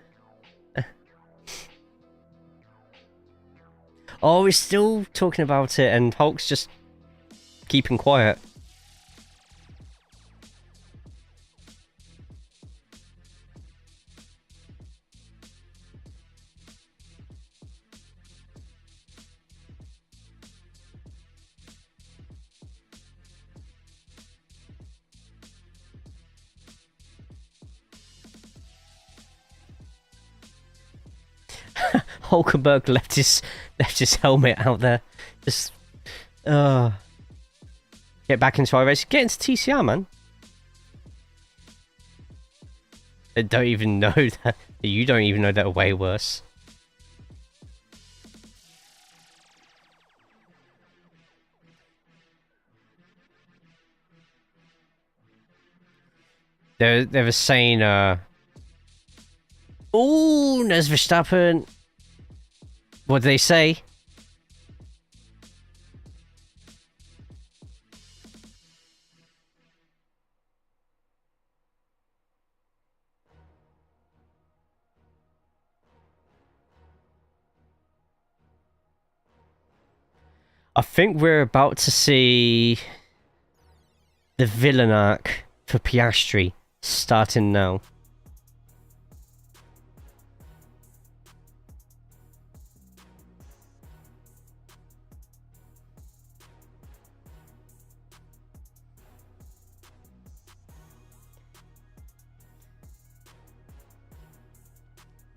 Oh, we're still talking about it, and Hulk's just keeping quiet. Hulkenberg left his helmet out there. Just get back into our race. Get into TCR, man. I don't even know that. You don't even know that are way worse. They were saying, oh, there's Verstappen. What did they say? I think we're about to see the villain arc for Piastri starting now.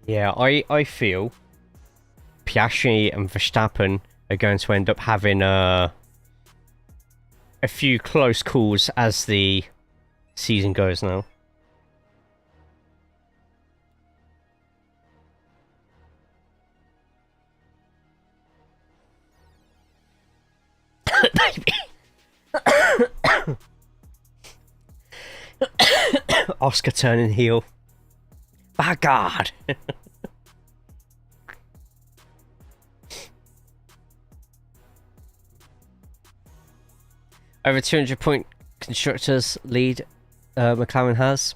Yeah, I feel Piastri and Verstappen are going to end up having a few close calls as the season goes now. Oscar turning heel. My God. Over 200-point constructors lead McLaren has.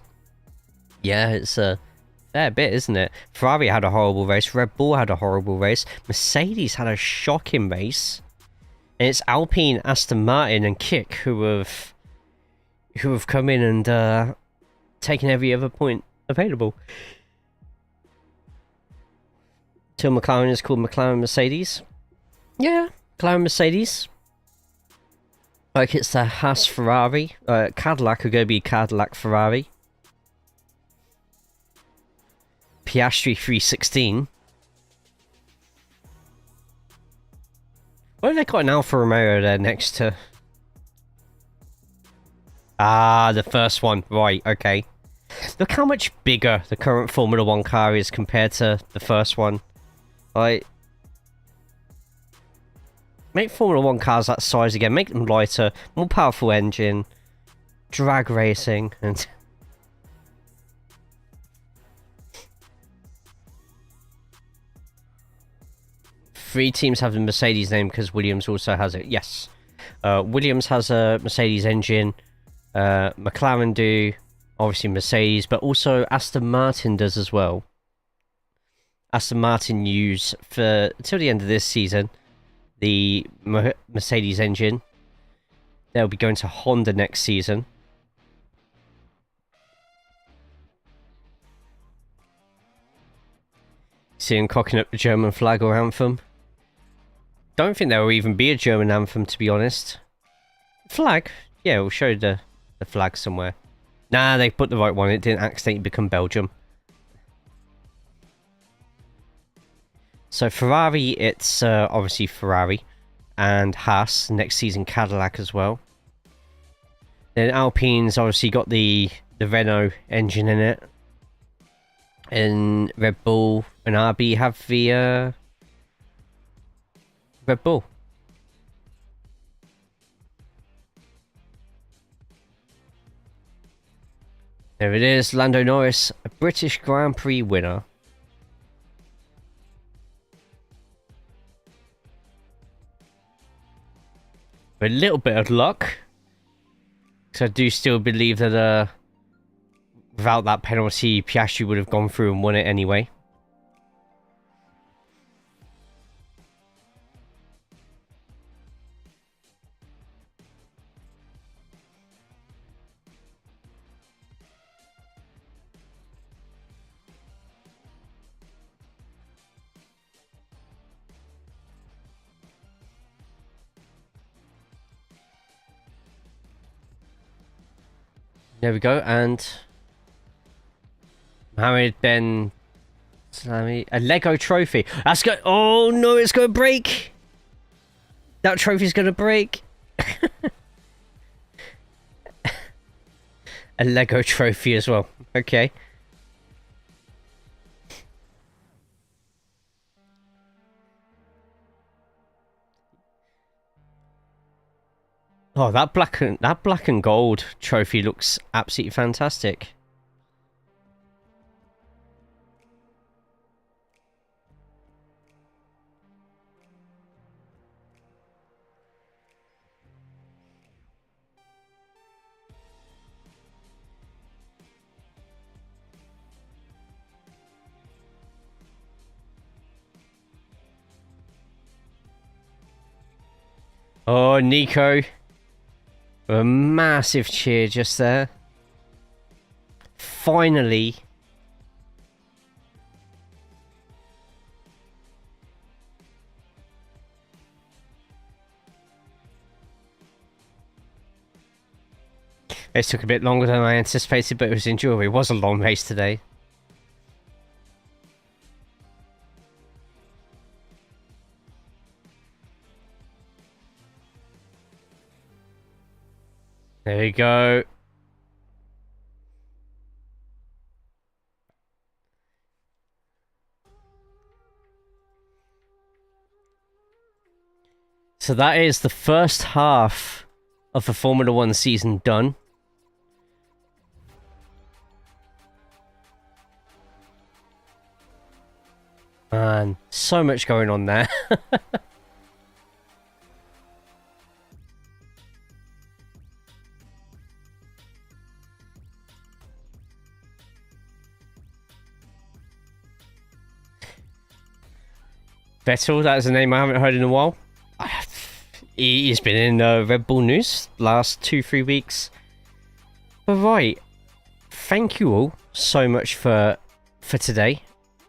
Yeah, it's a fair bit, isn't it? Ferrari had a horrible race. Red Bull had a horrible race. Mercedes had a shocking race. And it's Alpine, Aston Martin, and Kick who have come in and taken every other point available. Till McLaren is called McLaren Mercedes. Yeah, McLaren Mercedes. Like it's the Haas Ferrari. Cadillac are going to be Cadillac Ferrari. Piastri 316. What have they got an Alfa Romeo there next to? Ah, the first one. Right, okay. Look how much bigger the current Formula 1 car is compared to the first one. Like, make Formula 1 cars that size again. Make them lighter, more powerful engine, drag racing, and... Three teams have the Mercedes name because Williams also has it. Yes. Williams has a Mercedes engine. McLaren do. Obviously Mercedes, but also Aston Martin does as well. Aston Martin use for till the end of this season the Mercedes engine. They'll be going to Honda next season. See him cocking up the German flag or anthem. Don't think there will even be a German anthem, to be honest. Flag? Yeah, we'll show the flag somewhere. Nah, they put the right one. It didn't accidentally become Belgium. So Ferrari, it's obviously Ferrari. And Haas, next season Cadillac as well. Then Alpine's obviously got the Renault engine in it. And Red Bull and RB have the Red Bull. There it is, Lando Norris, a British Grand Prix winner. With a little bit of luck, because I do still believe that without that penalty, Piastri would have gone through and won it anyway. There we go, and Mohammed Ben Salami, a Lego trophy. That's go. Oh no, it's gonna break. That trophy's gonna break. A Lego trophy as well. Okay. Oh, that black and gold trophy looks absolutely fantastic. Oh, Nico. A massive cheer just there. Finally. This took a bit longer than I anticipated, but it was enjoyable. It was a long race today. There you go. So that is the first half of the Formula 1 season done. Man, so much going on there. Vettel, that is a name I haven't heard in a while. He's been in Red Bull news last 2-3 weeks. But right, thank you all so much for today.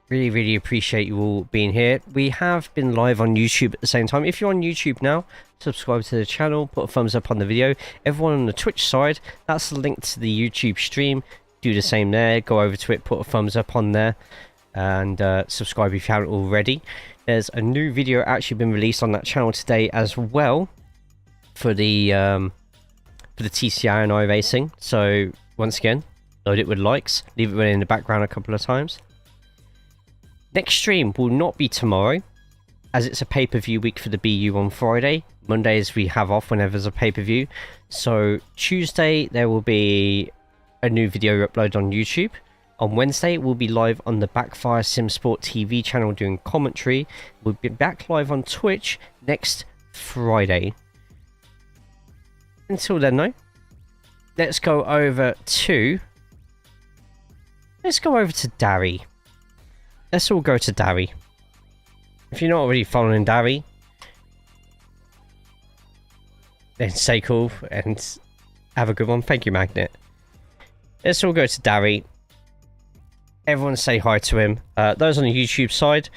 Really appreciate you all being here. We have been live on YouTube at the same time. If you're on YouTube now, subscribe to the channel, put a thumbs up on the video. Everyone on the Twitch side, that's the link to the YouTube stream. Do the same there. Go over to it, put a thumbs up on there, and subscribe if you haven't already. There's a new video actually been released on that channel today as well for the TCI and iRacing. So once again, load it with likes, leave it running in the background a couple of times. Next stream will not be tomorrow, as it's a pay-per-view week for the BU on Friday. Mondays we have off whenever there's a pay-per-view. So Tuesday there will be a new video upload on YouTube. On Wednesday, we'll be live on the Backfire SimSport TV channel doing commentary. We'll be back live on Twitch next Friday. Until then, though, let's go over to Dari. Let's all go to Dari. If you're not already following Dari, then stay cool and have a good one. Thank you, Magnet. Let's all go to Dari. Everyone say hi to him. Those on the YouTube side,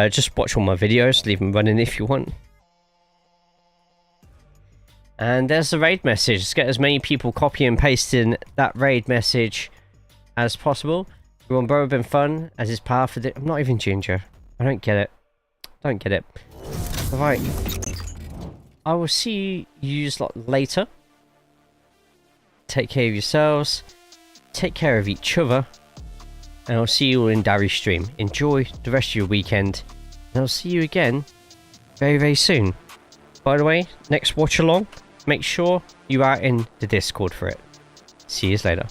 just watch all my videos, leave them running if you want. And there's the raid message. Let's get as many people copy and pasting that raid message as possible. We're on Bro been fun as is par for the... I'm not even ginger. I don't get it. Don't get it. Alright. I will see you lot later. Take care of yourselves. Take care of each other. And I'll see you all in Dari's stream. Enjoy the rest of your weekend. And I'll see you again very soon. By the way, next watch along, make sure you are in the Discord for it. See you later.